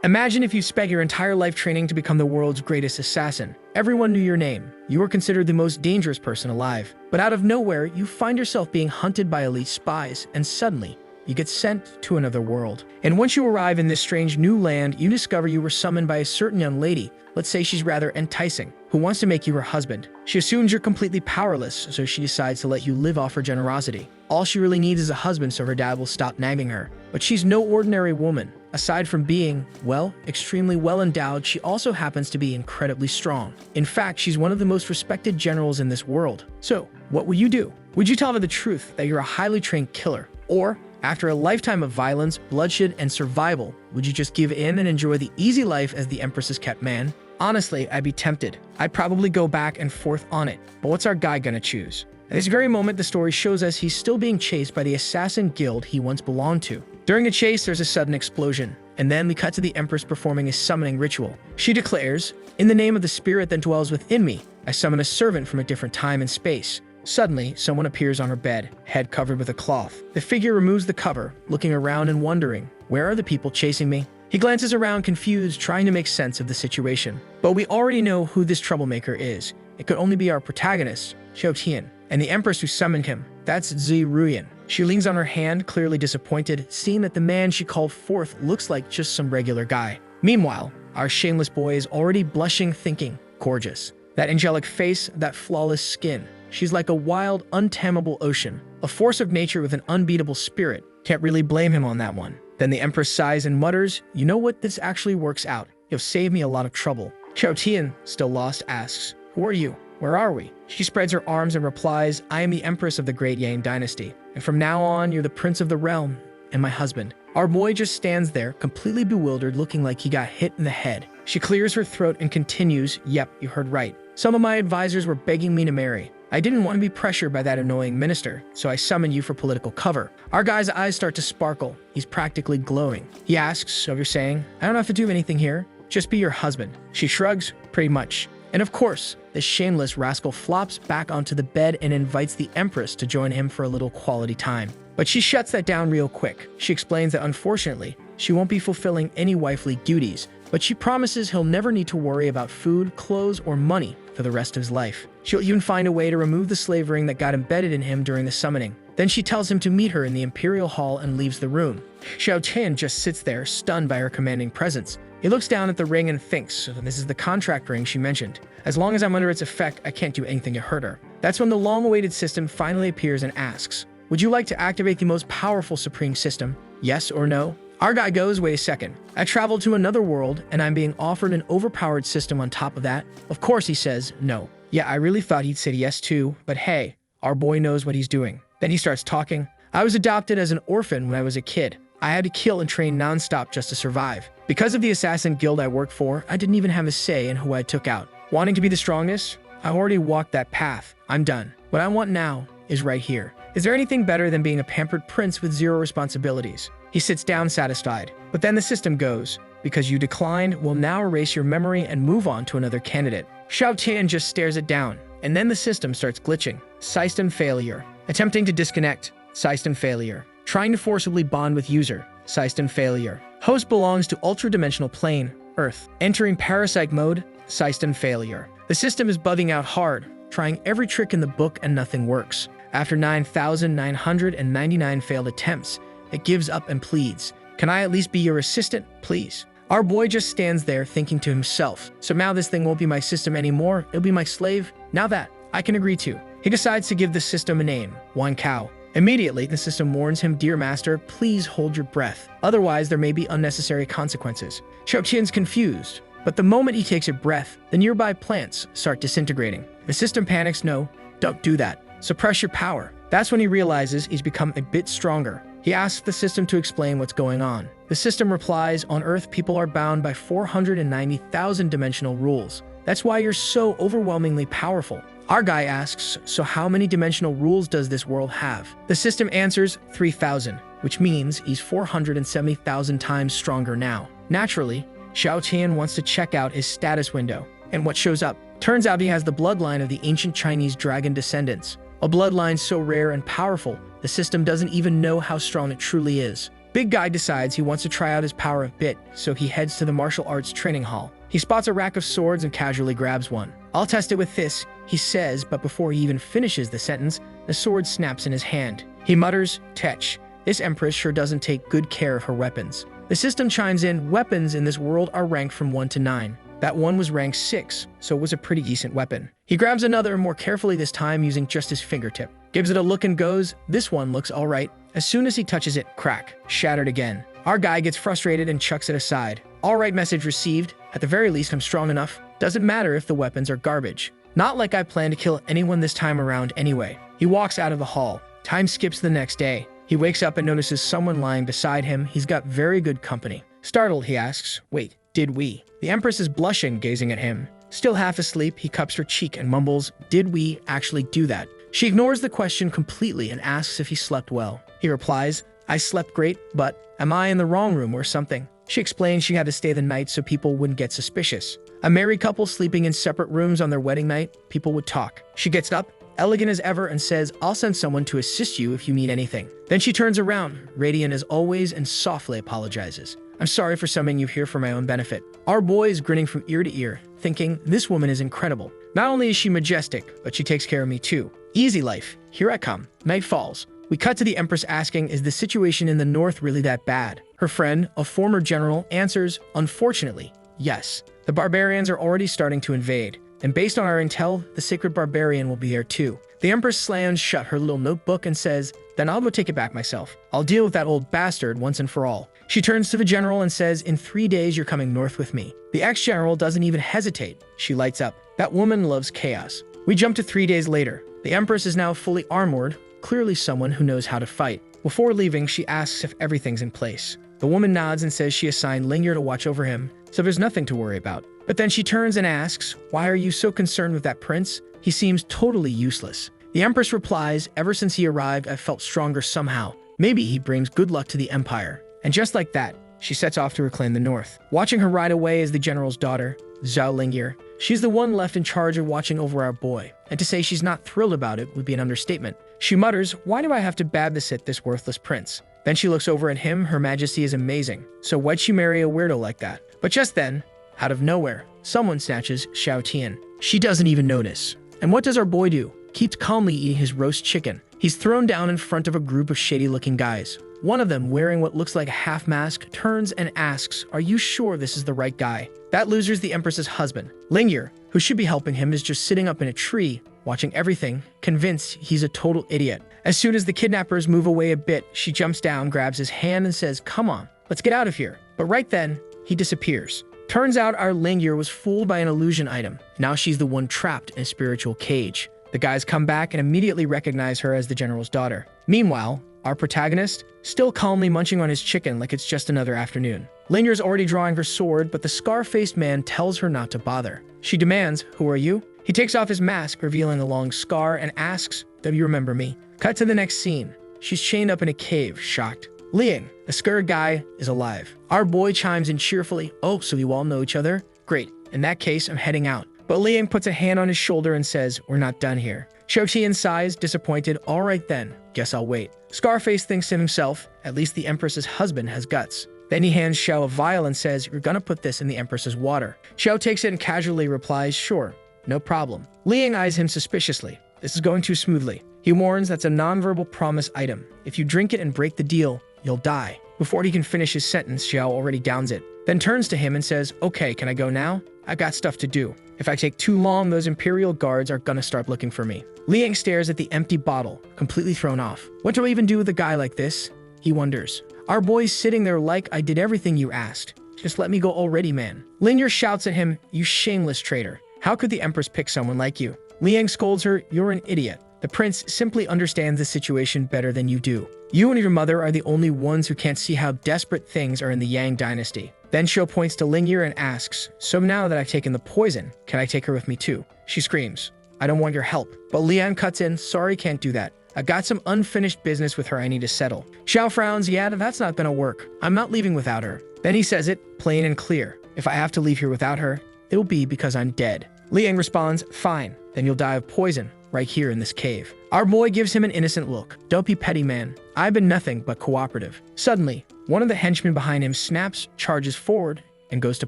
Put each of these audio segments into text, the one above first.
Imagine if you spent your entire life training to become the world's greatest assassin. Everyone knew your name. You were considered the most dangerous person alive. But out of nowhere, you find yourself being hunted by elite spies, and suddenly, you get sent to another world. And once you arrive in this strange new land, you discover you were summoned by a certain young lady, let's say she's rather enticing, who wants to make you her husband. She assumes you're completely powerless, so she decides to let you live off her generosity. All she really needs is a husband so her dad will stop nagging her. But she's no ordinary woman. Aside from being, well, extremely well endowed, she also happens to be incredibly strong. In fact, she's one of the most respected generals in this world. So, what would you do? Would you tell her the truth that you're a highly trained killer? Or, after a lifetime of violence, bloodshed, and survival, would you just give in and enjoy the easy life as the Empress's kept man? Honestly, I'd be tempted. I'd probably go back and forth on it. But what's our guy gonna choose? At this very moment, the story shows us he's still being chased by the assassin guild he once belonged to. During a chase, there's a sudden explosion, and then we cut to the Empress performing a summoning ritual. She declares, "In the name of the spirit that dwells within me, I summon a servant from a different time and space." Suddenly, someone appears on her bed, head covered with a cloth. The figure removes the cover, looking around and wondering, where are the people chasing me? He glances around confused, trying to make sense of the situation. But we already know who this troublemaker is. It could only be our protagonist, Xiao Tian, and the Empress who summoned him. That's Zi Ruyan. She leans on her hand, clearly disappointed, seeing that the man she called forth looks like just some regular guy. Meanwhile, our shameless boy is already blushing, thinking, gorgeous. That angelic face, that flawless skin. She's like a wild, untamable ocean, a force of nature with an unbeatable spirit. Can't really blame him on that one. Then the Empress sighs and mutters, "You know what? This actually works out. You've saved me a lot of trouble." Xiao Tian, still lost, asks, "Who are you? Where are we?" She spreads her arms and replies, "I am the Empress of the Great Yang Dynasty, and from now on, you're the Prince of the Realm and my husband." Our boy just stands there, completely bewildered, looking like he got hit in the head. She clears her throat and continues, "Yep, you heard right. Some of my advisors were begging me to marry. I didn't want to be pressured by that annoying minister, so I summoned you for political cover." Our guy's eyes start to sparkle. He's practically glowing. He asks, "So you're saying, I don't have to do anything here? Just be your husband?" She shrugs, "Pretty much." And of course, the shameless rascal flops back onto the bed and invites the Empress to join him for a little quality time. But she shuts that down real quick. She explains that unfortunately, she won't be fulfilling any wifely duties, but she promises he'll never need to worry about food, clothes, or money for the rest of his life. She'll even find a way to remove the slave ring that got embedded in him during the summoning. Then she tells him to meet her in the Imperial Hall and leaves the room. Xiao Tian just sits there, stunned by her commanding presence. He looks down at the ring and thinks, this is the contract ring she mentioned. As long as I'm under its effect, I can't do anything to hurt her. That's when the long-awaited system finally appears and asks, "Would you like to activate the most powerful supreme system? Yes or no?" Our guy goes, "Wait a second. I traveled to another world, and I'm being offered an overpowered system on top of that?" Of course he says no. Yeah, I really thought he'd say yes too, but hey, our boy knows what he's doing. Then he starts talking. "I was adopted as an orphan when I was a kid. I had to kill and train nonstop just to survive. Because of the assassin guild I worked for, I didn't even have a say in who I took out. Wanting to be the strongest? I already walked that path. I'm done. What I want now is right here. Is there anything better than being a pampered prince with zero responsibilities?" He sits down satisfied. But then the system goes, "Because you declined, we'll now erase your memory and move on to another candidate." Xiao Tian just stares it down, and then the system starts glitching. System failure. Attempting to disconnect. System failure. Trying to forcibly bond with user. System failure. Host belongs to ultra-dimensional plane, Earth. Entering parasite mode. System failure. The system is bugging out hard, trying every trick in the book and nothing works. After 9,999 failed attempts, it gives up and pleads, "Can I at least be your assistant, please?" Our boy just stands there thinking to himself, so now this thing won't be my system anymore, it'll be my slave? Now that, I can agree to. He decides to give the system a name, Wan Cow. Immediately, the system warns him, "Dear master, please hold your breath. Otherwise, there may be unnecessary consequences." Xiao Tian's confused, but the moment he takes a breath, the nearby plants start disintegrating. The system panics, "No, don't do that. Suppress your power." That's when he realizes he's become a bit stronger. He asks the system to explain what's going on. The system replies, "On Earth, people are bound by 490,000 dimensional rules. That's why you're so overwhelmingly powerful." Our guy asks, "So how many dimensional rules does this world have?" The system answers, 3,000, which means he's 470,000 times stronger now. Naturally, Xiao Tian wants to check out his status window, and what shows up? Turns out he has the bloodline of the ancient Chinese dragon descendants. A bloodline so rare and powerful, the system doesn't even know how strong it truly is. Big Guy decides he wants to try out his power a bit, so he heads to the martial arts training hall. He spots a rack of swords and casually grabs one. "I'll test it with this," he says, but before he even finishes the sentence, the sword snaps in his hand. He mutters, "Tetch. This empress sure doesn't take good care of her weapons." The system chimes in, weapons in this world are ranked from 1 to 9. That one was ranked 6, so it was a pretty decent weapon. He grabs another more carefully this time using just his fingertip. Gives it a look and goes, "This one looks alright." As soon as he touches it, crack, shattered again. Our guy gets frustrated and chucks it aside. "Alright, message received. At the very least, I'm strong enough. Doesn't matter if the weapons are garbage. Not like I plan to kill anyone this time around anyway." He walks out of the hall. Time skips the next day. He wakes up and notices someone lying beside him. He's got very good company. Startled, he asks, "Wait, did we?" The Empress is blushing, gazing at him. Still half asleep, he cups her cheek and mumbles, "Did we actually do that?" She ignores the question completely and asks if he slept well. He replies, "I slept great, but am I in the wrong room or something?" She explains she had to stay the night so people wouldn't get suspicious. A married couple sleeping in separate rooms on their wedding night, people would talk. She gets up, elegant as ever, and says, "I'll send someone to assist you if you need anything." Then she turns around, radiant as always, and softly apologizes. "I'm sorry for summoning you here for my own benefit." Our boy is grinning from ear to ear, thinking, this woman is incredible. Not only is she majestic, but she takes care of me too. Easy life. Here I come. Night falls. We cut to the Empress asking, is the situation in the north really that bad? Her friend, a former general, answers, unfortunately, yes. The barbarians are already starting to invade, and based on our intel, the sacred barbarian will be there too. The Empress slams shut her little notebook and says, "Then I'll go take it back myself. I'll deal with that old bastard once and for all." She turns to the general and says, "In 3 days you're coming north with me." The ex-general doesn't even hesitate. She lights up. That woman loves chaos. We jump to 3 days later. The Empress is now fully armored, clearly someone who knows how to fight. Before leaving, she asks if everything's in place. The woman nods and says she assigned Lingyer to watch over him, so there's nothing to worry about. But then she turns and asks, "Why are you so concerned with that prince? He seems totally useless." The Empress replies, "Ever since he arrived, I've felt stronger somehow. Maybe he brings good luck to the Empire." And just like that, she sets off to reclaim the north. Watching her ride away is the general's daughter, Zhao Lingyer. She's the one left in charge of watching over our boy, and to say she's not thrilled about it would be an understatement. She mutters, "Why do I have to babysit this worthless prince?" Then she looks over at him. Her majesty is amazing. So why'd she marry a weirdo like that? But just then, out of nowhere, someone snatches Xiao Tian. She doesn't even notice. And what does our boy do? Keeps calmly eating his roast chicken. He's thrown down in front of a group of shady-looking guys. One of them, wearing what looks like a half mask, turns and asks, "Are you sure this is the right guy?" That loser's the Empress's husband. Lingyer, who should be helping him, is just sitting up in a tree, watching everything, convinced he's a total idiot. As soon as the kidnappers move away a bit, she jumps down, grabs his hand, and says, "Come on, let's get out of here." But right then, he disappears. Turns out our Lingyer was fooled by an illusion item. Now she's the one trapped in a spiritual cage. The guys come back and immediately recognize her as the general's daughter. Meanwhile, our protagonist, still calmly munching on his chicken like it's just another afternoon. Linger's already drawing her sword, but the scar-faced man tells her not to bother. She demands, "Who are you?" He takes off his mask, revealing a long scar, and asks, "Do you remember me?" Cut to the next scene. She's chained up in a cave, shocked. Liang, the scared guy, is alive. Our boy chimes in cheerfully, "Oh, so you all know each other? Great. In that case, I'm heading out." But Liang puts a hand on his shoulder and says, "We're not done here." Xiaotian sighs, disappointed. "All right then, guess I'll wait." Scarface thinks to himself, at least the Empress's husband has guts. Then he hands Xiao a vial and says, "You're gonna put this in the Empress's water." Xiao takes it and casually replies, "Sure, no problem." Liang eyes him suspiciously. This is going too smoothly. He warns that's a nonverbal promise item. If you drink it and break the deal, you'll die. Before he can finish his sentence, Xiao already downs it. Then turns to him and says, "Okay, can I go now? I got stuff to do. If I take too long, those Imperial guards are gonna start looking for me." Liang stares at the empty bottle, completely thrown off. What do I even do with a guy like this? He wonders. Our boy's sitting there like, "I did everything you asked. Just let me go already, man." Lingyer shouts at him, "You shameless traitor. How could the Empress pick someone like you?" Liang scolds her, "You're an idiot. The prince simply understands the situation better than you do. You and your mother are the only ones who can't see how desperate things are in the Yang dynasty." Then Shou points to Lingyer and asks, "So now that I've taken the poison, can I take her with me too?" She screams, "I don't want your help." But Liang cuts in, "Sorry, can't do that. I got some unfinished business with her I need to settle." Xiao frowns, "Yeah, that's not gonna work. I'm not leaving without her." Then he says it, plain and clear. "If I have to leave here without her, it'll be because I'm dead." Liang responds, "Fine, then you'll die of poison, right here in this cave." Our boy gives him an innocent look. "Don't be petty, man. I've been nothing but cooperative." Suddenly, One of the henchmen behind him snaps, charges forward, and goes to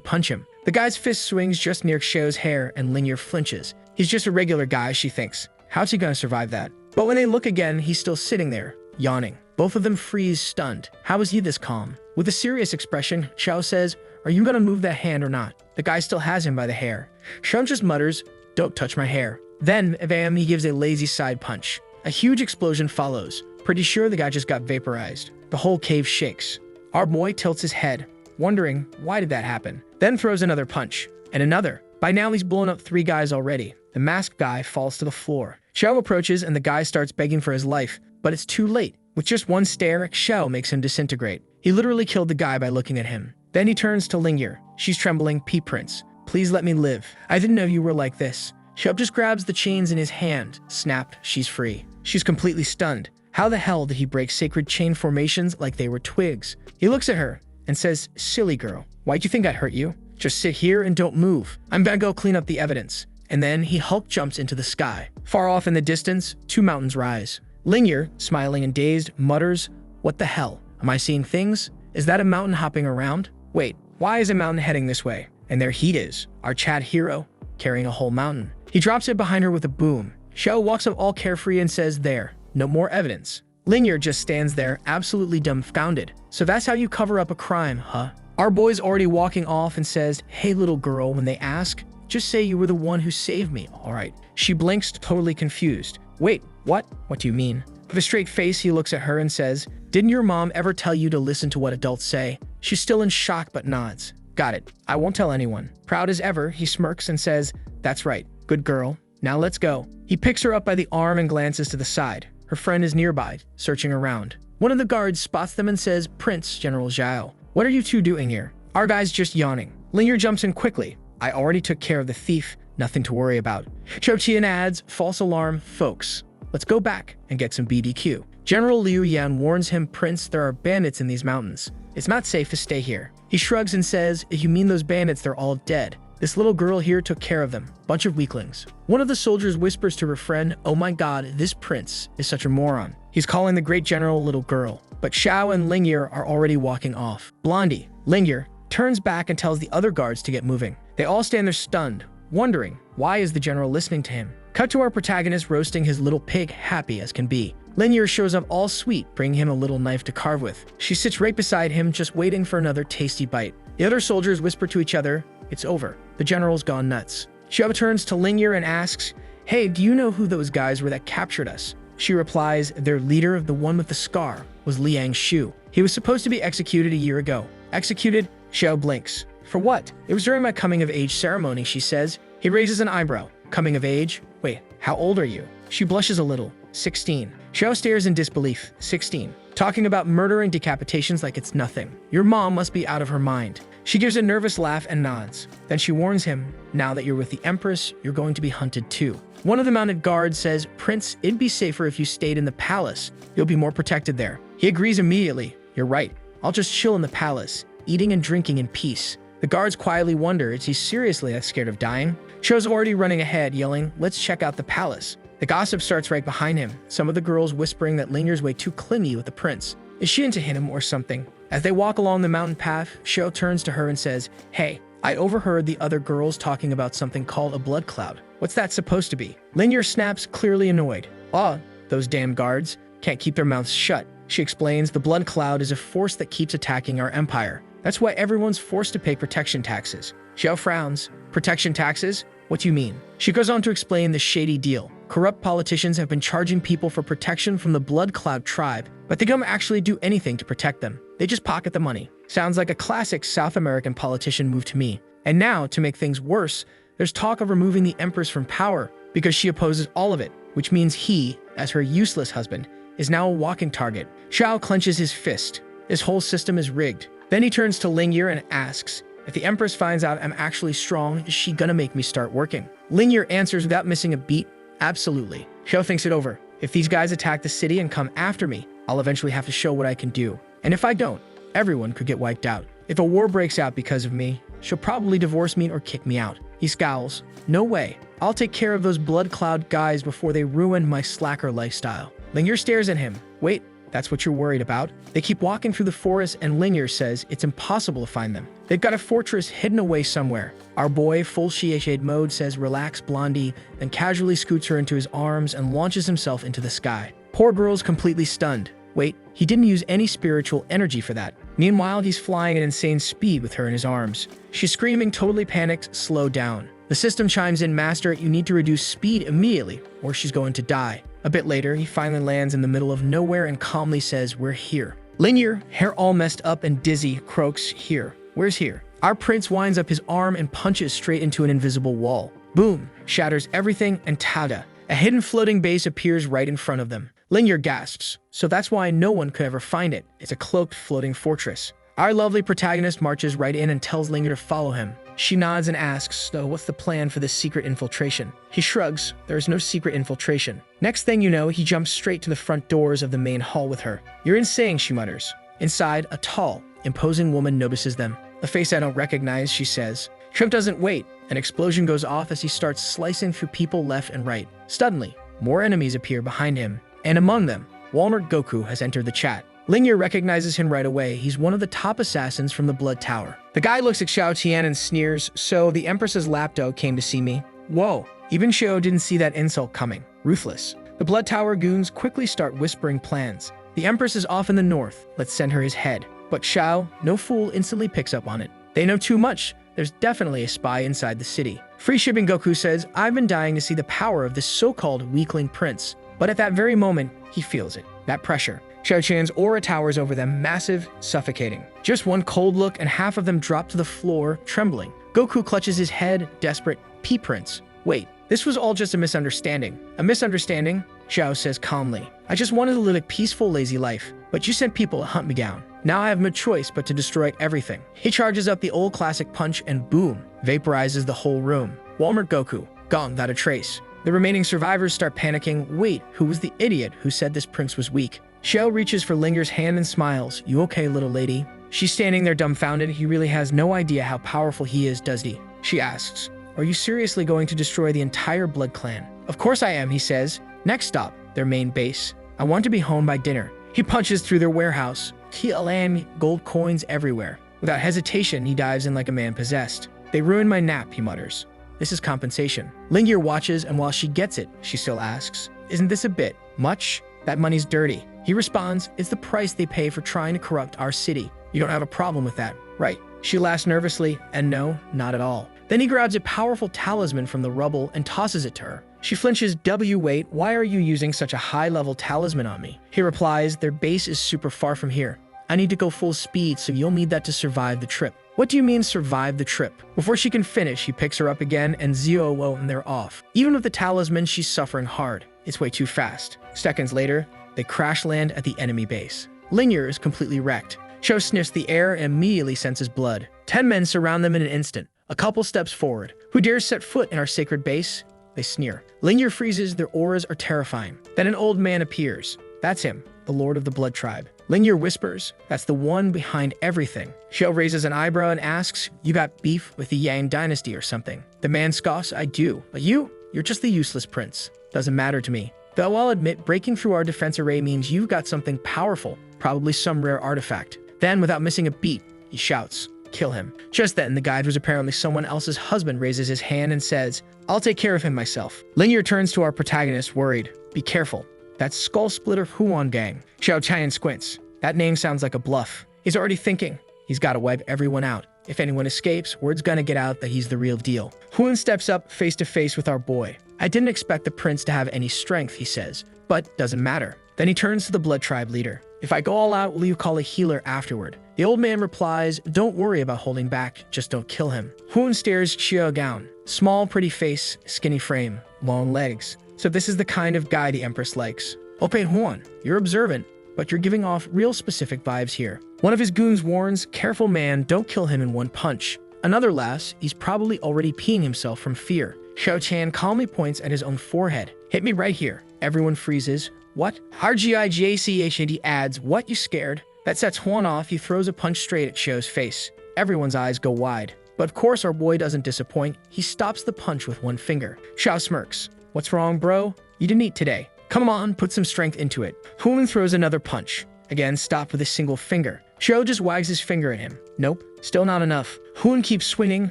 punch him. The guy's fist swings just near Xiao's hair, and Lingyer flinches. He's just a regular guy, she thinks. How's he gonna survive that? But when they look again, he's still sitting there, yawning. Both of them freeze, stunned. How is he this calm? With a serious expression, Xiao says, "Are you gonna move that hand or not?" The guy still has him by the hair. Xiao just mutters, "Don't touch my hair." Then, bam, he gives a lazy side punch. A huge explosion follows. Pretty sure the guy just got vaporized. The whole cave shakes. Our boy tilts his head, wondering why did that happen. Then throws another punch, and another. By now he's blown up 3 guys already. The masked guy falls to the floor. Xiao approaches and the guy starts begging for his life, but it's too late. With just one stare, Xiao makes him disintegrate. He literally killed the guy by looking at him. Then he turns to Lingyer. She's trembling. "Prince, please let me live. I didn't know you were like this." Xiao just grabs the chains in his hand. Snap, she's free. She's completely stunned. How the hell did he break sacred chain formations like they were twigs? He looks at her and says, "Silly girl, why'd you think I'd hurt you? Just sit here and don't move. I'm gonna go clean up the evidence." And then he Hulk jumps into the sky. Far off in the distance, 2 mountains rise. Lingyer, smiling and dazed, mutters, "What the hell? Am I seeing things? Is that a mountain hopping around? Wait, why is a mountain heading this way?" And there he is, our Chad hero, carrying a whole mountain. He drops it behind her with a boom. Xiao walks up all carefree and says, "There, no more evidence." Lingyer just stands there, absolutely dumbfounded. "So that's how you cover up a crime, huh?" Our boy's already walking off and says, "Hey little girl, when they ask, just say you were the one who saved me, alright?" She blinks, totally confused. "Wait, what? What do you mean?" With a straight face, he looks at her and says, "Didn't your mom ever tell you to listen to what adults say?" She's still in shock but nods. "Got it. I won't tell anyone." Proud as ever, he smirks and says, "That's right. Good girl. Now let's go." He picks her up by the arm and glances to the side. Her friend is nearby, searching around. One of the guards spots them and says, "Prince, General Zhao, what are you 2 doing here?" Our guy's just yawning. Lingyer jumps in quickly. "I already took care of the thief. Nothing to worry about." Chochian adds, "False alarm, folks. Let's go back and get some BBQ." General Liu Yan warns him, "Prince, there are bandits in these mountains. It's not safe to stay here." He shrugs and says, "If you mean those bandits, they're all dead. This little girl here took care of them. Bunch of weaklings." One of the soldiers whispers to her friend, "Oh my god, this prince is such a moron. He's calling the great general a little girl." But Xiao and Lingyer are already walking off. Blondie, Lingyer, turns back and tells the other guards to get moving. They all stand there stunned, wondering, why is the general listening to him? Cut to our protagonist roasting his little pig, happy as can be. Lingyer shows up all sweet, bringing him a little knife to carve with. She sits right beside him, just waiting for another tasty bite. The other soldiers whisper to each other, "It's over. The general's gone nuts." Xiao turns to Lingyer and asks, "Hey, do you know who those guys were that captured us?" She replies, "Their leader, the one with the scar, was Liang Shu. He was supposed to be executed a year ago." "Executed?" Xiao blinks. "For what?" "It was during my coming-of-age ceremony," she says. He raises an eyebrow. "Coming of age? Wait, how old are you?" She blushes a little. 16. Xiao stares in disbelief. 16. Talking about murder and decapitations like it's nothing. Your mom must be out of her mind. She gives a nervous laugh and nods. Then she warns him, "Now that you're with the Empress, you're going to be hunted too." One of the mounted guards says, "Prince, it'd be safer if you stayed in the palace. You'll be more protected there." He agrees immediately. "You're right. I'll just chill in the palace, eating and drinking in peace." The guards quietly wonder, is he seriously that scared of dying? Xiao's already running ahead, yelling, "Let's check out the palace." The gossip starts right behind him, some of the girls whispering that Linger's way too clingy with the prince. Is she into him or something? As they walk along the mountain path, Xiao turns to her and says, "Hey, I overheard the other girls talking about something called a blood cloud. What's that supposed to be?" Linger snaps, clearly annoyed. "Ah, those damn guards can't keep their mouths shut." She explains the blood cloud is a force that keeps attacking our empire. That's why everyone's forced to pay protection taxes. Xiao frowns. "Protection taxes? What do you mean?" She goes on to explain the shady deal. Corrupt politicians have been charging people for protection from the Blood Cloud tribe, but they don't actually do anything to protect them. They just pocket the money. Sounds like a classic South American politician move to me. And now, to make things worse, there's talk of removing the Empress from power because she opposes all of it, which means he, as her useless husband, is now a walking target. Xiao clenches his fist. This whole system is rigged. Then he turns to Lingyer and asks, "If the Empress finds out I'm actually strong, is she gonna make me start working?" Lingyer answers without missing a beat, "Absolutely." Xiao thinks it over. "If these guys attack the city and come after me, I'll eventually have to show what I can do. And if I don't, everyone could get wiped out. If a war breaks out because of me, she'll probably divorce me or kick me out." He scowls. "No way. I'll take care of those Blood Cloud guys before they ruin my slacker lifestyle." Lingyer stares at him. "Wait, That's what you're worried about? They keep walking through the forest and Linear says it's impossible to find them. They've got a fortress hidden away somewhere. Our boy, full shade mode, says relax Blondie, then casually scoots her into his arms and launches himself into the sky. Poor girl's completely stunned. Wait, he didn't use any spiritual energy for that. Meanwhile, he's flying at insane speed with her in his arms. She's screaming, totally panicked, slow down. The system chimes in, Master, you need to reduce speed immediately, or she's going to die. A bit later, he finally lands in the middle of nowhere and calmly says, we're here. Linear, hair all messed up and dizzy, croaks, here. Where's here? Our prince winds up his arm and punches straight into an invisible wall. Boom, shatters everything and tada. A hidden floating base appears right in front of them. Linear gasps, so that's why no one could ever find it. It's a cloaked floating fortress. Our lovely protagonist marches right in and tells Linear to follow him. She nods and asks, so what's the plan for this secret infiltration? He shrugs, there is no secret infiltration. Next thing you know, he jumps straight to the front doors of the main hall with her. You're insane, she mutters. Inside, a tall, imposing woman notices them. A face I don't recognize, she says. Shrimp doesn't wait. An explosion goes off as he starts slicing through people left and right. Suddenly, more enemies appear behind him. And among them, Walmart Goku has entered the chat. Linear recognizes him right away. He's one of the top assassins from the Blood Tower. The guy looks at Xiao Tian and sneers, so the Empress's lapdog came to see me. Whoa, even Xiao didn't see that insult coming. Ruthless. The Blood Tower goons quickly start whispering plans. The Empress is off in the north. Let's send her his head. But Xiao, no fool, instantly picks up on it. They know too much. There's definitely a spy inside the city. Free Shipping Goku says, I've been dying to see the power of this so-called weakling prince. But at that very moment, he feels it. That pressure. Xiao Tian's aura towers over them, massive, suffocating. Just one cold look and half of them drop to the floor, trembling. Goku clutches his head, desperate. P-Prince. Wait, this was all just a misunderstanding. A misunderstanding? Xiao says calmly. I just wanted to live a peaceful, lazy life. But you sent people to hunt me down. Now I have no choice but to destroy everything. He charges up the old classic punch and boom, vaporizes the whole room. Walmart Goku, gone without a trace. The remaining survivors start panicking. Wait, who was the idiot who said this prince was weak? Xiao reaches for Linger's hand and smiles. You okay, little lady? She's standing there dumbfounded. He really has no idea how powerful he is, does he? She asks, are you seriously going to destroy the entire Blood Clan? Of course I am, he says. Next stop, their main base. I want to be home by dinner. He punches through their warehouse. TLM, gold coins everywhere. Without hesitation, he dives in like a man possessed. They ruined my nap, he mutters. This is compensation. Lingier watches, and while she gets it, she still asks, isn't this a bit much? That money's dirty. He responds, it's the price they pay for trying to corrupt our city. You don't have a problem with that, right? She laughs nervously, and no, not at all. Then he grabs a powerful talisman from the rubble and tosses it to her. She flinches. Wait, why are you using such a high-level talisman on me? He replies, their base is super far from here. I need to go full speed, so you'll need that to survive the trip. What do you mean survive the trip? Before she can finish, he picks her up again and and they're off. Even with the talisman, she's suffering hard. It's way too fast. Seconds later, they crash land at the enemy base. Lingier is completely wrecked. Cho sniffs the air and immediately senses blood. 10 men surround them in an instant. A couple steps forward. Who dares set foot in our sacred base? They sneer. Lingier freezes. Their auras are terrifying. Then an old man appears. That's him, the Lord of the Blood Tribe. Lingier whispers, that's the one behind everything. Xiao raises an eyebrow and asks, you got beef with the Yang dynasty or something? The man scoffs, I do. But you're just the useless prince. Doesn't matter to me. Though I'll admit, breaking through our defense array means you've got something powerful, probably some rare artifact. Then, without missing a beat, he shouts, kill him. Just then, the guide was apparently someone else's husband raises his hand and says, I'll take care of him myself. Lingier turns to our protagonist, worried. Be careful. That's Skull Splitter Huan Gang. Xiao Tian squints. That name sounds like a bluff. He's already thinking. He's got to wipe everyone out. If anyone escapes, word's gonna get out that he's the real deal. Huan steps up face to face with our boy. I didn't expect the prince to have any strength, he says, but doesn't matter. Then he turns to the Blood Tribe leader. If I go all out, will you call a healer afterward? The old man replies, don't worry about holding back, just don't kill him. Huan stares Xiao down. Small, pretty face, skinny frame, long legs. So this is the kind of guy the Empress likes. Ope Huan, you're observant, but you're giving off real specific vibes here. One of his goons warns, careful man, don't kill him in one punch. Another laughs, he's probably already peeing himself from fear. Xiao Tian calmly points at his own forehead. Hit me right here. Everyone freezes. What? RGIJCHND adds, what, you scared? That sets Huan off. He throws a punch straight at Xiao's face. Everyone's eyes go wide. But of course our boy doesn't disappoint. He stops the punch with one finger. Xiao smirks. What's wrong, bro? You didn't eat today. Come on, put some strength into it. Hoon throws another punch. Again, stopped with a single finger. Xiao just wags his finger at him. Nope, still not enough. Hoon keeps swinging,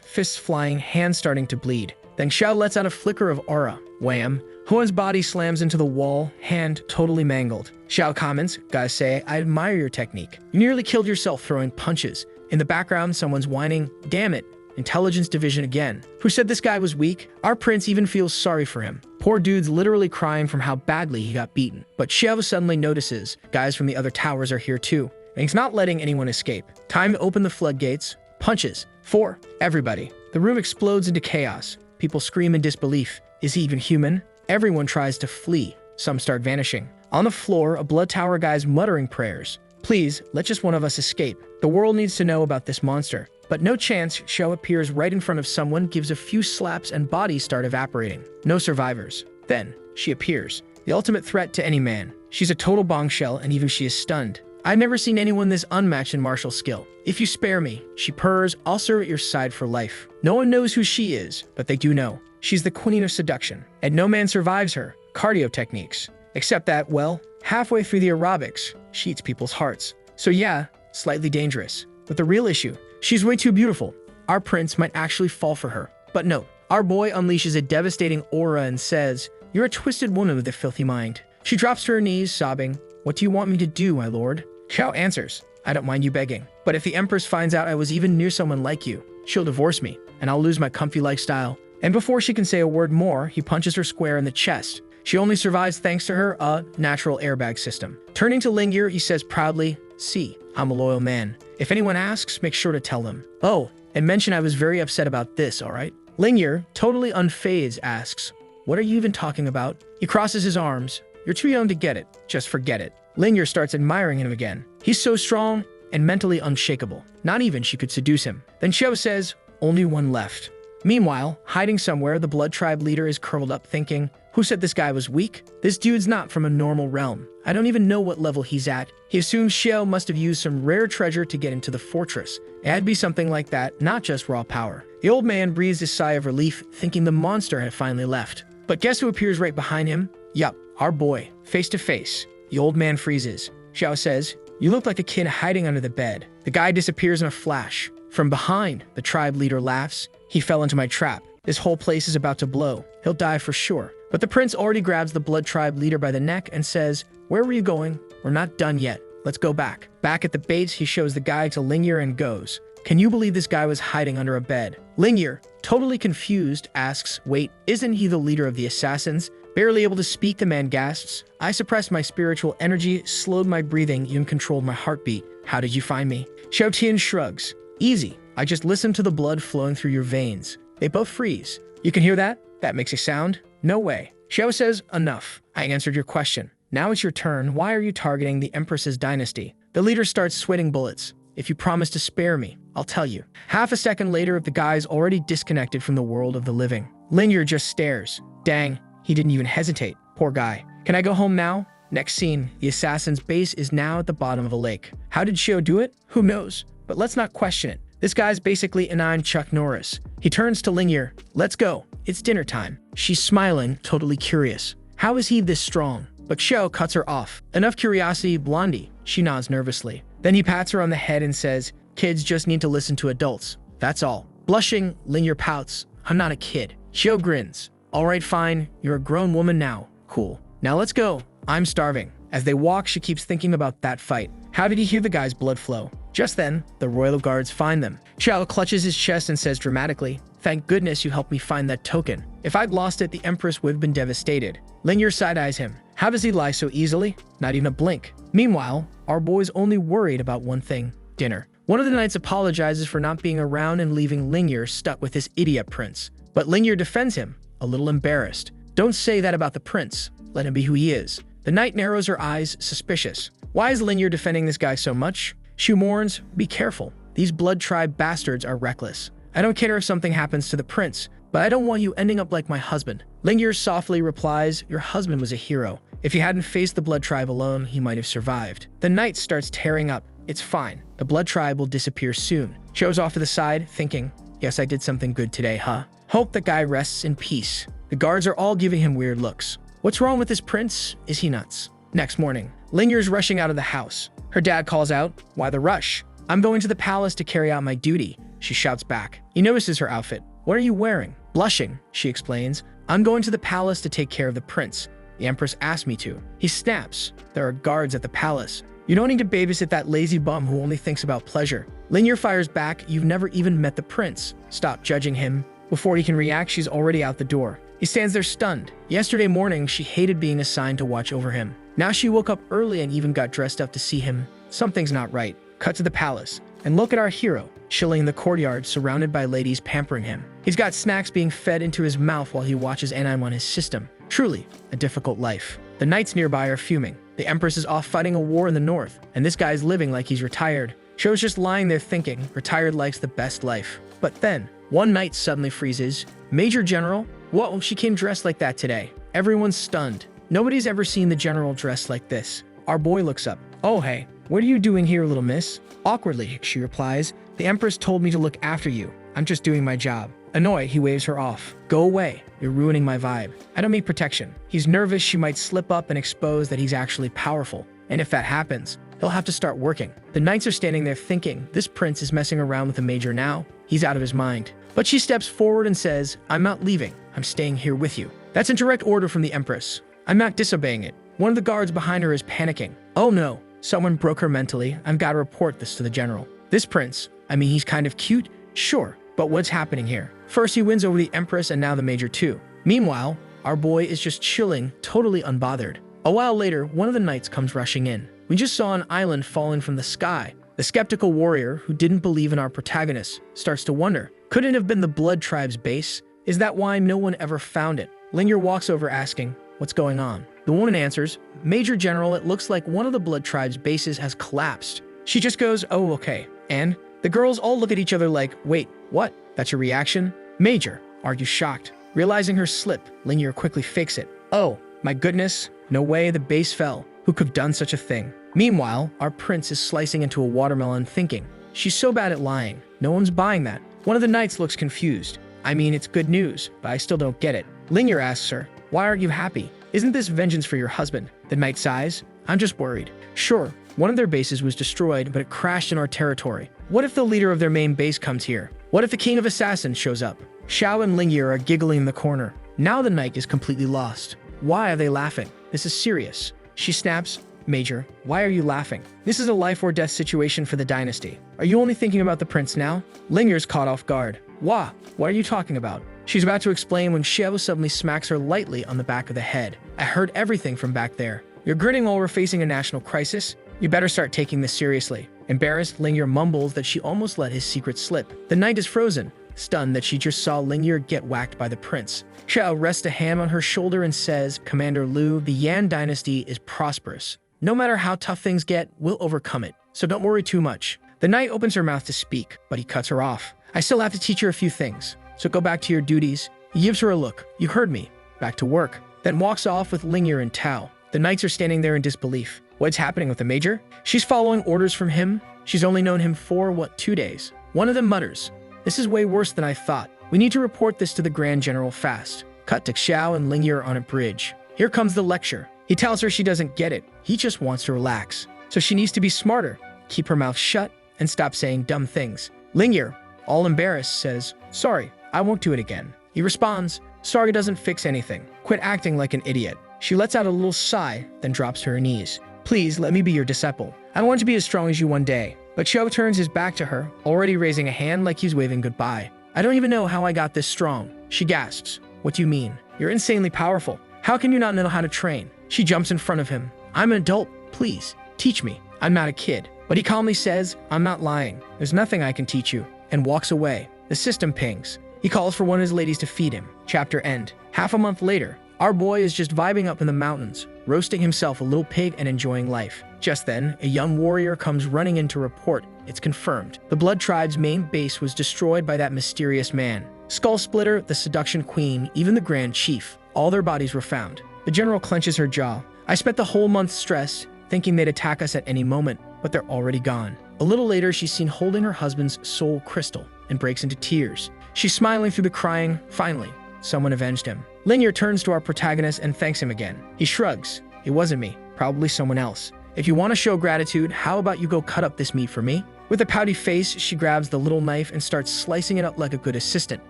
fists flying, hands starting to bleed. Then Xiao lets out a flicker of aura. Wham! Hoon's body slams into the wall, hand totally mangled. Xiao comments, "Gotta say, I admire your technique. You nearly killed yourself throwing punches." In the background, someone's whining, "Damn it, Intelligence Division again. Who said this guy was weak? Our prince even feels sorry for him. Poor dude's literally crying from how badly he got beaten." But Xiao suddenly notices guys from the other towers are here too, and he's not letting anyone escape. Time to open the floodgates. Punches. 4. Everybody. The room explodes into chaos. People scream in disbelief. Is he even human? Everyone tries to flee. Some start vanishing. On the floor, a blood tower guy's muttering prayers. "Please, let just one of us escape. The world needs to know about this monster." But no chance. Xiao appears right in front of someone, gives a few slaps, and bodies start evaporating. No survivors. Then, she appears. The ultimate threat to any man. She's a total bombshell, and even she is stunned. "I've never seen anyone this unmatched in martial skill. If you spare me," she purrs, "I'll serve at your side for life." No one knows who she is, but they do know. She's the queen of seduction, and no man survives her. Cardio techniques. Except that, well, halfway through the aerobics, she eats people's hearts. So yeah, slightly dangerous. But the real issue, she's way too beautiful. Our prince might actually fall for her. But no, our boy unleashes a devastating aura and says, "You're a twisted woman with a filthy mind." She drops to her knees, sobbing, "What do you want me to do, my lord?" Xiao answers, "I don't mind you begging. But if the Empress finds out I was even near someone like you, she'll divorce me, and I'll lose my comfy lifestyle." And before she can say a word more, he punches her square in the chest. She only survives thanks to her, natural airbag system. Turning to Lingyur, he says proudly, "See, I'm a loyal man. If anyone asks, make sure to tell them. Oh, and mention I was very upset about this, alright?" Lingyur, totally unfazed, asks, "What are you even talking about?" He crosses his arms. "You're too young to get it. Just forget it." Lingyur starts admiring him again. He's so strong and mentally unshakable. Not even she could seduce him. Then Xiao says, "Only one left." Meanwhile, hiding somewhere, the Blood Tribe leader is curled up thinking, "Who said this guy was weak? This dude's not from a normal realm. I don't even know what level he's at." He assumes Xiao must have used some rare treasure to get into the fortress. It had to be something like that, not just raw power. The old man breathes a sigh of relief, thinking the monster had finally left. But guess who appears right behind him? Yup, our boy, face to face. The old man freezes. Xiao says, "You look like a kid hiding under the bed." The guy disappears in a flash. From behind, the tribe leader laughs. "He fell into my trap. This whole place is about to blow. He'll die for sure." But the prince already grabs the Blood Tribe leader by the neck and says, "Where were you going? We're not done yet. Let's go back." Back at the base, he shows the guy to Lingyur and goes, "Can you believe this guy was hiding under a bed?" Lingyur, totally confused, asks, "Wait, isn't he the leader of the assassins?" Barely able to speak, the man gasps, "I suppressed my spiritual energy, slowed my breathing, even controlled my heartbeat. How did you find me?" Xiao Tian shrugs. "Easy. I just listened to the blood flowing through your veins." They both freeze. "You can hear that? That makes a sound?" "No way." Xiao says, "Enough. I answered your question. Now it's your turn. Why are you targeting the Empress's dynasty?" The leader starts sweating bullets. "If you promise to spare me, I'll tell you." Half a second later, the guy's already disconnected from the world of the living. Lingyur just stares. Dang, he didn't even hesitate. Poor guy. "Can I go home now?" Next scene, the assassin's base is now at the bottom of a lake. How did Xiao do it? Who knows? But let's not question it. This guy's basically an Chuck Norris. He turns to Lingyur. "Let's go. It's dinner time." She's smiling, totally curious. How is he this strong? But Xiao cuts her off. "Enough curiosity, Blondie." She nods nervously. Then he pats her on the head and says, "Kids just need to listen to adults. That's all." Blushing, Lingyur pouts. "I'm not a kid." Xiao grins. "All right, fine. You're a grown woman now. Cool. Now let's go. I'm starving." As they walk, she keeps thinking about that fight. How did he hear the guy's blood flow? Just then, the royal guards find them. Xiao clutches his chest and says dramatically, "Thank goodness you helped me find that token. If I'd lost it, the Empress would have been devastated." Lingyur side-eyes him. How does he lie so easily? Not even a blink. Meanwhile, our boy's only worried about one thing: dinner. One of the knights apologizes for not being around and leaving Lingyur stuck with this idiot prince. But Lingyur defends him, a little embarrassed. "Don't say that about the prince. Let him be who he is." The knight narrows her eyes, suspicious. Why is Lingyur defending this guy so much? She warns, "Be careful. These Blood Tribe bastards are reckless. I don't care if something happens to the prince, but I don't want you ending up like my husband." Lingyur softly replies, "Your husband was a hero. If he hadn't faced the Blood Tribe alone, he might have survived." The knight starts tearing up. "It's fine. The Blood Tribe will disappear soon." Shows off to the side, thinking, "Yes, I did something good today, huh?" Hope the guy rests in peace. The guards are all giving him weird looks. What's wrong with this prince? Is he nuts? Next morning, Linger's rushing out of the house. Her dad calls out, "Why the rush?" "I'm going to the palace to carry out my duty," she shouts back. He notices her outfit. "What are you wearing?" Blushing, she explains, "I'm going to the palace to take care of the prince. The empress asked me to." He snaps. "There are guards at the palace. You don't need to babysit that lazy bum who only thinks about pleasure." Linger fires back, "You've never even met the prince. Stop judging him." Before he can react, she's already out the door. He stands there stunned. Yesterday morning, she hated being assigned to watch over him. Now she woke up early and even got dressed up to see him. Something's not right. Cut to the palace. And look at our hero, chilling in the courtyard, surrounded by ladies pampering him. He's got snacks being fed into his mouth while he watches anime on his system. Truly, a difficult life. The knights nearby are fuming. The empress is off fighting a war in the north, and this guy's living like he's retired. Sho's just lying there thinking, retired life's the best life. But then, one knight suddenly freezes. "Major General? Whoa, she came dressed like that today." Everyone's stunned. Nobody's ever seen the general dressed like this. Our boy looks up. "Oh hey, what are you doing here, little miss?" Awkwardly, she replies, "The empress told me to look after you. I'm just doing my job." Annoyed, he waves her off. "Go away. You're ruining my vibe. I don't need protection." He's nervous she might slip up and expose that he's actually powerful. And if that happens, he'll have to start working. The knights are standing there thinking, this prince is messing around with the major now. He's out of his mind. But she steps forward and says, "I'm not leaving. I'm staying here with you." That's in direct order from the empress. I'm not disobeying it. One of the guards behind her is panicking. "Oh no, someone broke her mentally. I've got to report this to the general." This prince, I mean, he's kind of cute, sure, but what's happening here? First he wins over the empress and now the major too. Meanwhile, our boy is just chilling, totally unbothered. A while later, one of the knights comes rushing in. We just saw an island falling from the sky. The skeptical warrior, who didn't believe in our protagonist, starts to wonder, could it have been the Blood Tribe's base? Is that why no one ever found it? Linger walks over asking, "What's going on?" The woman answers, "Major General, it looks like one of the Blood Tribe's bases has collapsed." She just goes, "Oh, okay." And the girls all look at each other like, "Wait, what? That's your reaction?" "Major," argues shocked. Realizing her slip, Linger quickly fakes it. "Oh, my goodness, no way, the base fell. Who could have done such a thing?" Meanwhile, our prince is slicing into a watermelon thinking, she's so bad at lying. No one's buying that. One of the knights looks confused. "I mean, it's good news, but I still don't get it." Linger asks her, "Why aren't you happy? Isn't this vengeance for your husband?" The knight sighs, "I'm just worried. Sure, one of their bases was destroyed, but it crashed in our territory. What if the leader of their main base comes here? What if the king of assassins shows up?" Xiao and Linger are giggling in the corner. Now the knight is completely lost. Why are they laughing? This is serious. She snaps, "Major, why are you laughing? This is a life or death situation for the dynasty. Are you only thinking about the prince now?" Linger's caught off guard. What are you talking about?" She's about to explain when Xiao suddenly smacks her lightly on the back of the head. "I heard everything from back there. You're grinning while we're facing a national crisis? You better start taking this seriously." Embarrassed, Linger mumbles that she almost let his secret slip. The knight is frozen, stunned that she just saw Linger get whacked by the prince. Xiao rests a hand on her shoulder and says, "Commander Lu, the Yan dynasty is prosperous. No matter how tough things get, we'll overcome it. So don't worry too much." The knight opens her mouth to speak, but he cuts her off. "I still have to teach her a few things, so go back to your duties." He gives her a look. "You heard me. Back to work." Then walks off with Linger and Tao. The knights are standing there in disbelief. What's happening with the major? She's following orders from him. She's only known him for, 2 days? One of them mutters, "This is way worse than I thought. We need to report this to the Grand General fast." Cut to Xiao and Linger on a bridge. Here comes the lecture. He tells her she doesn't get it. He just wants to relax. So she needs to be smarter, keep her mouth shut, and stop saying dumb things. Linger, all embarrassed, says, "Sorry, I won't do it again." He responds, "Sorry doesn't fix anything. Quit acting like an idiot." She lets out a little sigh, then drops to her knees. "Please let me be your disciple. I want to be as strong as you one day." But Xiao turns his back to her, already raising a hand like he's waving goodbye. "I don't even know how I got this strong." She gasps, "What do you mean? You're insanely powerful. How can you not know how to train?" She jumps in front of him. "I'm an adult. Please, teach me. I'm not a kid." But he calmly says, "I'm not lying. There's nothing I can teach you," and walks away. The system pings. He calls for one of his ladies to feed him. Chapter end. Half a month later, our boy is just vibing up in the mountains, roasting himself a little pig and enjoying life. Just then, a young warrior comes running in to report. It's confirmed. The Blood Tribe's main base was destroyed by that mysterious man. Skull Splitter, the Seduction Queen, even the Grand Chief. All their bodies were found. The general clenches her jaw. "I spent the whole month stressed, thinking they'd attack us at any moment, but they're already gone." A little later, she's seen holding her husband's soul crystal and breaks into tears. She's smiling through the crying. Finally, someone avenged him. Lingyer turns to our protagonist and thanks him again. He shrugs. It wasn't me, probably someone else. If you want to show gratitude, how about you go cut up this meat for me? With a pouty face, she grabs the little knife and starts slicing it up like a good assistant.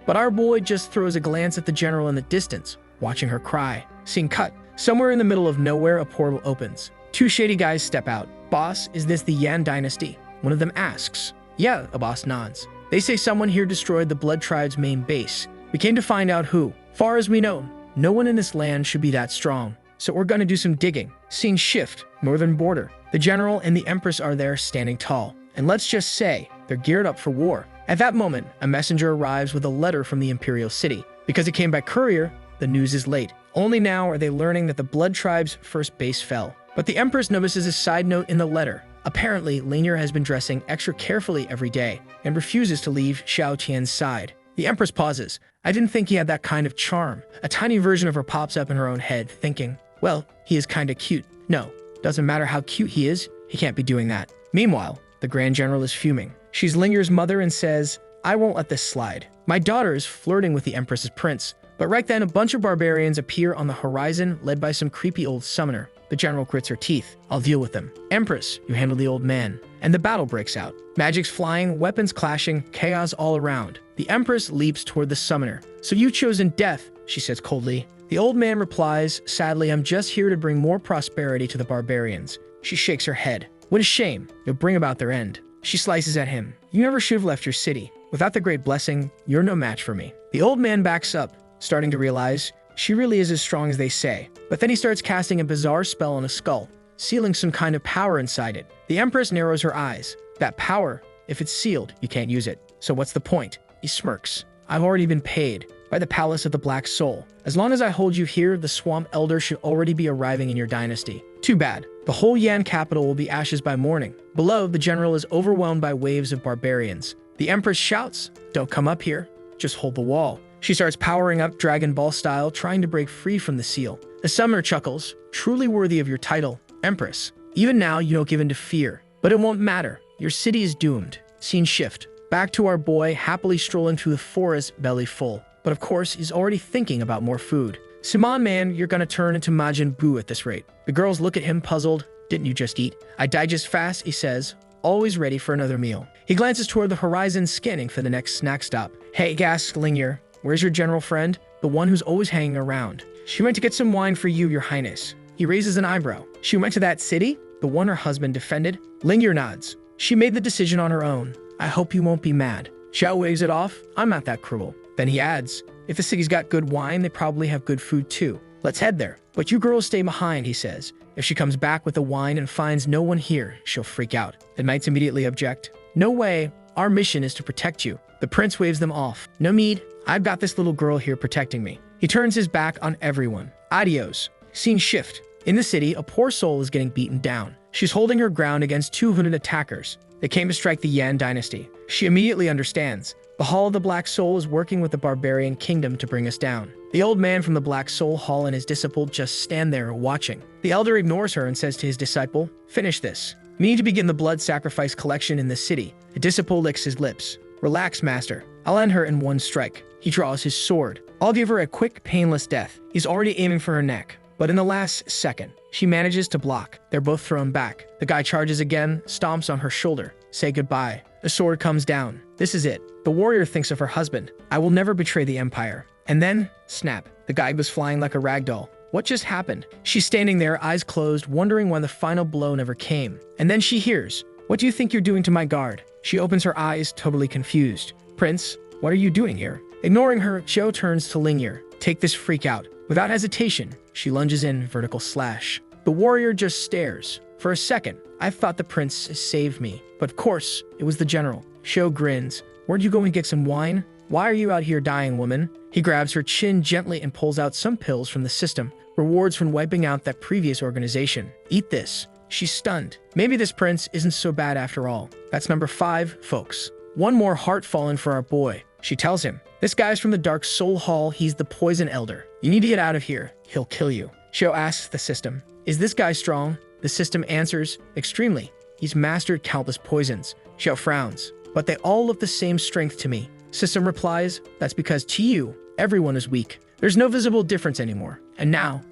But our boy just throws a glance at the general in the distance, watching her cry. Scene cut. Somewhere in the middle of nowhere, a portal opens. Two shady guys step out. Boss, is this the Yan dynasty? One of them asks. Yeah, a boss nods. They say someone here destroyed the Blood Tribe's main base. We came to find out who. Far as we know, no one in this land should be that strong. So we're gonna do some digging. Scene shift. Northern border. The general and the empress are there standing tall. And let's just say, they're geared up for war. At that moment, a messenger arrives with a letter from the imperial city. Because it came by courier, the news is late. Only now are they learning that the Blood Tribe's first base fell. But the empress notices a side note in the letter. Apparently, Lingyer has been dressing extra carefully every day and refuses to leave Xiao Tian's side. The empress pauses. I didn't think he had that kind of charm. A tiny version of her pops up in her own head, thinking, well, he is kinda cute. No, doesn't matter how cute he is, he can't be doing that. Meanwhile, the Grand General is fuming. She's Lingyer's mother and says, I won't let this slide. My daughter is flirting with the Empress's prince. But right then, a bunch of barbarians appear on the horizon, led by some creepy old summoner. The general grits her teeth. I'll deal with them. Empress, you handle the old man. And the battle breaks out. Magic's flying, weapons clashing, chaos all around. The Empress leaps toward the summoner. So you've chosen death, she says coldly. The old man replies, sadly, I'm just here to bring more prosperity to the barbarians. She shakes her head. What a shame. You'll bring about their end. She slices at him. You never should have left your city. Without the great blessing, you're no match for me. The old man backs up, starting to realize she really is as strong as they say. But then he starts casting a bizarre spell on a skull, sealing some kind of power inside it. The Empress narrows her eyes. That power, if it's sealed, you can't use it. So what's the point? He smirks. I've already been paid by the Palace of the Black Soul. As long as I hold you here, the Swamp Elder should already be arriving in your dynasty. Too bad. The whole Yan capital will be ashes by morning. Below, the general is overwhelmed by waves of barbarians. The Empress shouts, don't come up here, just hold the wall. She starts powering up Dragon Ball style, trying to break free from the seal. The summoner chuckles, truly worthy of your title, Empress. Even now, you don't give in to fear. But it won't matter. Your city is doomed. Scene shift. Back to our boy, happily strolling through the forest, belly full. But of course, he's already thinking about more food. Simon, man, you're gonna turn into Majin Buu at this rate. The girls look at him puzzled. Didn't you just eat? I digest fast, he says, always ready for another meal. He glances toward the horizon, scanning for the next snack stop. Hey, gasps Lingyer, where's your general friend? The one who's always hanging around. She went to get some wine for you, your highness. He raises an eyebrow. She went to that city? The one her husband defended? Lingyer nods. She made the decision on her own. I hope you won't be mad. Xiao waves it off. I'm not that cruel. Then he adds, if the city's got good wine, they probably have good food too. Let's head there. But you girls stay behind, he says. If she comes back with the wine and finds no one here, she'll freak out. The knights immediately object. No way. Our mission is to protect you. The prince waves them off. No need. I've got this little girl here protecting me. He turns his back on everyone. Adios. Scene shift. In the city, a poor soul is getting beaten down. She's holding her ground against 200 attackers. They came to strike the Yan dynasty. She immediately understands. The Hall of the Black Soul is working with the barbarian kingdom to bring us down. The old man from the Black Soul Hall and his disciple just stand there watching. The elder ignores her and says to his disciple, finish this. We need to begin the blood sacrifice collection in the city. The disciple licks his lips. Relax, master. I'll end her in one strike. He draws his sword. I'll give her a quick, painless death. He's already aiming for her neck. But in the last second, she manages to block. They're both thrown back. The guy charges again, stomps on her shoulder. Say goodbye. The sword comes down. This is it. The warrior thinks of her husband. I will never betray the empire. And then, snap. The guy was flying like a rag doll. What just happened? She's standing there, eyes closed, wondering why the final blow never came. And then she hears, what do you think you're doing to my guard? She opens her eyes, totally confused. Prince, what are you doing here? Ignoring her, Joe turns to Lingyer. Take this freak out. Without hesitation, she lunges in, vertical slash. The warrior just stares. For a second, I thought the prince saved me. But of course, it was the general. Sho grins. Where'd you go and get some wine? Why are you out here dying, woman? He grabs her chin gently and pulls out some pills from the system. Rewards from wiping out that previous organization. Eat this. She's stunned. Maybe this prince isn't so bad after all. That's number 5, folks. One more heart fallen for our boy. She tells him, this guy's from the Dark Soul Hall. He's the Poison Elder. You need to get out of here. He'll kill you. Sho asks the system, is this guy strong? The system answers, extremely. He's mastered countless poisons. Sho frowns. But they all look the same strength to me. System replies, that's because to you, everyone is weak. There's no visible difference anymore. And now,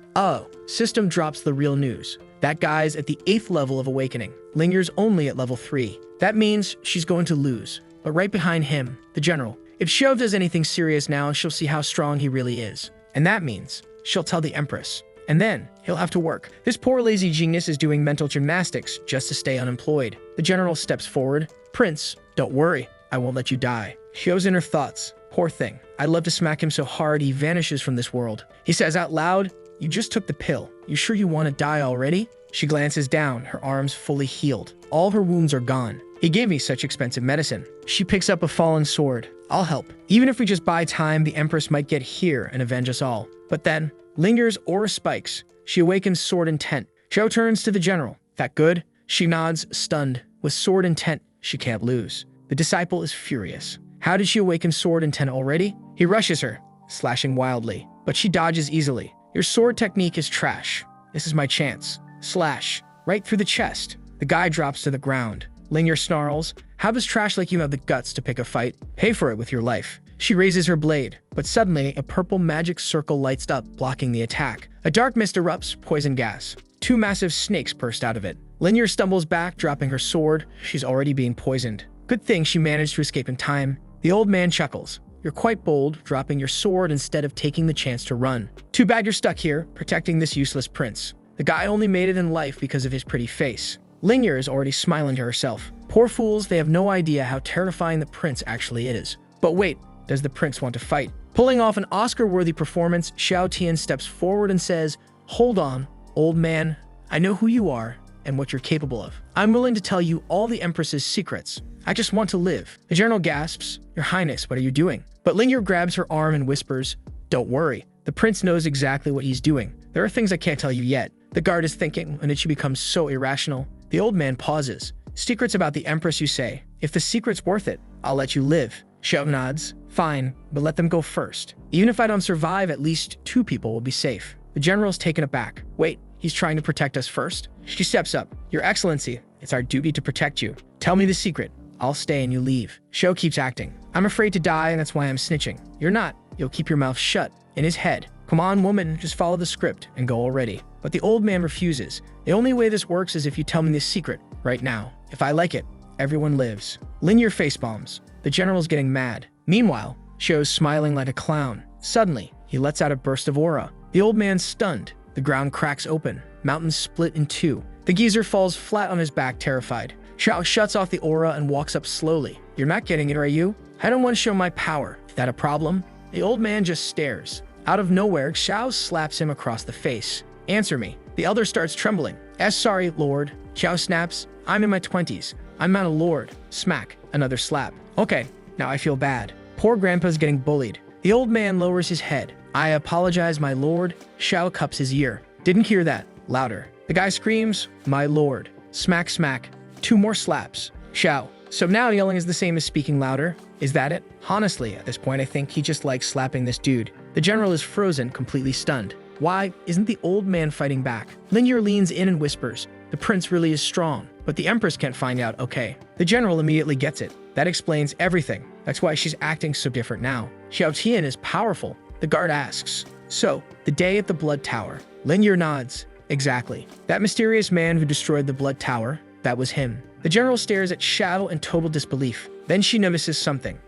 System drops the real news. That guy's at the 8th level of awakening. Linger's only at level 3. That means she's going to lose. But right behind him, the general. If Xiao does anything serious now, she'll see how strong he really is. And that means she'll tell the Empress. And then he'll have to work. This poor lazy genius is doing mental gymnastics just to stay unemployed. The general steps forward. Prince, don't worry. I won't let you die. Xiao's in her thoughts. Poor thing. I'd love to smack him so hard he vanishes from this world. He says out loud, you just took the pill. You sure you want to die already? She glances down, her arms fully healed. All her wounds are gone. He gave me such expensive medicine. She picks up a fallen sword. I'll help. Even if we just buy time, the Empress might get here and avenge us all. But then, Linger's aura spikes. She awakens sword intent. Xiao turns to the general. That good? She nods, stunned. With sword intent, she can't lose. The disciple is furious. How did she awaken sword intent already? He rushes her, slashing wildly. But she dodges easily. Your sword technique is trash. This is my chance. Slash. Right through the chest. The guy drops to the ground. Linger snarls, how does trash like you have the guts to pick a fight? Pay for it with your life. She raises her blade, but suddenly a purple magic circle lights up, blocking the attack. A dark mist erupts, poison gas. 2 massive snakes burst out of it. Linger stumbles back, dropping her sword. She's already being poisoned. Good thing she managed to escape in time. The old man chuckles. You're quite bold, dropping your sword instead of taking the chance to run. Too bad you're stuck here, protecting this useless prince. The guy only made it in life because of his pretty face. Linger is already smiling to herself. Poor fools, they have no idea how terrifying the prince actually is. But wait, does the prince want to fight? Pulling off an Oscar-worthy performance, Xiao Tian steps forward and says, hold on, old man. I know who you are and what you're capable of. I'm willing to tell you all the Empress's secrets. I just want to live. The general gasps, Your Highness, what are you doing? But Linger grabs her arm and whispers, don't worry. The prince knows exactly what he's doing. There are things I can't tell you yet. The guard is thinking, and it should become so irrational. The old man pauses. Secrets about the Empress, you say. If the secret's worth it, I'll let you live. Xiao nods. Fine, but let them go first. Even if I don't survive, at least 2 people will be safe. The general's taken aback. Wait, he's trying to protect us first? She steps up. Your Excellency, it's our duty to protect you. Tell me the secret. I'll stay and you leave. Xiao keeps acting. I'm afraid to die and that's why I'm snitching. You're not. You'll keep your mouth shut. In his head. Come on, woman, just follow the script and go already. But the old man refuses. The only way this works is if you tell me the secret right now. If I like it, everyone lives. Linear facepalms. The general's getting mad. Meanwhile, Xiao's smiling like a clown. Suddenly, he lets out a burst of aura. The old man's stunned. The ground cracks open. Mountains split in 2. The geezer falls flat on his back, terrified. Xiao shuts off the aura and walks up slowly. You're not getting it, are you? I don't want to show my power. Is that a problem? The old man just stares. Out of nowhere, Xiao slaps him across the face. Answer me. The elder starts trembling. Sorry, Lord. Xiao snaps. I'm in my 20s. I'm not a lord. Smack. Another slap. Okay, now I feel bad. Poor grandpa's getting bullied. The old man lowers his head. I apologize, my lord. Xiao cups his ear. Didn't hear that. Louder. The guy screams, my lord. Smack, smack. 2 more slaps. Xiao. So now yelling is the same as speaking louder? Is that it? Honestly, at this point I think he just likes slapping this dude. The general is frozen, completely stunned. Why isn't the old man fighting back? Linger leans in and whispers, the prince really is strong, but the Empress can't find out, okay. The general immediately gets it. That explains everything. That's why she's acting so different now. Xiao Tian is powerful. The guard asks, so, the day at the Blood Tower. Linger nods. Exactly. That mysterious man who destroyed the Blood Tower, that was him. The general stares at Xiao in total disbelief. Then she notices something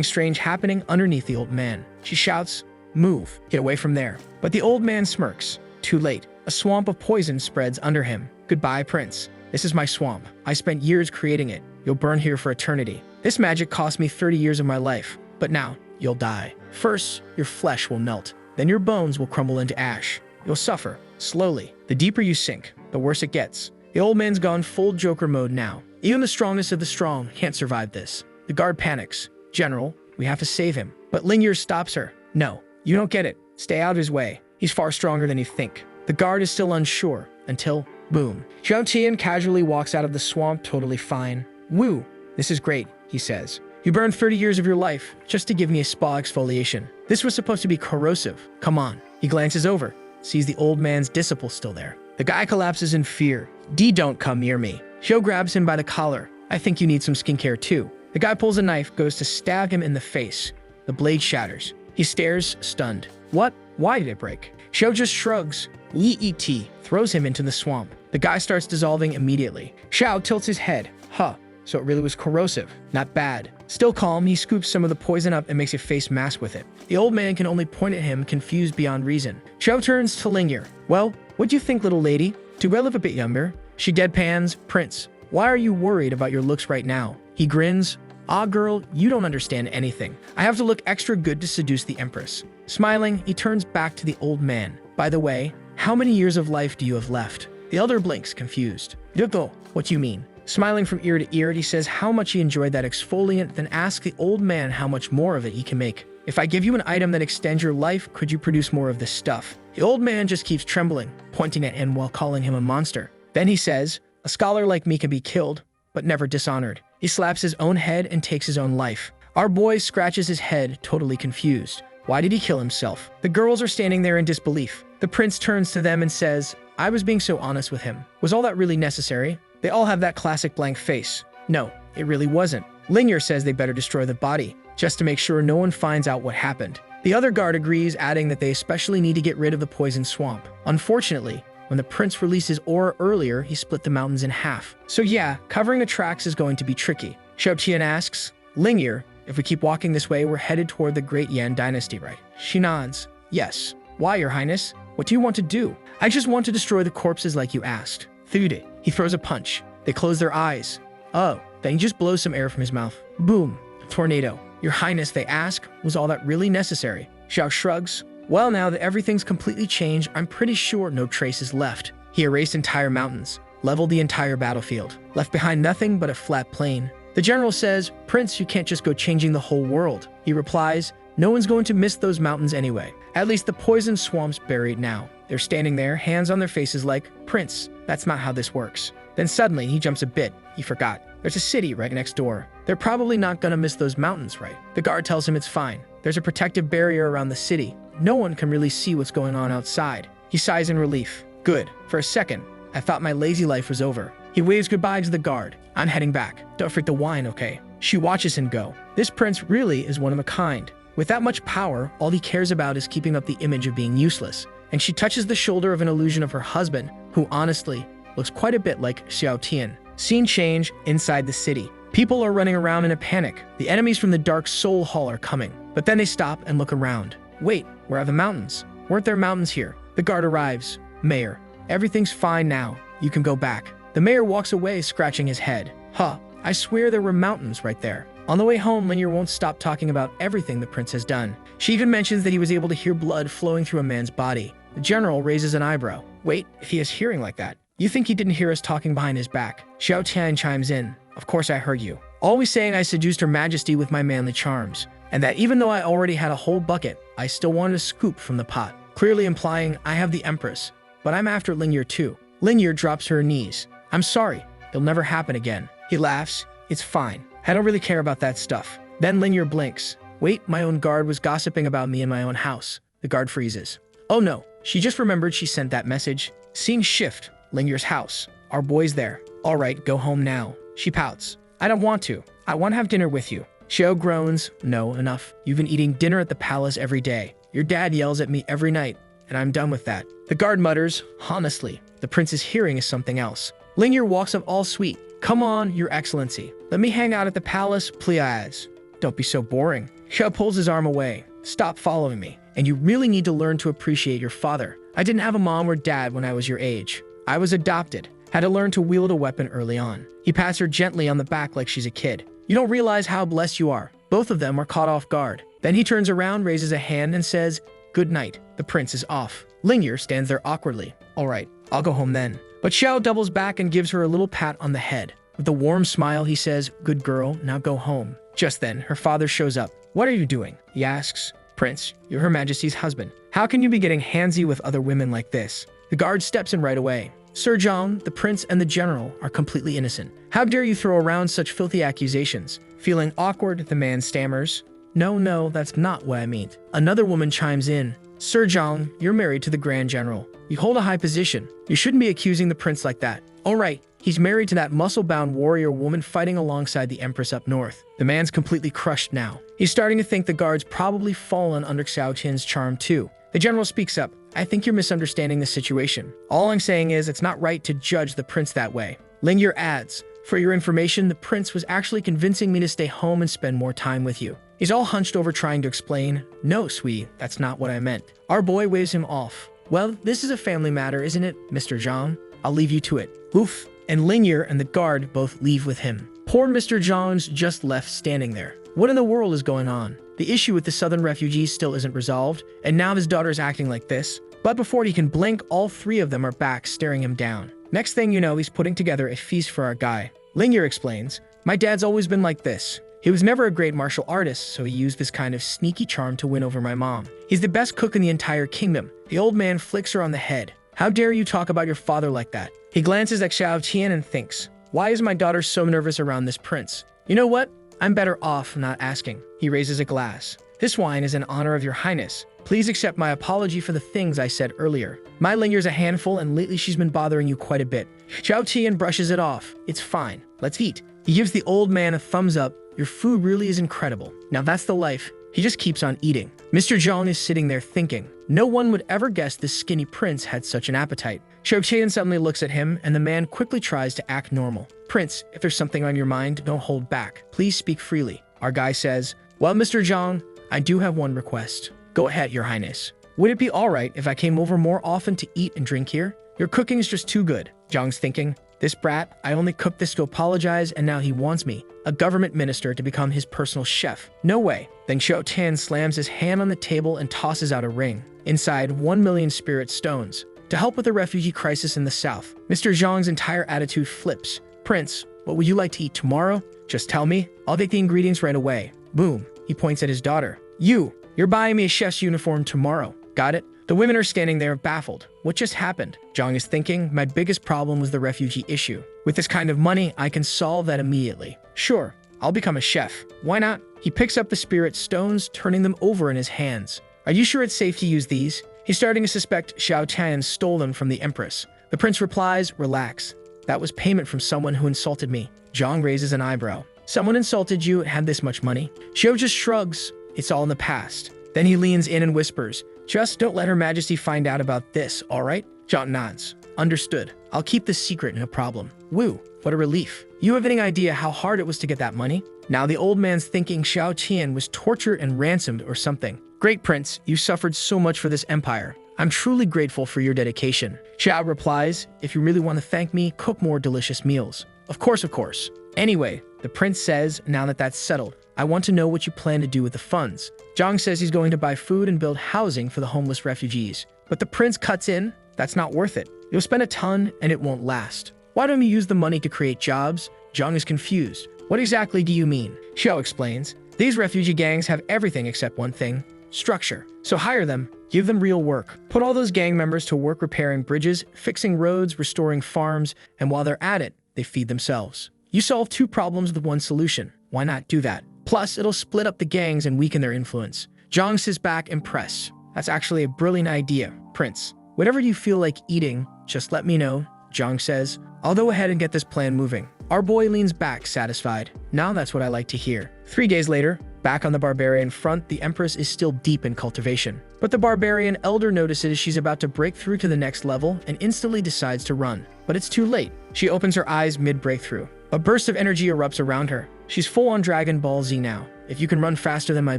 strange happening underneath the old man. She shouts, move, get away from there. But the old man smirks. Too late. A swamp of poison spreads under him. Goodbye, prince. This is my swamp. I spent years creating it. You'll burn here for eternity. This magic cost me 30 years of my life. But now, you'll die. First, your flesh will melt. Then your bones will crumble into ash. You'll suffer, slowly. The deeper you sink, the worse it gets. The old man's gone full Joker mode now. Even the strongest of the strong can't survive this. The guard panics. General, we have to save him. But Linger stops her. No, you don't get it. Stay out of his way. He's far stronger than you think. The guard is still unsure, until, boom. Xiao Tian casually walks out of the swamp totally fine. Woo, this is great, he says. You burned 30 years of your life just to give me a spa exfoliation. This was supposed to be corrosive. Come on. He glances over, sees the old man's disciple still there. The guy collapses in fear. Don't come near me. Xiao grabs him by the collar. I think you need some skincare too. The guy pulls a knife, goes to stab him in the face. The blade shatters. He stares, stunned. What? Why did it break? Xiao just shrugs. Yeet throws him into the swamp. The guy starts dissolving immediately. Xiao tilts his head. Huh, so it really was corrosive. Not bad. Still calm, he scoops some of the poison up and makes a face mask with it. The old man can only point at him, confused beyond reason. Xiao turns to Lingyer. Well, what do you think, little lady? Do I look a bit younger? She deadpans. Prince, why are you worried about your looks right now? He grins. Ah, girl, you don't understand anything. I have to look extra good to seduce the Empress. Smiling, he turns back to the old man. By the way, how many years of life do you have left? The elder blinks, confused. Yuko, what do you mean? Smiling from ear to ear, he says how much he enjoyed that exfoliant, then asks the old man how much more of it he can make. If I give you an item that extends your life, could you produce more of this stuff? The old man just keeps trembling, pointing at him while calling him a monster. Then he says, a scholar like me can be killed, but never dishonored. He slaps his own head and takes his own life. Our boy scratches his head, totally confused. Why did he kill himself? The girls are standing there in disbelief. The prince turns to them and says, I was being so honest with him. Was all that really necessary? They all have that classic blank face. No, it really wasn't. Lingyer says they better destroy the body, just to make sure no one finds out what happened. The other guard agrees, adding that they especially need to get rid of the poison swamp. Unfortunately, when the prince released his aura earlier, he split the mountains in half. So yeah, covering the tracks is going to be tricky. Xiao Tian asks, Lingyer, if we keep walking this way, we're headed toward the Great Yan Dynasty, right? She nods. Yes. Why, Your Highness? What do you want to do? I just want to destroy the corpses like you asked. Thude. He throws a punch. They close their eyes. Oh, then he just blows some air from his mouth. Boom. Tornado. Your Highness, they ask, was all that really necessary? Xiao shrugs. Well, now that everything's completely changed, I'm pretty sure no trace is left. He erased entire mountains, leveled the entire battlefield, left behind nothing but a flat plain. The general says, Prince, you can't just go changing the whole world. He replies, no one's going to miss those mountains anyway. At least the poison swamp's buried now. They're standing there, hands on their faces like, Prince, that's not how this works. Then suddenly he jumps a bit. He forgot. There's a city right next door. They're probably not gonna miss those mountains, right? The guard tells him it's fine. There's a protective barrier around the city. No one can really see what's going on outside. He sighs in relief. Good. For a second, I thought my lazy life was over. He waves goodbye to the guard. I'm heading back. Don't forget the wine, okay? She watches him go. This prince really is one of a kind. With that much power, all he cares about is keeping up the image of being useless. And she touches the shoulder of an illusion of her husband, who honestly looks quite a bit like Xiao Tian. Scene change inside the city. People are running around in a panic. The enemies from the Dark Soul Hall are coming. But then they stop and look around. Wait, where are the mountains? Weren't there mountains here? The guard arrives. Mayor, everything's fine now. You can go back. The mayor walks away, scratching his head. Huh, I swear there were mountains right there. On the way home, Lingyer won't stop talking about everything the prince has done. She even mentions that he was able to hear blood flowing through a man's body. The general raises an eyebrow. Wait, if he has hearing like that, you think he didn't hear us talking behind his back? Xiao Tian chimes in. Of course I heard you. Always saying I seduced her majesty with my manly charms, and that even though I already had a whole bucket, I still wanted a scoop from the pot, clearly implying I have the Empress, but I'm after Lingyer too. Lingyer drops to her knees. I'm sorry, it'll never happen again. He laughs. It's fine. I don't really care about that stuff. Then Lingyer blinks. Wait, my own guard was gossiping about me in my own house. The guard freezes. Oh no, she just remembered she sent that message. Scene shift. Lingyer's house. Our boy's there. All right, go home now. She pouts. I don't want to. I want to have dinner with you. Xiao groans. No, enough. You've been eating dinner at the palace every day. Your dad yells at me every night, and I'm done with that. The guard mutters, honestly, the prince's hearing is something else. Lingyer walks up all sweet. Come on, your excellency. Let me hang out at the palace, please. Don't be so boring. Xiao pulls his arm away. Stop following me. And you really need to learn to appreciate your father. I didn't have a mom or dad when I was your age. I was adopted. Had to learn to wield a weapon early on. He pats her gently on the back like she's a kid. You don't realize how blessed you are. Both of them are caught off guard. Then he turns around, raises a hand, and says, good night. The prince is off. Lingyer stands there awkwardly. All right, I'll go home then. But Xiao doubles back and gives her a little pat on the head. With a warm smile, he says, good girl, now go home. Just then, her father shows up. What are you doing? He asks. Prince, you're Her Majesty's husband. How can you be getting handsy with other women like this? The guard steps in right away. Sir John, the prince, and the general are completely innocent. How dare you throw around such filthy accusations? Feeling awkward, the man stammers. No, that's not what I mean. Another woman chimes in. Sir Zhang, you're married to the Grand General. You hold a high position. You shouldn't be accusing the prince like that. All right, he's married to that muscle-bound warrior woman fighting alongside the Empress up north. The man's completely crushed now. He's starting to think the guard's probably fallen under Xiao Tian's charm too. The general speaks up. I think you're misunderstanding the situation. All I'm saying is it's not right to judge the prince that way. Lingyer adds, for your information, the prince was actually convincing me to stay home and spend more time with you. He's all hunched over trying to explain. No, sweetie, that's not what I meant. Our boy waves him off. Well, this is a family matter, isn't it, Mr. Zhang? I'll leave you to it. Oof. And Lingyer and the guard both leave with him. Poor Mr. Zhang's just left standing there. What in the world is going on? The issue with the southern refugees still isn't resolved, and now his daughter's acting like this. But before he can blink, all three of them are back staring him down. Next thing you know, he's putting together a feast for our guy. Lingyer explains, my dad's always been like this. He was never a great martial artist, so he used this kind of sneaky charm to win over my mom. He's the best cook in the entire kingdom. The old man flicks her on the head. How dare you talk about your father like that? He glances at Xiao Tian and thinks, why is my daughter so nervous around this prince? You know what? I'm better off not asking. He raises a glass. This wine is in honor of your highness. Please accept my apology for the things I said earlier. My Linger's a handful and lately she's been bothering you quite a bit. Xiao Tian brushes it off. It's fine. Let's eat. He gives the old man a thumbs up. Your food really is incredible. Now that's the life. He just keeps on eating. Mr. Zhang is sitting there thinking. No one would ever guess this skinny prince had such an appetite. Xiao Tian suddenly looks at him and the man quickly tries to act normal. Prince, if there's something on your mind, don't hold back. Please speak freely. Our guy says, well, Mr. Zhang, I do have one request. Go ahead, your highness. Would it be alright if I came over more often to eat and drink here? Your cooking is just too good. Zhang's thinking, this brat, I only cooked this to apologize and now he wants me, a government minister, to become his personal chef. No way. Then Xiao Tian slams his hand on the table and tosses out a ring. Inside, 1 million spirit stones. To help with the refugee crisis in the south. Mr. Zhang's entire attitude flips. Prince, what would you like to eat tomorrow? Just tell me. I'll take the ingredients right away. Boom. He points at his daughter. You're buying me a chef's uniform tomorrow. Got it? The women are standing there baffled. What just happened? Zhang is thinking, my biggest problem was the refugee issue. With this kind of money, I can solve that immediately. Sure, I'll become a chef. Why not? He picks up the spirit stones, turning them over in his hands. Are you sure it's safe to use these? He's starting to suspect Xiao Tian stole them from the Empress. The prince replies, relax. That was payment from someone who insulted me. Zhang raises an eyebrow. Someone insulted you and had this much money? Xiao just shrugs. It's all in the past. Then he leans in and whispers, just don't let Her Majesty find out about this, all right? Zhang nods. Understood. I'll keep this secret, no problem. Woo, what a relief. You have any idea how hard it was to get that money? Now the old man's thinking Xiao Tian was tortured and ransomed or something. Great prince, you suffered so much for this empire. I'm truly grateful for your dedication. Xiao replies, if you really want to thank me, cook more delicious meals. Of course. Anyway, the prince says, now that that's settled, I want to know what you plan to do with the funds. Zhang says he's going to buy food and build housing for the homeless refugees. But the prince cuts in, that's not worth it. You'll spend a ton and it won't last. Why don't you use the money to create jobs? Zhang is confused. What exactly do you mean? Xiao explains, these refugee gangs have everything except one thing, structure. So hire them, give them real work. Put all those gang members to work repairing bridges, fixing roads, restoring farms, and while they're at it, they feed themselves. You solve two problems with one solution. Why not do that? Plus, it'll split up the gangs and weaken their influence. Zhang sits back impressed. That's actually a brilliant idea, Prince. Whatever you feel like eating, just let me know, Zhang says. I'll go ahead and get this plan moving. Our boy leans back, satisfied. Now that's what I like to hear. 3 days later, back on the barbarian front, the Empress is still deep in cultivation. But the barbarian elder notices she's about to break through to the next level and instantly decides to run. But it's too late. She opens her eyes mid-breakthrough. A burst of energy erupts around her. She's full on Dragon Ball Z now. If you can run faster than my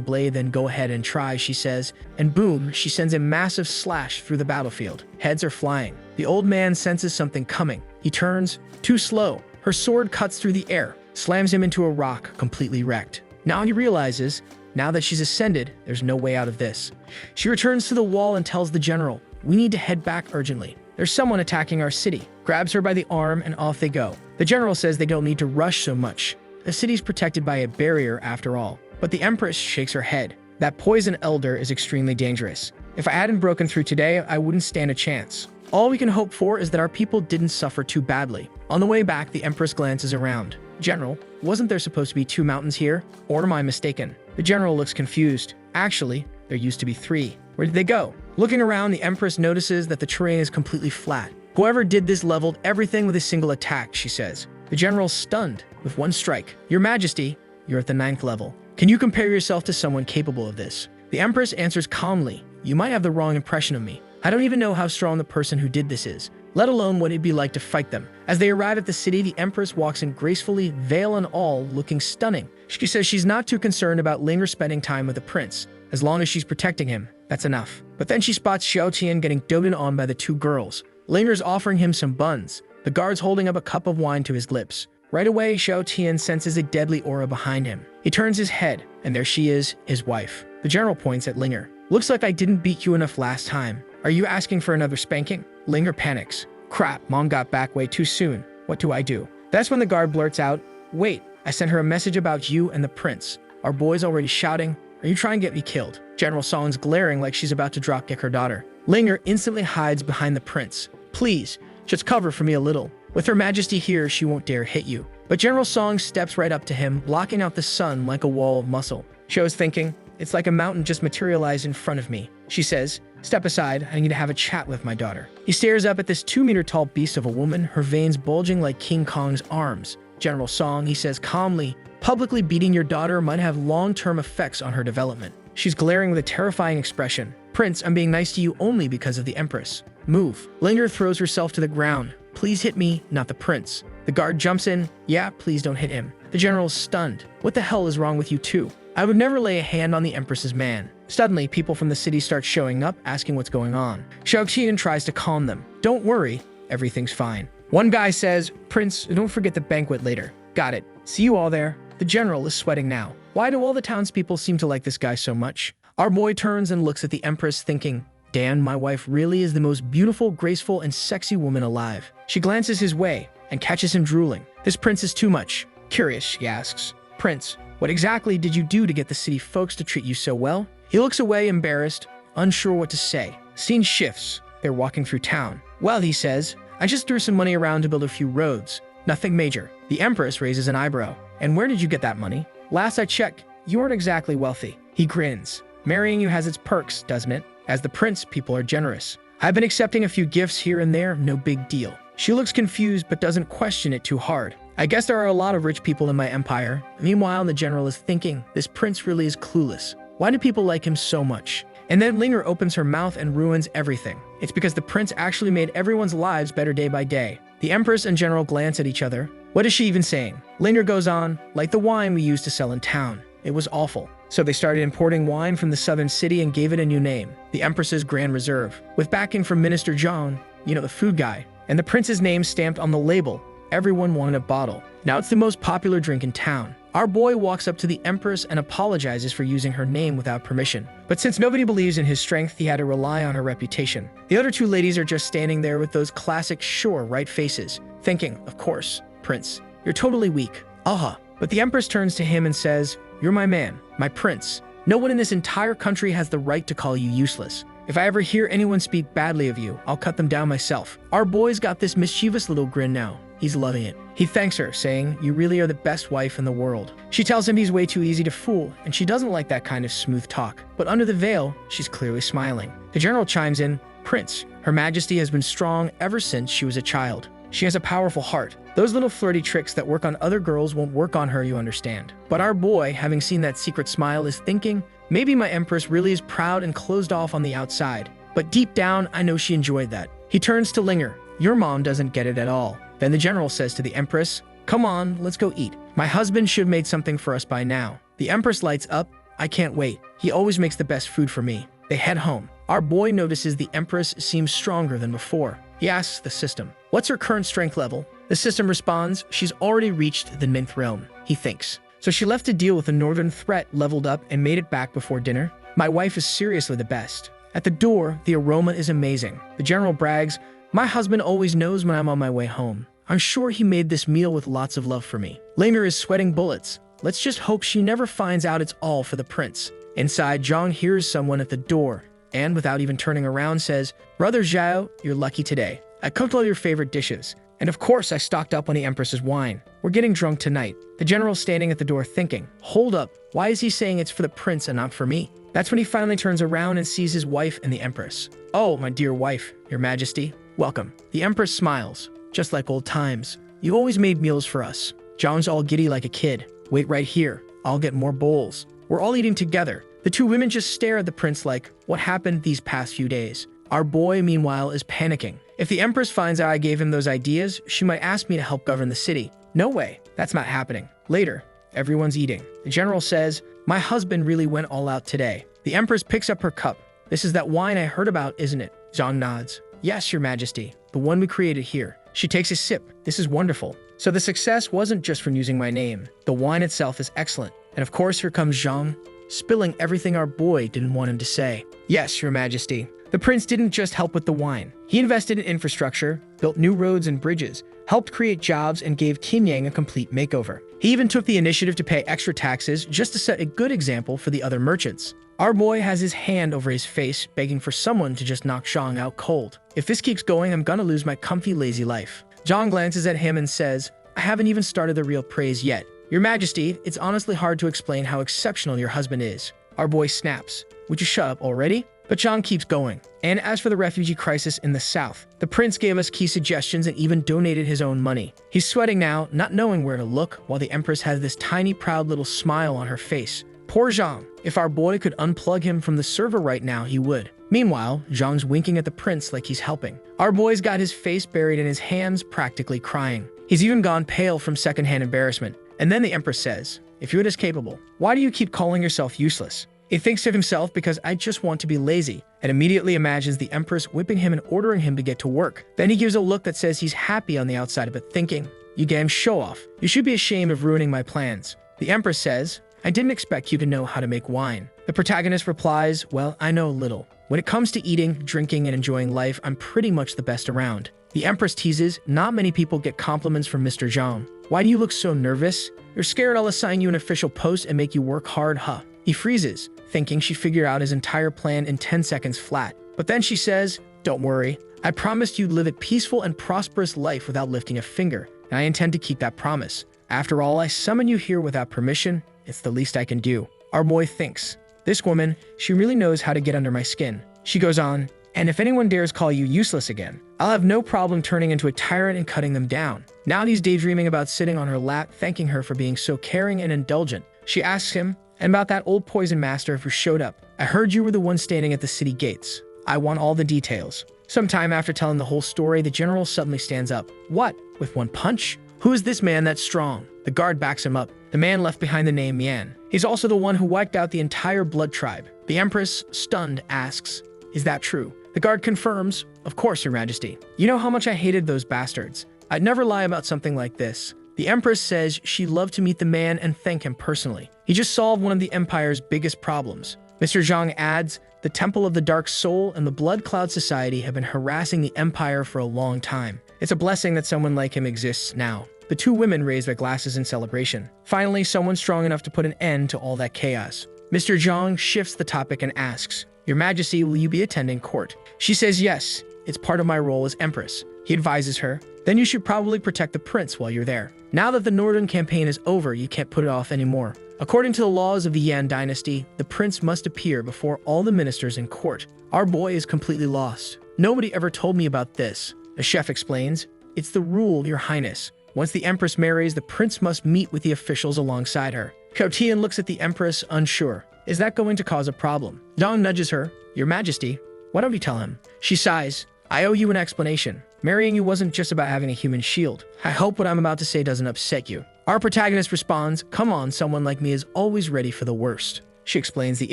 blade, then go ahead and try, she says. And boom, she sends a massive slash through the battlefield. Heads are flying. The old man senses something coming. He turns. Too slow. Her sword cuts through the air, slams him into a rock, completely wrecked. Now he realizes, now that she's ascended, there's no way out of this. She returns to the wall and tells the general, we need to head back urgently. There's someone attacking our city. Grabs her by the arm and off they go. The general says they don't need to rush so much. The city's protected by a barrier after all. But the Empress shakes her head. That poison elder is extremely dangerous. If I hadn't broken through today, I wouldn't stand a chance. All we can hope for is that our people didn't suffer too badly. On the way back, the Empress glances around. General, wasn't there supposed to be 2 mountains here? Or am I mistaken? The general looks confused. Actually, there used to be 3. Where did they go? Looking around, the Empress notices that the terrain is completely flat. Whoever did this leveled everything with a single attack, she says. The general's stunned with 1 strike. Your Majesty, you're at the 9th level. Can you compare yourself to someone capable of this? The Empress answers calmly, you might have the wrong impression of me. I don't even know how strong the person who did this is, let alone what it'd be like to fight them. As they arrive at the city, the Empress walks in gracefully, veil and all, looking stunning. She says she's not too concerned about Linger spending time with the prince. As long as she's protecting him, that's enough. But then she spots Xiao Tian getting doted on by the 2 girls. Linger's offering him some buns. The guard's holding up a cup of wine to his lips. Right away, Xiao Tian senses a deadly aura behind him. He turns his head, and there she is, his wife. The general points at Linger. Looks like I didn't beat you enough last time. Are you asking for another spanking? Linger panics. Crap, Mom got back way too soon. What do I do? That's when the guard blurts out, wait, I sent her a message about you and the prince. Our boy's already shouting, are you trying to get me killed? General Song's glaring like she's about to drop-kick her daughter. Linger instantly hides behind the prince. Please, just cover for me a little. With Her Majesty here, she won't dare hit you. But General Song steps right up to him, blocking out the sun like a wall of muscle. Xiao's thinking, it's like a mountain just materialized in front of me. She says, step aside, I need to have a chat with my daughter. He stares up at this 2-meter-tall beast of a woman, her veins bulging like King Kong's arms. General Song, he says calmly, publicly beating your daughter might have long-term effects on her development. She's glaring with a terrifying expression. Prince, I'm being nice to you only because of the Empress. Move. Linger throws herself to the ground. Please hit me, not the prince. The guard jumps in. Yeah, please don't hit him. The general is stunned. What the hell is wrong with you two? I would never lay a hand on the Empress's man. Suddenly, people from the city start showing up, asking what's going on. Xiao Qian tries to calm them. Don't worry, everything's fine. One guy says, Prince, don't forget the banquet later. Got it. See you all there. The general is sweating now. Why do all the townspeople seem to like this guy so much? Our boy turns and looks at the Empress thinking, Dan, my wife really is the most beautiful, graceful, and sexy woman alive. She glances his way and catches him drooling. This prince is too much. Curious, she asks. Prince, what exactly did you do to get the city folks to treat you so well? He looks away embarrassed, unsure what to say. Scene shifts. They're walking through town. Well, he says, I just threw some money around to build a few roads. Nothing major. The Empress raises an eyebrow. And where did you get that money? Last I checked, you aren't exactly wealthy. He grins. Marrying you has its perks, doesn't it? As the prince, people are generous. I've been accepting a few gifts here and there, no big deal. She looks confused but doesn't question it too hard. I guess there are a lot of rich people in my empire. Meanwhile, the general is thinking, this prince really is clueless. Why do people like him so much? And then Linger opens her mouth and ruins everything. It's because the prince actually made everyone's lives better day by day. The Empress and general glance at each other. What is she even saying? Linger goes on, like the wine we used to sell in town. It was awful. So they started importing wine from the southern city and gave it a new name, the Empress's Grand Reserve, with backing from Minister Zhang, you know, the food guy, and the prince's name stamped on the label. Everyone wanted a bottle. Now it's the most popular drink in town. Our boy walks up to the Empress and apologizes for using her name without permission. But since nobody believes in his strength, he had to rely on her reputation. The other two ladies are just standing there with those classic sure right faces, thinking, of course, Prince, you're totally weak. Aha. But the Empress turns to him and says, you're my man, my prince. No one in this entire country has the right to call you useless. If I ever hear anyone speak badly of you, I'll cut them down myself. Our boy's got this mischievous little grin now. He's loving it. He thanks her, saying, you really are the best wife in the world. She tells him he's way too easy to fool, and she doesn't like that kind of smooth talk. But under the veil, she's clearly smiling. The general chimes in, Prince, Her Majesty has been strong ever since she was a child. She has a powerful heart. Those little flirty tricks that work on other girls won't work on her, you understand. But our boy, having seen that secret smile, is thinking, maybe my Empress really is proud and closed off on the outside. But deep down, I know she enjoyed that. He turns to Linger. Your mom doesn't get it at all. Then the general says to the Empress, come on, let's go eat. My husband should have made something for us by now. The Empress lights up. I can't wait. He always makes the best food for me. They head home. Our boy notices the Empress seems stronger than before. He asks the system, what's her current strength level? The system responds, she's already reached the 9th realm. He thinks. So she left to deal with the northern threat, leveled up, and made it back before dinner? My wife is seriously the best. At the door, the aroma is amazing. The general brags, my husband always knows when I'm on my way home. I'm sure he made this meal with lots of love for me. Linger is sweating bullets. Let's just hope she never finds out it's all for the prince. Inside, Zhang hears someone at the door, and without even turning around says, Brother Zhao, you're lucky today. I cooked all your favorite dishes. And of course, I stocked up on the Empress's wine. We're getting drunk tonight. The general's standing at the door thinking, hold up, why is he saying it's for the prince and not for me? That's when he finally turns around and sees his wife and the Empress. Oh, my dear wife, your majesty, welcome. The Empress smiles, just like old times. You always made meals for us. John's all giddy like a kid. Wait right here, I'll get more bowls. We're all eating together. The two women just stare at the prince like, what happened these past few days? Our boy, meanwhile, is panicking. If the Empress finds out I gave him those ideas, she might ask me to help govern the city. No way, that's not happening. Later, everyone's eating. The general says, my husband really went all out today. The Empress picks up her cup. This is that wine I heard about, isn't it? Zhang nods. Yes, your majesty, the one we created here. She takes a sip. This is wonderful. So the success wasn't just from using my name. The wine itself is excellent. And of course, here comes Zhang, spilling everything our boy didn't want him to say. Yes, your majesty. The prince didn't just help with the wine. He invested in infrastructure, built new roads and bridges, helped create jobs, and gave Qingyang a complete makeover. He even took the initiative to pay extra taxes just to set a good example for the other merchants. Our boy has his hand over his face, begging for someone to just knock Zhang out cold. If this keeps going, I'm gonna lose my comfy, lazy life. Zhang glances at him and says, I haven't even started the real praise yet. Your majesty, it's honestly hard to explain how exceptional your husband is. Our boy snaps. Would you shut up already? But Zhang keeps going. And as for the refugee crisis in the south, the prince gave us key suggestions and even donated his own money. He's sweating now, not knowing where to look, while the Empress has this tiny, proud little smile on her face. Poor Zhang. If our boy could unplug him from the server right now, he would. Meanwhile, Zhang's winking at the prince like he's helping. Our boy's got his face buried in his hands, practically crying. He's even gone pale from secondhand embarrassment. And then the Empress says, if you're this capable, why do you keep calling yourself useless? He thinks of himself because I just want to be lazy, and immediately imagines the Empress whipping him and ordering him to get to work. Then he gives a look that says he's happy on the outside of it, thinking, you damn show-off. You should be ashamed of ruining my plans. The Empress says, I didn't expect you to know how to make wine. The protagonist replies, well, I know a little. When it comes to eating, drinking, and enjoying life, I'm pretty much the best around. The Empress teases, not many people get compliments from Mr. Zhang. Why do you look so nervous? You're scared I'll assign you an official post and make you work hard, huh? He freezes, thinking she figured out his entire plan in 10 seconds flat. But then she says, don't worry. I promised you'd live a peaceful and prosperous life without lifting a finger, and I intend to keep that promise. After all, I summoned you here without permission. It's the least I can do. Our boy thinks, this woman, she really knows how to get under my skin. She goes on, and if anyone dares call you useless again, I'll have no problem turning into a tyrant and cutting them down. Now he's daydreaming about sitting on her lap, thanking her for being so caring and indulgent. She asks him, and about that old poison master who showed up. I heard you were the one standing at the city gates. I want all the details. Sometime after telling the whole story, the general suddenly stands up. What? With one punch? Who is this man that's strong? The guard backs him up. The man left behind the name Yan. He's also the one who wiped out the entire blood tribe. The Empress, stunned, asks, is that true? The guard confirms, of course, your majesty. You know how much I hated those bastards. I'd never lie about something like this. The Empress says she'd love to meet the man and thank him personally. He just solved one of the Empire's biggest problems. Mr. Zhang adds, the Temple of the Dark Soul and the Blood Cloud Society have been harassing the Empire for a long time. It's a blessing that someone like him exists now. The two women raise their glasses in celebration. Finally, someone strong enough to put an end to all that chaos. Mr. Zhang shifts the topic and asks, your majesty, will you be attending court? She says yes, it's part of my role as Empress. He advises her, then you should probably protect the prince while you're there. Now that the Northern campaign is over, you can't put it off anymore. According to the laws of the Yan dynasty, the prince must appear before all the ministers in court. Our boy is completely lost. Nobody ever told me about this. The chef explains, it's the rule, your highness. Once the Empress marries, the prince must meet with the officials alongside her. Kotian looks at the Empress, unsure. Is that going to cause a problem? Zhang nudges her. Your majesty, why don't you tell him? She sighs. I owe you an explanation. Marrying you wasn't just about having a human shield. I hope what I'm about to say doesn't upset you. Our protagonist responds, come on, someone like me is always ready for the worst. She explains the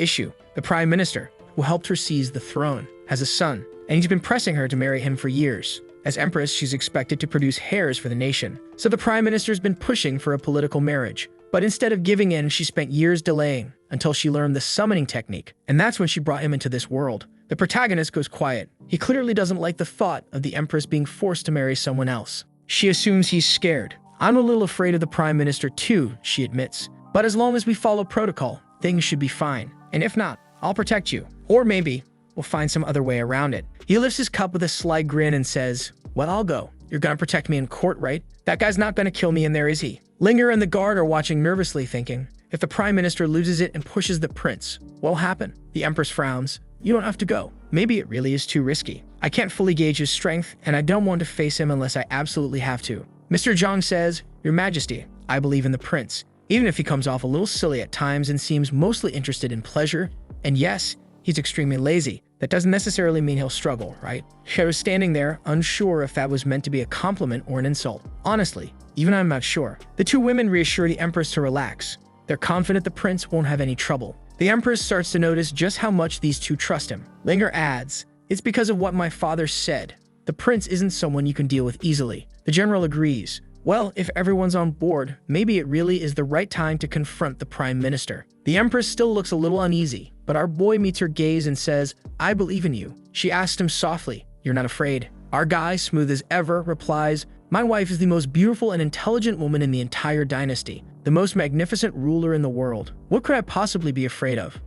issue. The prime minister, who helped her seize the throne, has a son, and he's been pressing her to marry him for years. As Empress, she's expected to produce heirs for the nation. So the prime minister's been pushing for a political marriage. But instead of giving in, she spent years delaying until she learned the summoning technique. And that's when she brought him into this world. The protagonist goes quiet. He clearly doesn't like the thought of the Empress being forced to marry someone else. She assumes he's scared. I'm a little afraid of the prime minister too, she admits. But as long as we follow protocol, things should be fine. And if not, I'll protect you. Or maybe we'll find some other way around it. He lifts his cup with a sly grin and says, well, I'll go. You're gonna protect me in court, right? That guy's not gonna kill me in there, is he? Linger and the guard are watching nervously, thinking, if the Prime Minister loses it and pushes the prince, what'll happen? The Empress frowns. You don't have to go. Maybe it really is too risky. I can't fully gauge his strength, and I don't want to face him unless I absolutely have to. Mr. Zhang says, Your Majesty, I believe in the prince, even if he comes off a little silly at times and seems mostly interested in pleasure. And yes, he's extremely lazy. That doesn't necessarily mean he'll struggle, right? She was standing there, unsure if that was meant to be a compliment or an insult. Honestly, even I'm not sure. The two women reassure the Empress to relax. They're confident the prince won't have any trouble. The Empress starts to notice just how much these two trust him. Linger adds, It's because of what my father said. The prince isn't someone you can deal with easily. The general agrees. Well, if everyone's on board, maybe it really is the right time to confront the Prime Minister. The Empress still looks a little uneasy, but our boy meets her gaze and says, I believe in you. She asks him softly, You're not afraid? Our guy, smooth as ever, replies, My wife is the most beautiful and intelligent woman in the entire dynasty, the most magnificent ruler in the world. What could I possibly be afraid of?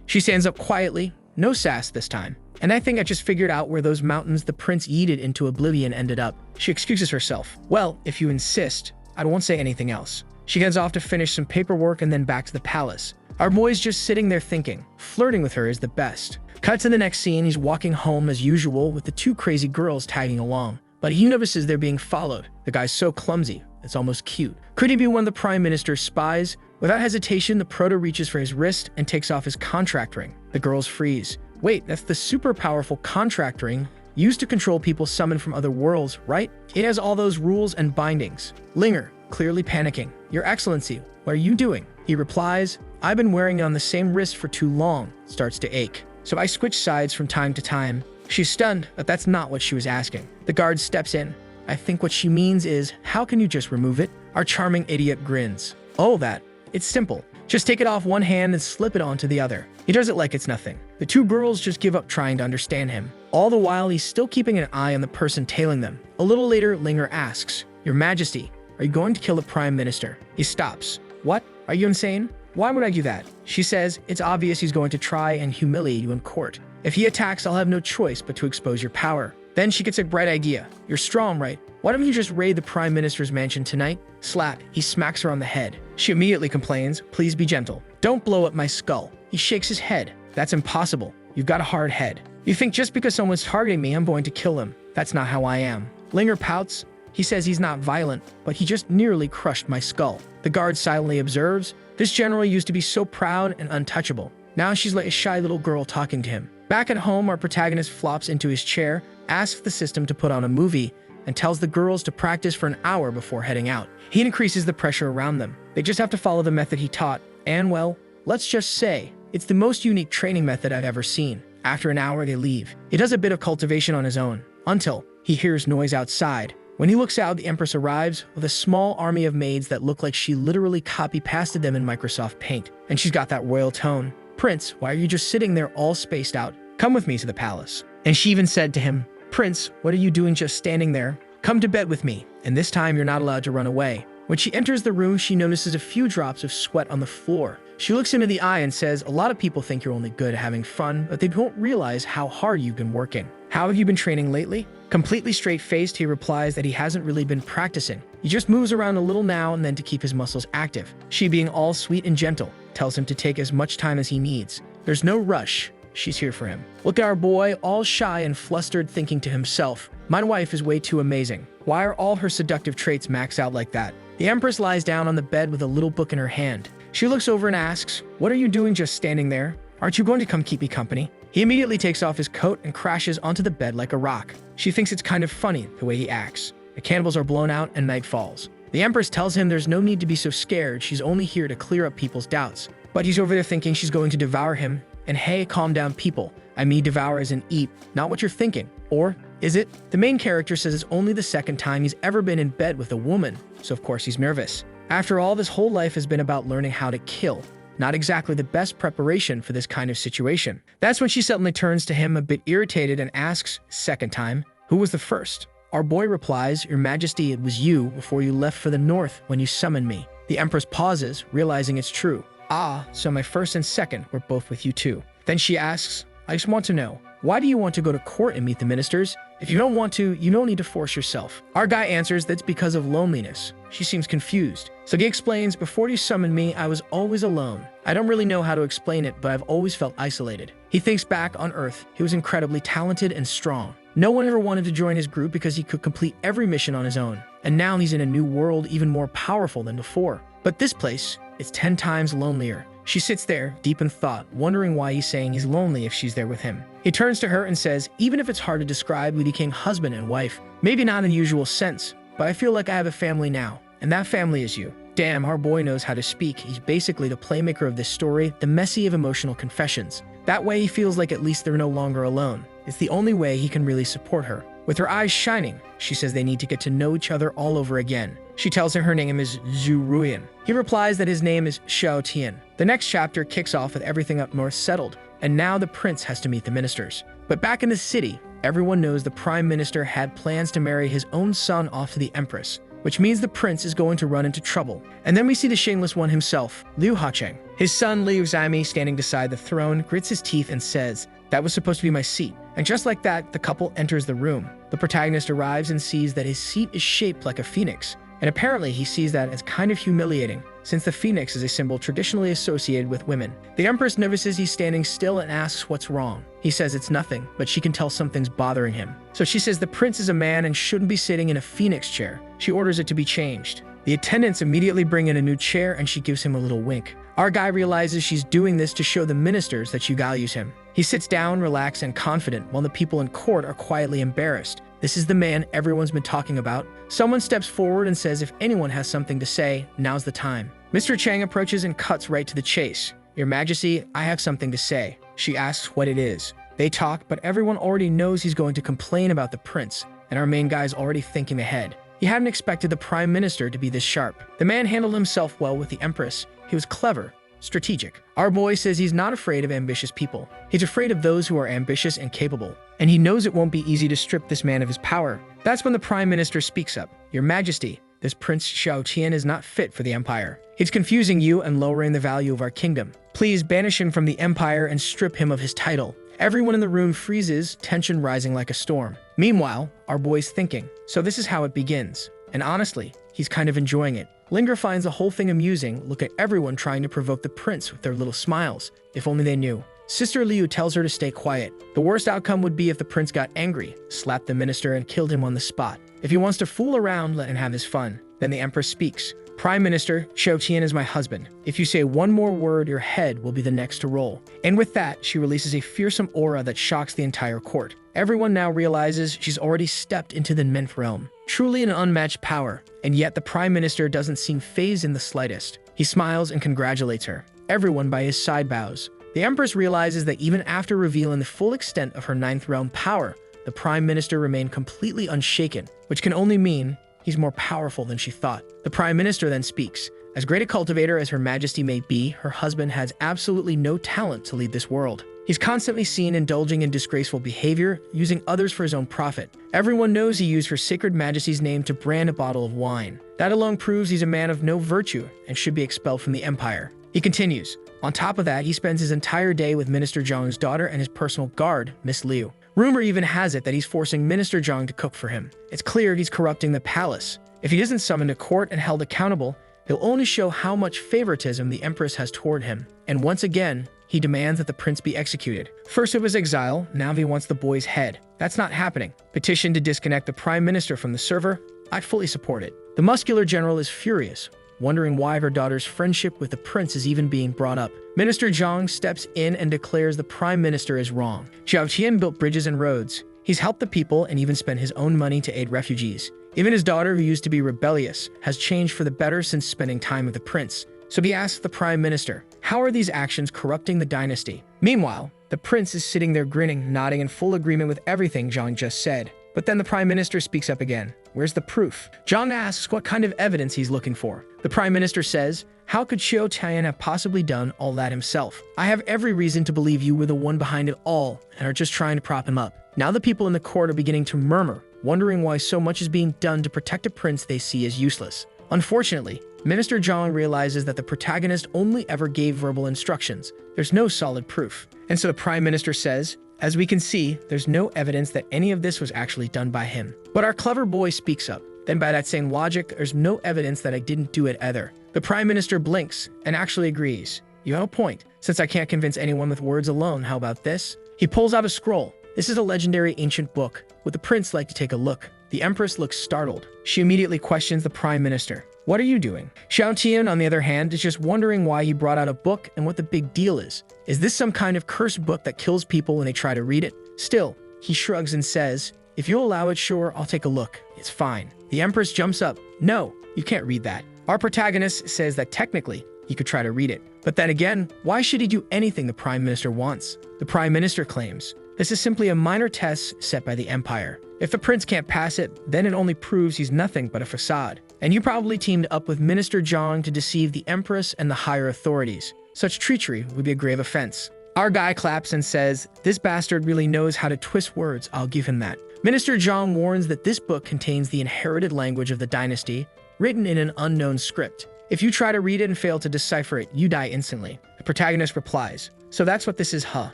She stands up quietly, no sass this time. And I think I just figured out where those mountains the prince yeeted into oblivion ended up. She excuses herself. Well, if you insist, I won't say anything else. She heads off to finish some paperwork and then back to the palace. Our boy's just sitting there thinking, flirting with her is the best. Cut to the next scene, he's walking home as usual with the two crazy girls tagging along. But he notices they're being followed. The guy's so clumsy, it's almost cute. Could he be one of the Prime Minister's spies? Without hesitation, the proto reaches for his wrist and takes off his contract ring. The girls freeze. Wait, that's the super powerful contract ring used to control people summoned from other worlds, right? It has all those rules and bindings. Linger, clearly panicking. Your Excellency, what are you doing? He replies, I've been wearing it on the same wrist for too long. Starts to ache. So I switch sides from time to time. She's stunned, but that's not what she was asking. The guard steps in. I think what she means is, how can you just remove it? Our charming idiot grins. Oh, that. It's simple. Just take it off one hand and slip it onto the other. He does it like it's nothing. The two girls just give up trying to understand him. All the while, he's still keeping an eye on the person tailing them. A little later, Linger asks, Your Majesty, are you going to kill the Prime Minister? He stops. What? Are you insane? Why would I do that? She says, It's obvious he's going to try and humiliate you in court. If he attacks, I'll have no choice but to expose your power. Then she gets a bright idea. You're strong, right? Why don't you just raid the Prime Minister's mansion tonight? Slap. He smacks her on the head. She immediately complains, Please be gentle. Don't blow up my skull. He shakes his head. That's impossible. You've got a hard head. You think just because someone's targeting me, I'm going to kill him. That's not how I am. Linger pouts. He says he's not violent, but he just nearly crushed my skull. The guard silently observes. This general used to be so proud and untouchable. Now she's like a shy little girl talking to him. Back at home, our protagonist flops into his chair, asks the system to put on a movie, and tells the girls to practice for an hour before heading out. He increases the pressure around them. They just have to follow the method he taught, and well, let's just say, it's the most unique training method I've ever seen. After an hour, they leave. He does a bit of cultivation on his own, until he hears noise outside. When he looks out, the Empress arrives with a small army of maids that look like she literally copy-pasted them in Microsoft Paint. And she's got that royal tone. Prince, why are you just sitting there all spaced out? Come with me to the palace. And she even said to him, Prince, what are you doing just standing there? Come to bed with me, and this time you're not allowed to run away. When she enters the room, she notices a few drops of sweat on the floor. She looks him in the eye and says, A lot of people think you're only good at having fun, but they don't realize how hard you've been working. How have you been training lately? Completely straight-faced, he replies that he hasn't really been practicing. He just moves around a little now and then to keep his muscles active. She, being all sweet and gentle, tells him to take as much time as he needs. There's no rush. She's here for him. Look at our boy, all shy and flustered, thinking to himself, My wife is way too amazing. Why are all her seductive traits maxed out like that? The Empress lies down on the bed with a little book in her hand. She looks over and asks, What are you doing just standing there? Aren't you going to come keep me company? He immediately takes off his coat and crashes onto the bed like a rock. She thinks it's kind of funny the way he acts. The candles are blown out and night falls. The Empress tells him there's no need to be so scared, she's only here to clear up people's doubts. But he's over there thinking she's going to devour him. And hey, calm down people. I mean devour as in eat, not what you're thinking. Or is it? The main character says it's only the second time he's ever been in bed with a woman, so of course he's nervous. After all, this whole life has been about learning how to kill. Not exactly the best preparation for this kind of situation. That's when she suddenly turns to him a bit irritated and asks, second time, who was the first? Our boy replies, Your Majesty, it was you before you left for the north when you summoned me. The Empress pauses, realizing it's true. Ah, so my first and second were both with you too. Then she asks, I just want to know, why do you want to go to court and meet the ministers? If you don't want to, you don't need to force yourself. Our guy answers that's because of loneliness. She seems confused. Sagi explains, before you summoned me, I was always alone. I don't really know how to explain it, but I've always felt isolated. He thinks back on Earth. He was incredibly talented and strong. No one ever wanted to join his group because he could complete every mission on his own. And now he's in a new world even more powerful than before. But this place is 10 times lonelier. She sits there, deep in thought, wondering why he's saying he's lonely if she's there with him. He turns to her and says, even if it's hard to describe, we became husband and wife. Maybe not in the usual sense, but I feel like I have a family now, and that family is you. Damn, our boy knows how to speak. He's basically the playmaker of this story, the Messi of emotional confessions. That way he feels like at least they're no longer alone. It's the only way he can really support her. With her eyes shining, she says they need to get to know each other all over again. She tells him her name is Zhu Ruyan. He replies that his name is Xiao Tian. The next chapter kicks off with everything up north settled, and now the prince has to meet the ministers. But back in the city, everyone knows the prime minister had plans to marry his own son off to the empress, which means the prince is going to run into trouble. And then we see the shameless one himself, Liu Hacheng. His son Liu Zami, standing beside the throne, grits his teeth and says, "That was supposed to be my seat." And just like that, the couple enters the room. The protagonist arrives and sees that his seat is shaped like a phoenix. And apparently he sees that as kind of humiliating, since the phoenix is a symbol traditionally associated with women. The empress notices he's standing still and asks what's wrong. He says it's nothing, but she can tell something's bothering him. So she says the prince is a man and shouldn't be sitting in a phoenix chair. She orders it to be changed. The attendants immediately bring in a new chair and she gives him a little wink. Our guy realizes she's doing this to show the ministers that she values him. He sits down, relaxed, and confident, while the people in court are quietly embarrassed. This is the man everyone's been talking about. Someone steps forward and says if anyone has something to say, now's the time. Mr. Chang approaches and cuts right to the chase. Your Majesty, I have something to say. She asks what it is. They talk, but everyone already knows he's going to complain about the prince, and our main guy's already thinking ahead. He hadn't expected the prime minister to be this sharp. The man handled himself well with the empress. He was clever, strategic. Our boy says he's not afraid of ambitious people. He's afraid of those who are ambitious and capable. And he knows it won't be easy to strip this man of his power. That's when the prime minister speaks up. Your Majesty, this Prince Xiao Tian is not fit for the empire. He's confusing you and lowering the value of our kingdom. Please banish him from the empire and strip him of his title. Everyone in the room freezes, tension rising like a storm. Meanwhile, our boy's thinking. So this is how it begins. And honestly, he's kind of enjoying it. Linger finds the whole thing amusing. Look at everyone trying to provoke the prince with their little smiles. If only they knew. Sister Liu tells her to stay quiet. The worst outcome would be if the prince got angry, slapped the minister, and killed him on the spot. If he wants to fool around, let him have his fun. Then the empress speaks. Prime Minister, Xiao Tian is my husband. If you say one more word, your head will be the next to roll. And with that, she releases a fearsome aura that shocks the entire court. Everyone now realizes she's already stepped into the men's realm. Truly an unmatched power. And yet the Prime Minister doesn't seem fazed in the slightest. He smiles and congratulates her. Everyone by his side bows. The Empress realizes that even after revealing the full extent of her ninth realm power, the Prime Minister remained completely unshaken, which can only mean he's more powerful than she thought. The Prime Minister then speaks. As great a cultivator as Her Majesty may be, her husband has absolutely no talent to lead this world. He's constantly seen indulging in disgraceful behavior, using others for his own profit. Everyone knows he used Her Sacred Majesty's name to brand a bottle of wine. That alone proves he's a man of no virtue and should be expelled from the empire. He continues. On top of that, he spends his entire day with Minister Zhang's daughter and his personal guard, Miss Liu. Rumor even has it that he's forcing Minister Zhang to cook for him. It's clear he's corrupting the palace. If he isn't summoned to court and held accountable, he'll only show how much favoritism the Empress has toward him. And once again, he demands that the prince be executed. First it was exile, now he wants the boy's head. That's not happening. Petition to disconnect the Prime Minister from the server? I'd fully support it. The muscular general is furious, wondering why her daughter's friendship with the prince is even being brought up. Minister Zhang steps in and declares the Prime Minister is wrong. Xiao Tian built bridges and roads. He's helped the people and even spent his own money to aid refugees. Even his daughter, who used to be rebellious, has changed for the better since spending time with the prince. So he asks the Prime Minister, how are these actions corrupting the dynasty? Meanwhile, the prince is sitting there grinning, nodding in full agreement with everything Zhang just said. But then the Prime Minister speaks up again. Where's the proof? Zhang asks what kind of evidence he's looking for. The Prime Minister says, how could Xiao Tian have possibly done all that himself? I have every reason to believe you were the one behind it all and are just trying to prop him up. Now the people in the court are beginning to murmur, wondering why so much is being done to protect a prince they see as useless. Unfortunately, Minister Zhang realizes that the protagonist only ever gave verbal instructions. There's no solid proof. And so the Prime Minister says, as we can see, there's no evidence that any of this was actually done by him. But our clever boy speaks up. Then by that same logic, there's no evidence that I didn't do it either. The Prime Minister blinks and actually agrees. You have a point. Since I can't convince anyone with words alone, how about this? He pulls out a scroll. This is a legendary ancient book. Would the prince like to take a look? The Empress looks startled. She immediately questions the Prime Minister. What are you doing? Xiao Tian, on the other hand, is just wondering why he brought out a book and what the big deal is. Is this some kind of cursed book that kills people when they try to read it? Still, he shrugs and says, if you'll allow it, sure, I'll take a look. It's fine. The Empress jumps up. No, you can't read that. Our protagonist says that technically, he could try to read it. But then again, why should he do anything the Prime Minister wants? The Prime Minister claims, this is simply a minor test set by the Empire. If the prince can't pass it, then it only proves he's nothing but a facade. And you probably teamed up with Minister Zhang to deceive the Empress and the higher authorities. Such treachery would be a grave offense. Our guy claps and says, this bastard really knows how to twist words, I'll give him that. Minister Zhang warns that this book contains the inherited language of the dynasty, written in an unknown script. If you try to read it and fail to decipher it, you die instantly. The protagonist replies, so that's what this is, huh?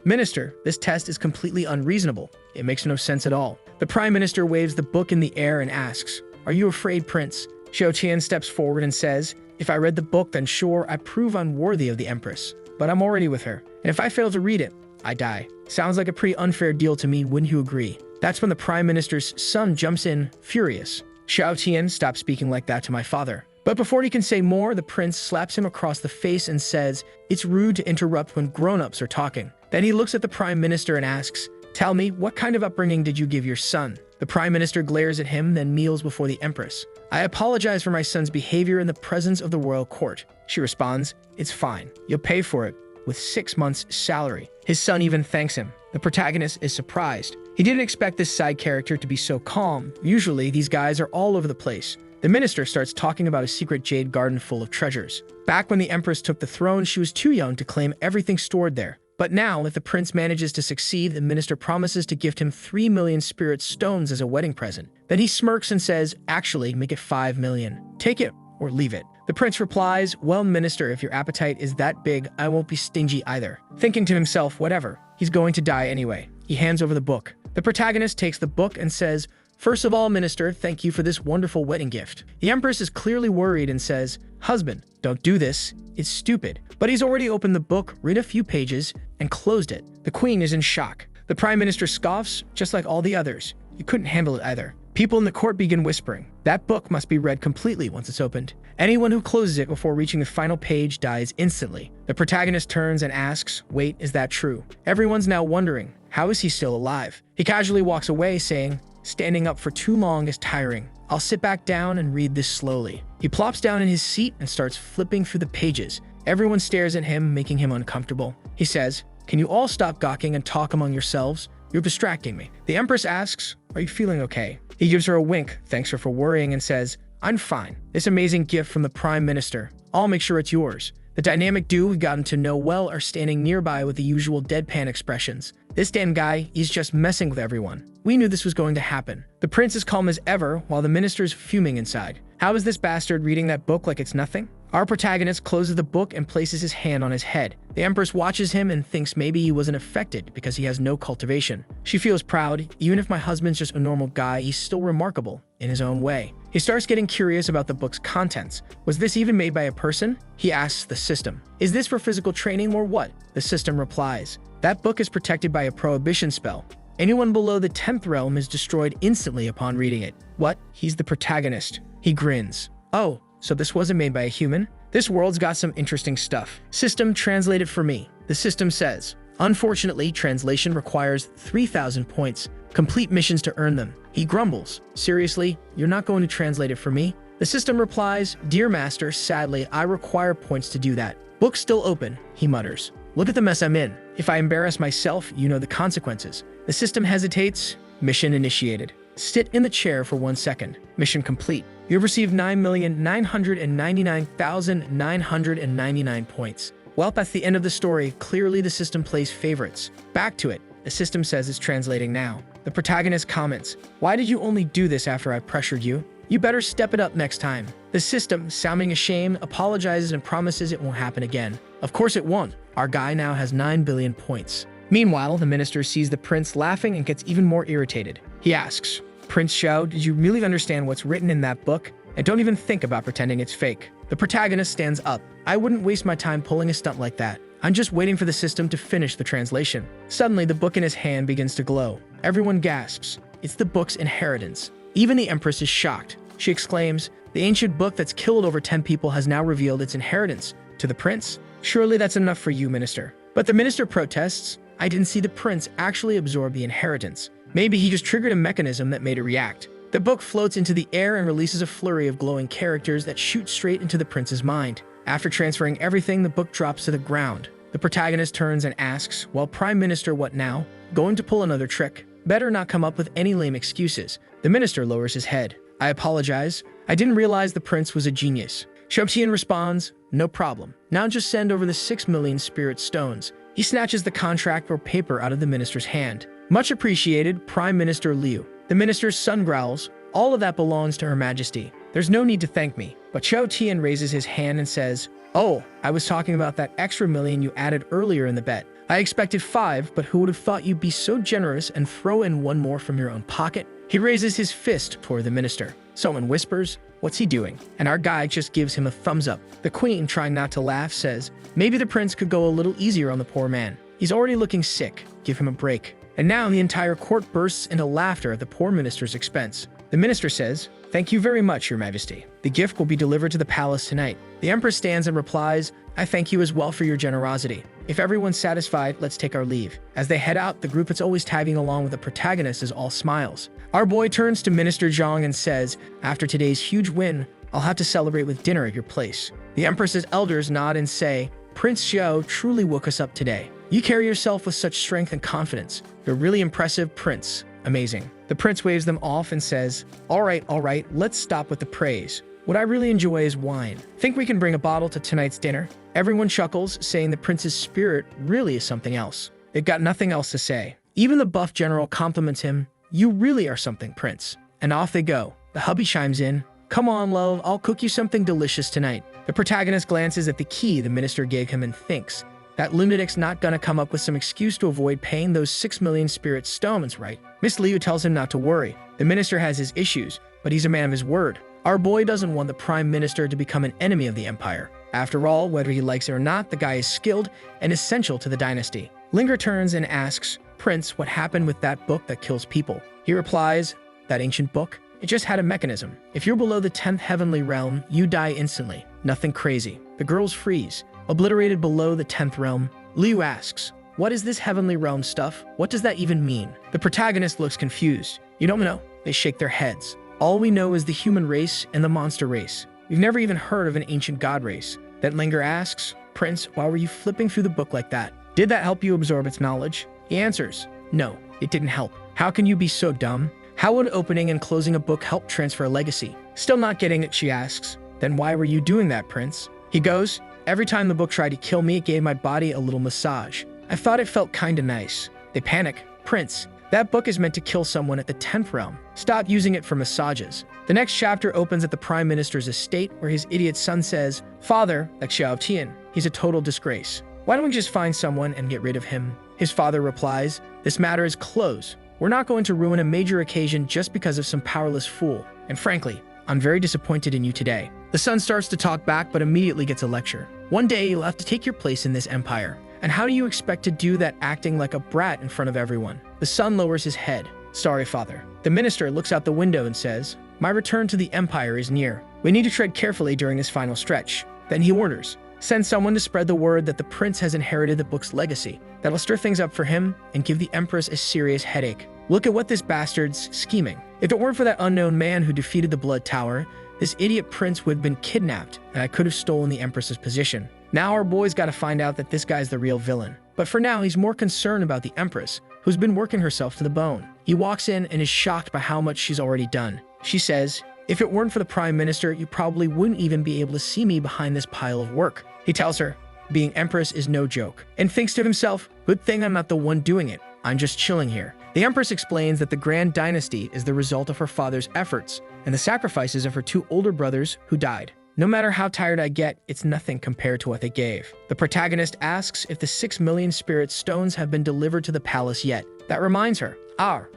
Minister, this test is completely unreasonable. It makes no sense at all. The Prime Minister waves the book in the air and asks, are you afraid, Prince? Xiao Tian steps forward and says, if I read the book, then sure, I prove unworthy of the Empress. But I'm already with her, and if I fail to read it, I die. Sounds like a pretty unfair deal to me, wouldn't you agree? That's when the Prime Minister's son jumps in, furious. Xiao Tian, stop speaking like that to my father. But before he can say more, the prince slaps him across the face and says, it's rude to interrupt when grown-ups are talking. Then he looks at the Prime Minister and asks, tell me, what kind of upbringing did you give your son? The Prime Minister glares at him, then kneels before the Empress. I apologize for my son's behavior in the presence of the royal court. She responds, it's fine. You'll pay for it with 6 months' salary. His son even thanks him. The protagonist is surprised. He didn't expect this side character to be so calm. Usually, these guys are all over the place. The minister starts talking about a secret jade garden full of treasures. Back when the Empress took the throne, she was too young to claim everything stored there. But now, if the prince manages to succeed, the minister promises to gift him 3 million spirit stones as a wedding present. Then he smirks and says, actually, make it 5 million. Take it or leave it. The prince replies, well, minister, if your appetite is that big, I won't be stingy either. Thinking to himself, whatever, he's going to die anyway. He hands over the book. The protagonist takes the book and says, first of all, minister, thank you for this wonderful wedding gift. The Empress is clearly worried and says, husband, don't do this. It's stupid. But he's already opened the book, read a few pages, and closed it. The queen is in shock. The Prime Minister scoffs, just like all the others. You couldn't handle it either. People in the court begin whispering. That book must be read completely once it's opened. Anyone who closes it before reaching the final page dies instantly. The protagonist turns and asks, wait, is that true? Everyone's now wondering, how is he still alive? He casually walks away saying, standing up for too long is tiring. I'll sit back down and read this slowly. He plops down in his seat and starts flipping through the pages. Everyone stares at him, making him uncomfortable. He says, can you all stop gawking and talk among yourselves? You're distracting me. The Empress asks, are you feeling okay? He gives her a wink, thanks her for worrying, and says, I'm fine. This amazing gift from the Prime Minister. I'll make sure it's yours. The dynamic duo we've gotten to know well are standing nearby with the usual deadpan expressions. This damn guy, he's just messing with everyone. We knew this was going to happen. The prince is calm as ever, while the minister's fuming inside. How is this bastard reading that book like it's nothing? Our protagonist closes the book and places his hand on his head. The Empress watches him and thinks maybe he wasn't affected because he has no cultivation. She feels proud. Even if my husband's just a normal guy, he's still remarkable in his own way. He starts getting curious about the book's contents. Was this even made by a person? He asks the system. Is this for physical training or what? The system replies. That book is protected by a prohibition spell. Anyone below the 10th realm is destroyed instantly upon reading it. What? He's the protagonist. He grins. Oh, so this wasn't made by a human? This world's got some interesting stuff. System, translate it for me. The system says, unfortunately, translation requires 3,000 points. Complete missions to earn them. He grumbles. Seriously, you're not going to translate it for me? The system replies, dear master, sadly, I require points to do that. Book still open, he mutters. Look at the mess I'm in. If I embarrass myself, you know the consequences. The system hesitates. Mission initiated. Sit in the chair for 1 second. Mission complete. You have received 9,999,999 points. Well, that's the end of the story. Clearly, the system plays favorites. Back to it. The system says it's translating now. The protagonist comments, why did you only do this after I pressured you? You better step it up next time. The system, sounding ashamed, apologizes and promises it won't happen again. Of course it won't. Our guy now has 9 billion points. Meanwhile, the minister sees the prince laughing and gets even more irritated. He asks, "Prince Xiao, did you really understand what's written in that book? And don't even think about pretending it's fake." The protagonist stands up. "I wouldn't waste my time pulling a stunt like that. I'm just waiting for the system to finish the translation." Suddenly, the book in his hand begins to glow. Everyone gasps. It's the book's inheritance. Even the Empress is shocked. She exclaims, "The ancient book that's killed over 10 people has now revealed its inheritance to the prince? Surely that's enough for you, minister." But the minister protests, "I didn't see the prince actually absorb the inheritance. Maybe he just triggered a mechanism that made it react." The book floats into the air and releases a flurry of glowing characters that shoot straight into the prince's mind. After transferring everything, the book drops to the ground. The protagonist turns and asks, "Well, Prime Minister, what now? Going to pull another trick? Better not come up with any lame excuses." The minister lowers his head. "I apologize. I didn't realize the prince was a genius." Xiaotian responds, "No problem. Now just send over the 6 million spirit stones." He snatches the contract or paper out of the minister's hand. "Much appreciated, Prime Minister Liu." The minister's son growls, "All of that belongs to Her Majesty. There's no need to thank me." But Xiaotian raises his hand and says, "Oh, I was talking about that extra million you added earlier in the bet. I expected 5, but who would have thought you'd be so generous and throw in 1 more from your own pocket?" He raises his fist toward the minister. Someone whispers, "What's he doing?" And our guy just gives him a thumbs up. The queen, trying not to laugh, says, "Maybe the prince could go a little easier on the poor man. He's already looking sick. Give him a break." And now the entire court bursts into laughter at the poor minister's expense. The minister says, "Thank you very much, Your Majesty. The gift will be delivered to the palace tonight." The empress stands and replies, "I thank you as well for your generosity. If everyone's satisfied, let's take our leave." As they head out, the group that's always tagging along with the protagonist is all smiles. Our boy turns to Minister Zhang and says, "After today's huge win, I'll have to celebrate with dinner at your place." The empress's elders nod and say, "Prince Xiao truly woke us up today. You carry yourself with such strength and confidence. You're really impressive, Prince. Amazing." The prince waves them off and says, all right, let's stop with the praise. What I really enjoy is wine. Think we can bring a bottle to tonight's dinner?" Everyone chuckles, saying the prince's spirit really is something else. They've got nothing else to say. Even the buff general compliments him, "You really are something, Prince." And off they go. The hubby chimes in, "Come on, love, I'll cook you something delicious tonight." The protagonist glances at the key the minister gave him and thinks, that lunatic's not gonna come up with some excuse to avoid paying those 6 million spirit stones, right? Miss Liu tells him not to worry. The minister has his issues, but he's a man of his word. Our boy doesn't want the prime minister to become an enemy of the empire. After all, whether he likes it or not, the guy is skilled and essential to the dynasty. Linger turns and asks, "Prince, what happened with that book that kills people?" He replies, "That ancient book? It just had a mechanism. If you're below the 10th heavenly realm, you die instantly. Nothing crazy." The girls freeze. Obliterated below the 10th realm, Liu asks, "What is this heavenly realm stuff? What does that even mean?" The protagonist looks confused. "You don't know." They shake their heads. "All we know is the human race and the monster race. We've never even heard of an ancient god race." Then Linger asks, "Prince, why were you flipping through the book like that? Did that help you absorb its knowledge?" He answers, "No, it didn't help. How can you be so dumb? How would opening and closing a book help transfer a legacy?" Still not getting it, she asks, "Then why were you doing that, Prince?" He goes, "Every time the book tried to kill me, it gave my body a little massage. I thought it felt kinda nice." They panic. "Prince, that book is meant to kill someone at the 10th realm. Stop using it for massages." The next chapter opens at the prime minister's estate, where his idiot son says, "Father, that's Xiaotian. He's a total disgrace. Why don't we just find someone and get rid of him?" His father replies, "This matter is closed. We're not going to ruin a major occasion just because of some powerless fool. And frankly, I'm very disappointed in you today." The son starts to talk back, but immediately gets a lecture. "One day you'll have to take your place in this empire. And how do you expect to do that acting like a brat in front of everyone?" The son lowers his head. "Sorry, father." The minister looks out the window and says, "My return to the empire is near. We need to tread carefully during this final stretch." Then he orders, "Send someone to spread the word that the prince has inherited the book's legacy. That'll stir things up for him and give the empress a serious headache. Look at what this bastard's scheming. If it weren't for that unknown man who defeated the Blood Tower, this idiot prince would have been kidnapped, and I could have stolen the empress's position. Now our boy's got to find out that this guy's the real villain. But for now, he's more concerned about the empress, who's been working herself to the bone." He walks in and is shocked by how much she's already done. She says, "If it weren't for the prime minister, you probably wouldn't even be able to see me behind this pile of work." He tells her, being empress is no joke, and thinks to himself, "Good thing I'm not the one doing it. I'm just chilling here." The Empress explains that the Grand Dynasty is the result of her father's efforts and the sacrifices of her two older brothers who died. No matter how tired I get, it's nothing compared to what they gave. The protagonist asks if the 6 million spirit stones have been delivered to the palace yet. That reminds her,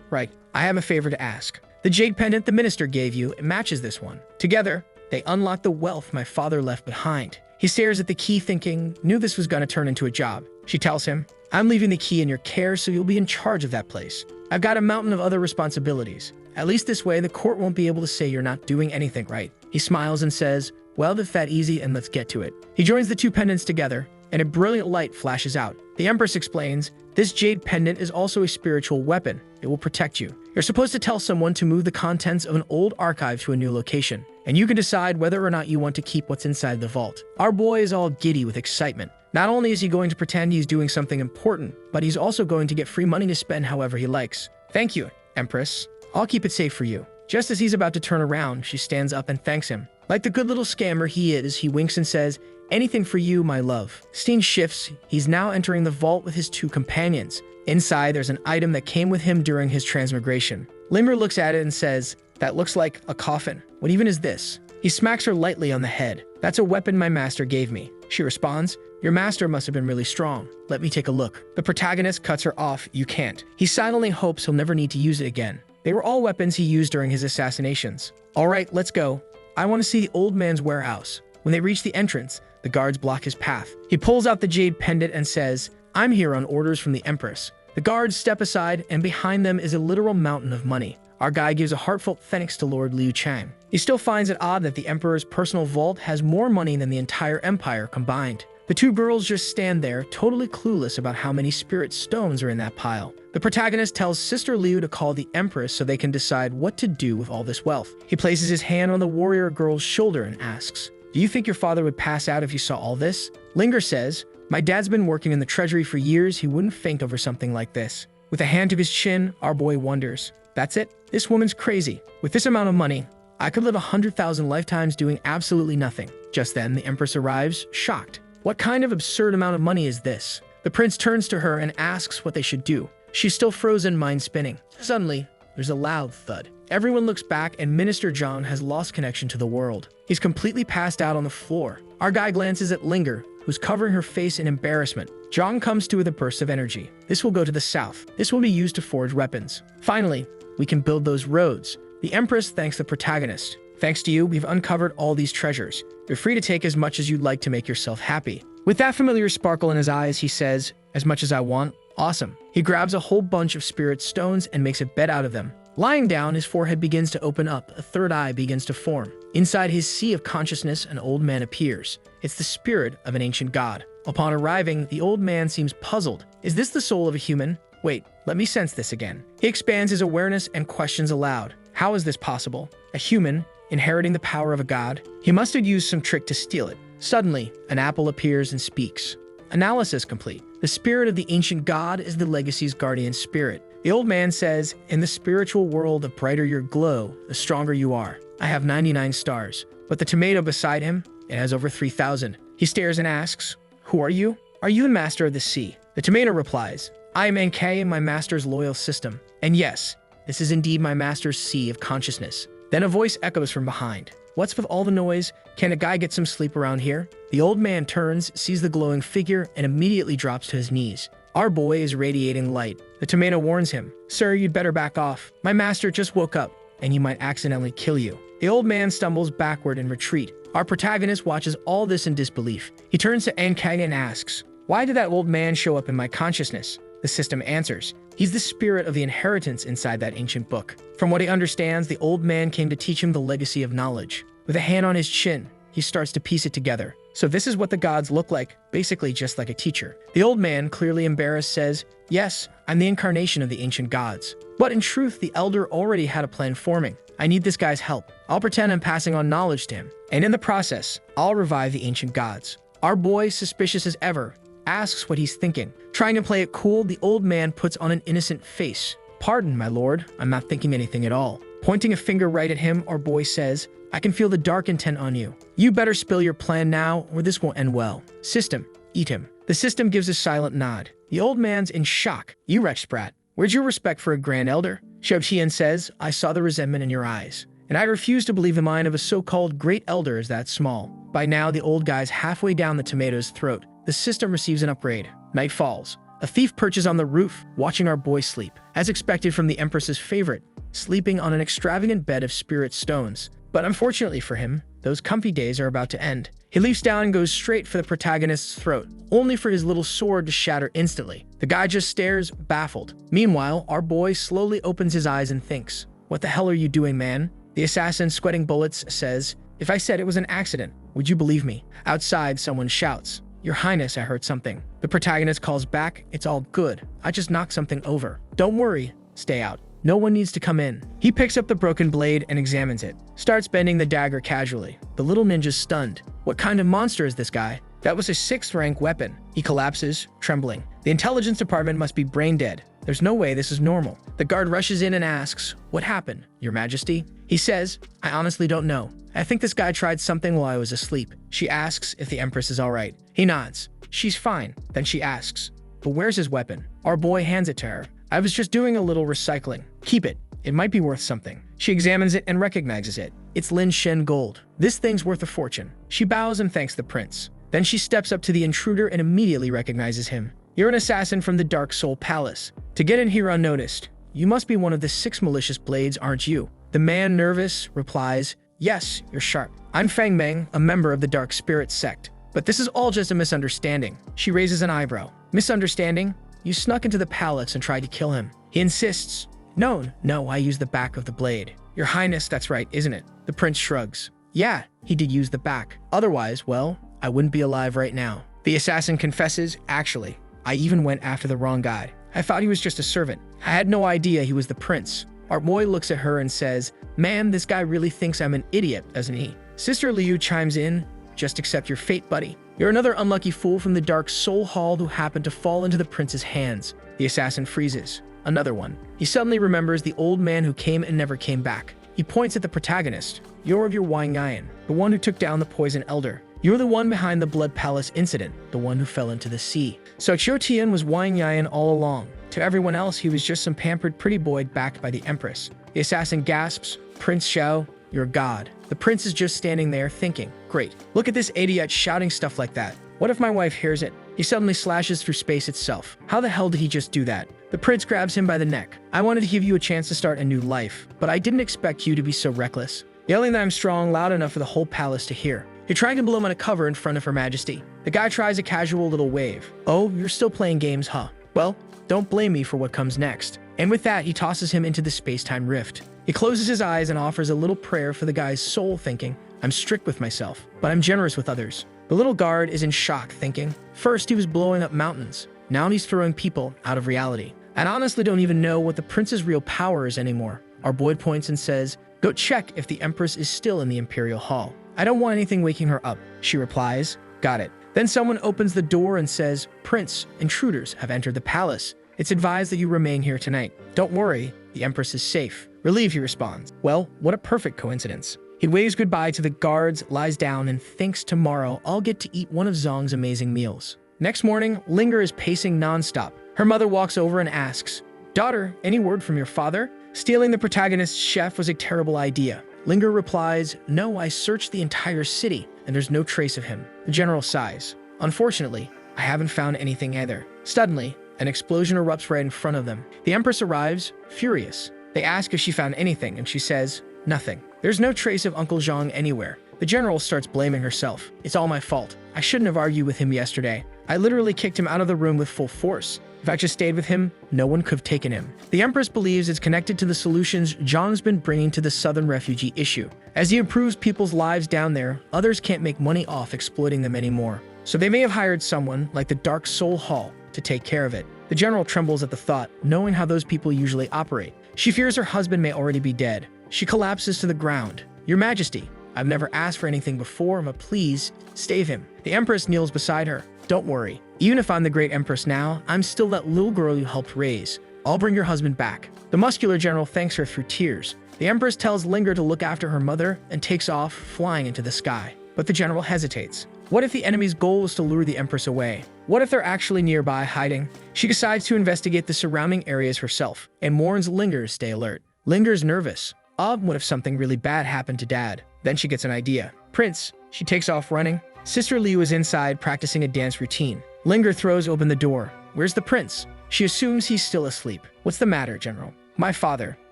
right, I have a favor to ask. The jade pendant the minister gave you, it matches this one. Together, they unlock the wealth my father left behind. He stares at the key thinking, knew this was gonna turn into a job. She tells him, I'm leaving the key in your care so you'll be in charge of that place. I've got a mountain of other responsibilities. At least this way, the court won't be able to say you're not doing anything right. He smiles and says, well, if that easy, and let's get to it. He joins the two pendants together, and a brilliant light flashes out. The Empress explains, this jade pendant is also a spiritual weapon. It will protect you. You're supposed to tell someone to move the contents of an old archive to a new location, and you can decide whether or not you want to keep what's inside the vault. Our boy is all giddy with excitement. Not only is he going to pretend he's doing something important, but he's also going to get free money to spend however he likes. Thank you, Empress. I'll keep it safe for you. Just as he's about to turn around, she stands up and thanks him. Like the good little scammer he is, he winks and says, anything for you, my love. Scene shifts. He's now entering the vault with his two companions. Inside, there's an item that came with him during his transmigration. Limber looks at it and says, that looks like a coffin. What even is this? He smacks her lightly on the head. That's a weapon my master gave me. She responds, your master must have been really strong. Let me take a look. The protagonist cuts her off. You can't. He silently hopes he'll never need to use it again. They were all weapons he used during his assassinations. All right, let's go. I want to see the old man's warehouse. When they reach the entrance, the guards block his path. He pulls out the jade pendant and says, I'm here on orders from the Empress. The guards step aside, and behind them is a literal mountain of money. Our guy gives a heartfelt thanks to Lord Liu Chang. He still finds it odd that the Emperor's personal vault has more money than the entire empire combined. The two girls just stand there, totally clueless about how many spirit stones are in that pile. The protagonist tells Sister Liu to call the Empress so they can decide what to do with all this wealth. He places his hand on the warrior girl's shoulder and asks, do you think your father would pass out if you saw all this? Linger says, my dad's been working in the treasury for years, he wouldn't faint over something like this. With a hand to his chin, our boy wonders, that's it? This woman's crazy. With this amount of money, I could live 100,000 lifetimes doing absolutely nothing. Just then, the Empress arrives, shocked. What kind of absurd amount of money is this? The prince turns to her and asks what they should do. She's still frozen, mind spinning. Suddenly, there's a loud thud. Everyone looks back and Minister John has lost connection to the world. He's completely passed out on the floor. Our guy glances at Linger, who's covering her face in embarrassment. John comes to with a burst of energy. This will go to the south. This will be used to forge weapons. Finally, we can build those roads. The Empress thanks the protagonist. Thanks to you, we've uncovered all these treasures. You're free to take as much as you'd like to make yourself happy. With that familiar sparkle in his eyes, he says, as much as I want. Awesome. He grabs a whole bunch of spirit stones and makes a bed out of them. Lying down, his forehead begins to open up. A third eye begins to form. Inside his sea of consciousness, an old man appears. It's the spirit of an ancient god. Upon arriving, the old man seems puzzled. Is this the soul of a human? Wait, let me sense this again. He expands his awareness and questions aloud. How is this possible? A human, inheriting the power of a god? He must have used some trick to steal it. Suddenly, an apple appears and speaks. Analysis complete. The spirit of the ancient god is the legacy's guardian spirit. The old man says, in the spiritual world, the brighter your glow, the stronger you are. I have 99 stars, but the tomato beside him, it has over 3,000. He stares and asks, who are you? Are you the master of the sea? The tomato replies, I am NK in my master's loyal system. And yes, this is indeed my master's sea of consciousness. Then a voice echoes from behind. What's with all the noise? Can a guy get some sleep around here? The old man turns, sees the glowing figure, and immediately drops to his knees. Our boy is radiating light. The tomato warns him, sir, you'd better back off. My master just woke up, and he might accidentally kill you. The old man stumbles backward in retreat. Our protagonist watches all this in disbelief. He turns to Ankang and asks, why did that old man show up in my consciousness? The system answers, he's the spirit of the inheritance inside that ancient book. From what he understands, the old man came to teach him the legacy of knowledge. With a hand on his chin, he starts to piece it together. So this is what the gods look like, basically just like a teacher. The old man, clearly embarrassed, says, yes, I'm the incarnation of the ancient gods. But in truth, the elder already had a plan forming. I need this guy's help. I'll pretend I'm passing on knowledge to him. And in the process, I'll revive the ancient gods. Our boy, suspicious as ever, asks what he's thinking. Trying to play it cool, the old man puts on an innocent face. Pardon, my lord, I'm not thinking anything at all. Pointing a finger right at him, our boy says, I can feel the dark intent on you. You better spill your plan now, or this won't end well. System, eat him. The system gives a silent nod. The old man's in shock. You wretch sprat. Where's your respect for a grand elder? Xiaotian says, I saw the resentment in your eyes, and I refuse to believe the mind of a so-called great elder is that small. By now, the old guy's halfway down the tomato's throat. The system receives an upgrade. Night falls. A thief perches on the roof, watching our boy sleep, as expected from the Empress's favorite, sleeping on an extravagant bed of spirit stones. But unfortunately for him, those comfy days are about to end. He leaps down and goes straight for the protagonist's throat, only for his little sword to shatter instantly. The guy just stares, baffled. Meanwhile, our boy slowly opens his eyes and thinks, what the hell are you doing, man? The assassin, sweating bullets, says, if I said it was an accident, would you believe me? Outside, someone shouts, Your Highness, I heard something. The protagonist calls back, it's all good. I just knocked something over. Don't worry, stay out. No one needs to come in. He picks up the broken blade and examines it, starts bending the dagger casually. The little ninja's stunned. What kind of monster is this guy? That was a 6th rank weapon. He collapses, trembling. The intelligence department must be brain dead. There's no way this is normal. The guard rushes in and asks, what happened, Your Majesty? He says, I honestly don't know. I think this guy tried something while I was asleep. She asks if the Empress is all right. He nods. She's fine. Then she asks, but where's his weapon? Our boy hands it to her. I was just doing a little recycling. Keep it. It might be worth something. She examines it and recognizes it. It's Lin Shen gold. This thing's worth a fortune. She bows and thanks the prince. Then she steps up to the intruder and immediately recognizes him. You're an assassin from the Dark Soul Palace. To get in here unnoticed, you must be one of the 6 malicious blades, aren't you? The man, nervous, replies, yes, you're sharp. I'm Fang Meng, a member of the Dark Spirit sect. But this is all just a misunderstanding. She raises an eyebrow. Misunderstanding? You snuck into the palace and tried to kill him. He insists. No, I used the back of the blade. Your Highness, that's right, isn't it? The prince shrugs. Yeah, he did use the back. Otherwise, well, I wouldn't be alive right now. The assassin confesses, actually, I even went after the wrong guy. I thought he was just a servant. I had no idea he was the prince. Our boy looks at her and says, man, this guy really thinks I'm an idiot, doesn't he? Sister Liu chimes in, just accept your fate, buddy. You're another unlucky fool from the Dark Soul Hall who happened to fall into the prince's hands. The assassin freezes. Another one. He suddenly remembers the old man who came and never came back. He points at the protagonist. You're of your Wang Yan, the one who took down the poison elder. You're the one behind the Blood Palace incident, the one who fell into the sea. So Xiaotian was Wang Yan all along. To everyone else, he was just some pampered pretty boy backed by the Empress. The assassin gasps, Prince Xiao, you're a god. The prince is just standing there thinking, great, look at this idiot shouting stuff like that. What if my wife hears it? He suddenly slashes through space itself. How the hell did he just do that? The prince grabs him by the neck. I wanted to give you a chance to start a new life, but I didn't expect you to be so reckless. Yelling that I'm strong loud enough for the whole palace to hear. You're trying to blow him on a cover in front of Her Majesty. The guy tries a casual little wave. Oh, you're still playing games, huh? Well, don't blame me for what comes next. And with that, he tosses him into the space-time rift. He closes his eyes and offers a little prayer for the guy's soul, thinking, I'm strict with myself, but I'm generous with others. The little guard is in shock, thinking, first he was blowing up mountains, now he's throwing people out of reality. I honestly don't even know what the prince's real power is anymore. Our boy points and says, go check if the Empress is still in the Imperial Hall. I don't want anything waking her up. She replies, got it. Then someone opens the door and says, Prince, intruders have entered the palace. It's advised that you remain here tonight. Don't worry, the Empress is safe. Relieved, he responds. Well, what a perfect coincidence. He waves goodbye to the guards, lies down, and thinks tomorrow I'll get to eat one of Zong's amazing meals. Next morning, Linger is pacing nonstop. Her mother walks over and asks, daughter, any word from your father? Stealing the protagonist's chef was a terrible idea. Linger replies, no, I searched the entire city, and there's no trace of him. The general sighs. Unfortunately, I haven't found anything either. Suddenly, an explosion erupts right in front of them. The Empress arrives, furious. They ask if she found anything, and she says, nothing. There's no trace of Uncle Zhang anywhere. The general starts blaming herself. It's all my fault. I shouldn't have argued with him yesterday. I literally kicked him out of the room with full force. If I just stayed with him, no one could have taken him. The Empress believes it's connected to the solutions Zhang's been bringing to the southern refugee issue. As he improves people's lives down there, others can't make money off exploiting them anymore. So they may have hired someone, like the Dark Soul Hall, to take care of it. The general trembles at the thought, knowing how those people usually operate. She fears her husband may already be dead. She collapses to the ground. Your Majesty, I've never asked for anything before, but please, save him. The Empress kneels beside her. Don't worry. Even if I'm the great Empress now, I'm still that little girl you helped raise. I'll bring your husband back. The muscular general thanks her through tears. The Empress tells Linger to look after her mother and takes off, flying into the sky. But the general hesitates. What if the enemy's goal was to lure the Empress away? What if they're actually nearby hiding? She decides to investigate the surrounding areas herself and warns Linger to stay alert. Linger's nervous. What if something really bad happened to Dad? Then she gets an idea. Prince. She takes off running. Sister Liu is inside practicing a dance routine. Linger throws open the door. Where's the prince? She assumes he's still asleep. What's the matter, General? My father.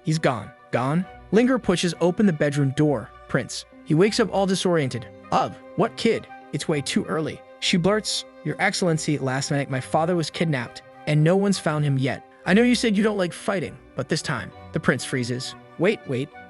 He's gone. Gone? Linger pushes open the bedroom door. Prince. He wakes up all disoriented. What kid? It's way too early. She blurts, Your Excellency, last night my father was kidnapped, and no one's found him yet. I know you said you don't like fighting, but this time. The prince freezes. Wait,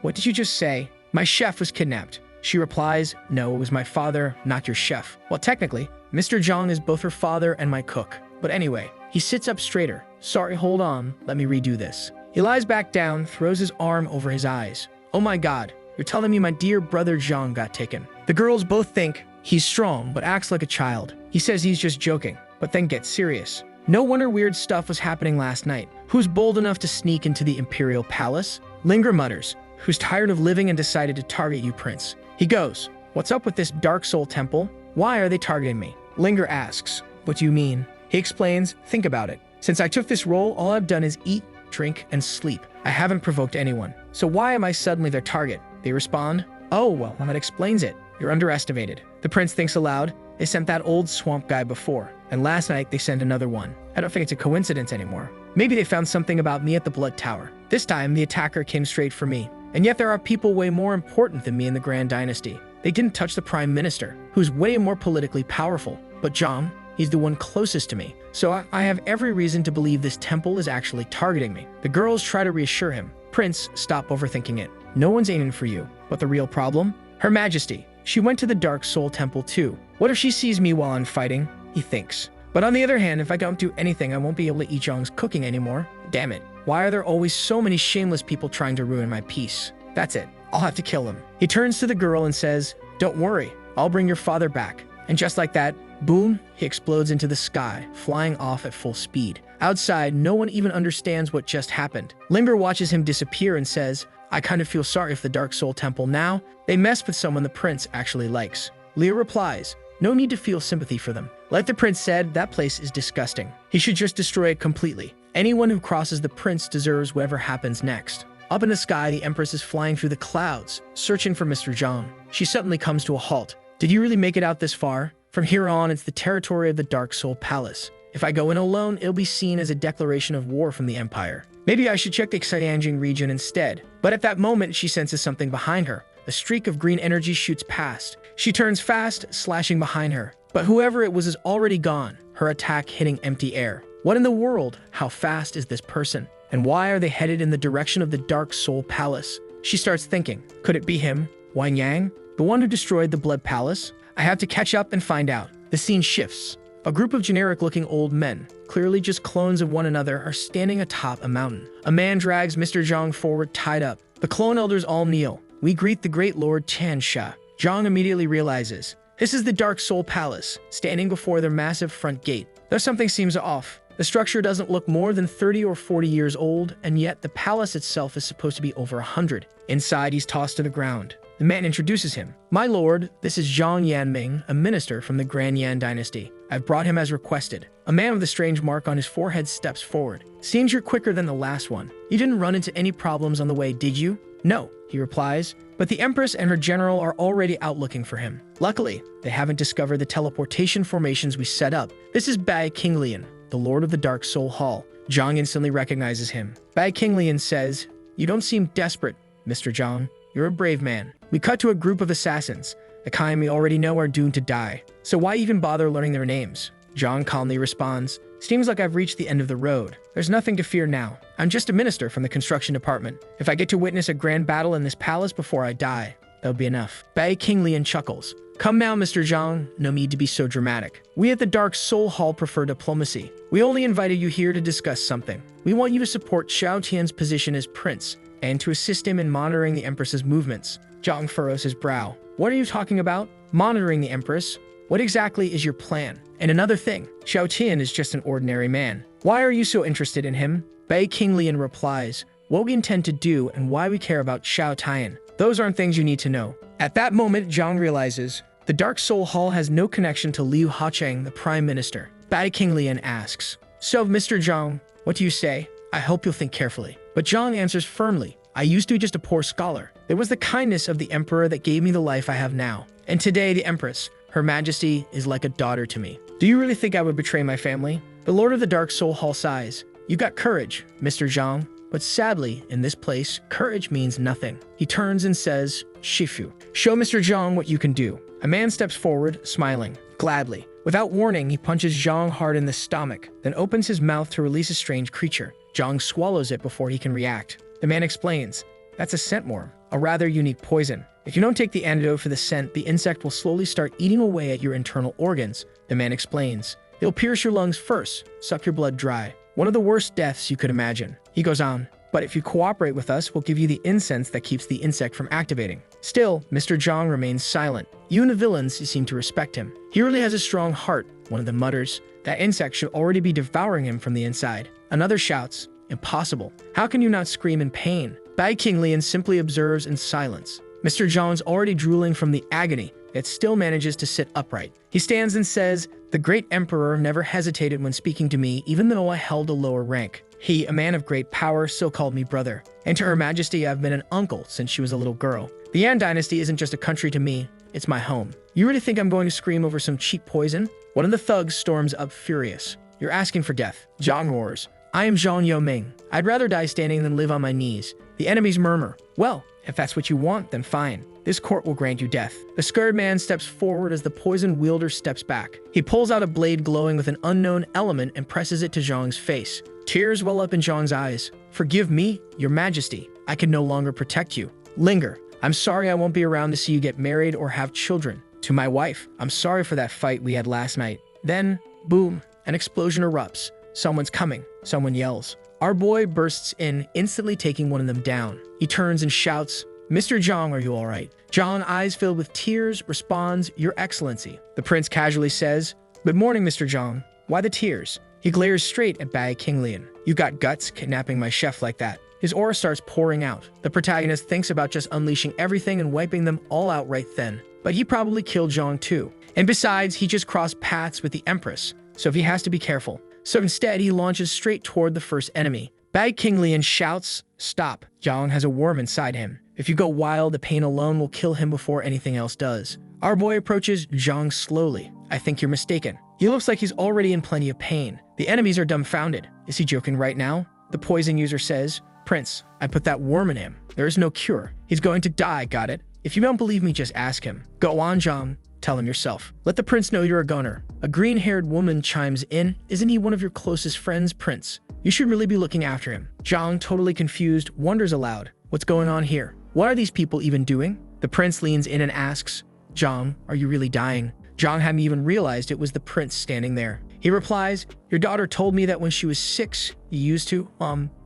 what did you just say? My chef was kidnapped. She replies, No, it was my father, not your chef. Well, technically, Mr. Zhang is both her father and my cook. But anyway, he sits up straighter. Sorry, hold on, let me redo this. He lies back down, throws his arm over his eyes. Oh my god, you're telling me my dear brother Zhang got taken. The girls both think he's strong, but acts like a child. He says he's just joking, but then gets serious. No wonder weird stuff was happening last night. Who's bold enough to sneak into the Imperial Palace? Linger mutters, Who's tired of living and decided to target you, Prince? He goes, What's up with this Dark Soul Temple? Why are they targeting me? Linger asks, What do you mean? He explains, Think about it. Since I took this role, all I've done is eat, drink, and sleep. I haven't provoked anyone. So why am I suddenly their target? They respond, Oh, well, that explains it. You're underestimated. The prince thinks aloud. They sent that old swamp guy before, and last night they sent another one. I don't think it's a coincidence anymore. Maybe they found something about me at the Blood Tower. This time, the attacker came straight for me. And yet there are people way more important than me in the Grand Dynasty. They didn't touch the Prime Minister, who's way more politically powerful. But Zhang, he's the one closest to me. So I have every reason to believe this temple is actually targeting me. The girls try to reassure him. Prince, stop overthinking it. No one's aiming for you. But the real problem? Her Majesty. She went to the Dark Soul Temple too. What if she sees me while I'm fighting? He thinks. But on the other hand, if I don't do anything, I won't be able to eat Zhang's cooking anymore. Damn it. Why are there always so many shameless people trying to ruin my peace? That's it. I'll have to kill them. He turns to the girl and says, Don't worry. I'll bring your father back. And just like that, boom, he explodes into the sky, flying off at full speed. Outside, no one even understands what just happened. Linger watches him disappear and says, I kind of feel sorry for the Dark Soul Temple now. They messed with someone the prince actually likes. Leah replies, No need to feel sympathy for them. Like the prince said, that place is disgusting. He should just destroy it completely. Anyone who crosses the prince deserves whatever happens next. Up in the sky, the Empress is flying through the clouds, searching for Mr. Zhang. She suddenly comes to a halt. Did you really make it out this far? From here on, it's the territory of the Dark Soul Palace. If I go in alone, it'll be seen as a declaration of war from the Empire. Maybe I should check the Xianjing region instead. But at that moment, she senses something behind her. A streak of green energy shoots past. She turns fast, slashing behind her. But whoever it was is already gone, her attack hitting empty air. What in the world? How fast is this person? And why are they headed in the direction of the Dark Soul Palace? She starts thinking, could it be him, Wang Yang, the one who destroyed the Blood Palace? I have to catch up and find out. The scene shifts. A group of generic-looking old men, clearly just clones of one another, are standing atop a mountain. A man drags Mr. Zhang forward, tied up. The clone elders all kneel. We greet the great Lord Tiansha. Zhang immediately realizes, this is the Dark Soul Palace, standing before their massive front gate. Though something seems off. The structure doesn't look more than 30 or 40 years old, and yet the palace itself is supposed to be over 100. Inside, he's tossed to the ground. The man introduces him. My lord, this is Zhang Yanming, a minister from the Grand Yan dynasty. I've brought him as requested. A man with a strange mark on his forehead steps forward. Seems you're quicker than the last one. You didn't run into any problems on the way, did you? No, he replies. But the Empress and her general are already out looking for him. Luckily, they haven't discovered the teleportation formations we set up. This is Bai Qinglian, the Lord of the Dark Soul Hall. Zhang instantly recognizes him. Bai Qinglian says, You don't seem desperate, Mr. Zhang. You're a brave man. We cut to a group of assassins, the kind we already know are doomed to die. So why even bother learning their names? Zhang calmly responds, Seems like I've reached the end of the road. There's nothing to fear now. I'm just a minister from the construction department. If I get to witness a grand battle in this palace before I die, that'll be enough. Bai Qinglian chuckles. Come now, Mr. Zhang. No need to be so dramatic. We at the Dark Soul Hall prefer diplomacy. We only invited you here to discuss something. We want you to support Xiao Tian's position as prince and to assist him in monitoring the Empress's movements. Zhang furrows his brow. What are you talking about? Monitoring the Empress? What exactly is your plan? And another thing, Xiao Tian is just an ordinary man. Why are you so interested in him? Bai Qinglian replies, What we intend to do and why we care about Xiao Tian. Those aren't things you need to know. At that moment, Zhang realizes The Dark Soul Hall has no connection to Liu Hacheng, the Prime Minister. Bai King Lian asks, "So, Mr. Zhang, what do you say? I hope you'll think carefully." But Zhang answers firmly, "I used to be just a poor scholar. It was the kindness of the Emperor that gave me the life I have now. And today, the Empress, Her Majesty, is like a daughter to me. Do you really think I would betray my family?" The Lord of the Dark Soul Hall sighs. "You got courage, Mr. Zhang. But sadly, in this place, courage means nothing." He turns and says, "Shifu, show Mr. Zhang what you can do." A man steps forward, smiling. Gladly. Without warning, he punches Zhang hard in the stomach, then opens his mouth to release a strange creature. Zhang swallows it before he can react. The man explains, "That's a scentworm, a rather unique poison. If you don't take the antidote for the scent, the insect will slowly start eating away at your internal organs." The man explains, "It'll pierce your lungs first, suck your blood dry. One of the worst deaths you could imagine." He goes on, "But if you cooperate with us, we'll give you the incense that keeps the insect from activating." Still, Mr. Zhang remains silent. You and the villains seem to respect him. He really has a strong heart. One of them mutters, "That insect should already be devouring him from the inside." Another shouts, "Impossible. How can you not scream in pain?" Bai King Lian simply observes in silence. Mr. Zhang's already drooling from the agony, yet still manages to sit upright. He stands and says, "The great emperor never hesitated when speaking to me, even though I held a lower rank. He, a man of great power, still called me brother. And to Her Majesty, I've been an uncle since she was a little girl. The Yan dynasty isn't just a country to me, it's my home. You really think I'm going to scream over some cheap poison?" One of the thugs storms up furious. "You're asking for death." Zhang roars, "I am Zhang Yoming. I'd rather die standing than live on my knees." The enemies murmur, "Well, if that's what you want, then fine. This court will grant you death." The scared man steps forward as the poison wielder steps back. He pulls out a blade glowing with an unknown element and presses it to Zhang's face. Tears well up in Zhang's eyes. "Forgive me, Your Majesty. I can no longer protect you. Linger. I'm sorry I won't be around to see you get married or have children. To my wife, I'm sorry for that fight we had last night." Then, boom, an explosion erupts. Someone's coming. Someone yells. Our boy bursts in, instantly taking one of them down. He turns and shouts, "Mr. Zhang, are you all right?" Zhang, eyes filled with tears, responds, "Your Excellency." The prince casually says, "Good morning, Mr. Zhang. Why the tears?" He glares straight at Bai King Lian. "You got guts kidnapping my chef like that." His aura starts pouring out. The protagonist thinks about just unleashing everything and wiping them all out right then. But he probably killed Zhang too. And besides, he just crossed paths with the Empress, so he has to be careful. So instead, he launches straight toward the first enemy. Bai King Lian shouts, "Stop. Zhang has a worm inside him. If you go wild, the pain alone will kill him before anything else does." Our boy approaches Zhang slowly. "I think you're mistaken. He looks like he's already in plenty of pain." The enemies are dumbfounded. Is he joking right now? The poison user says, "Prince, I put that worm in him. There is no cure. He's going to die, got it? If you don't believe me, just ask him." "Go on, Zhang. Tell him yourself. Let the prince know you're a gunner." A green-haired woman chimes in, "Isn't he one of your closest friends, Prince? You should really be looking after him." Zhang, totally confused, wonders aloud, "What's going on here? What are these people even doing?" The prince leans in and asks, "Zhang, are you really dying?" Zhang hadn't even realized it was the prince standing there. He replies, "Your daughter told me that when she was 6, you used to,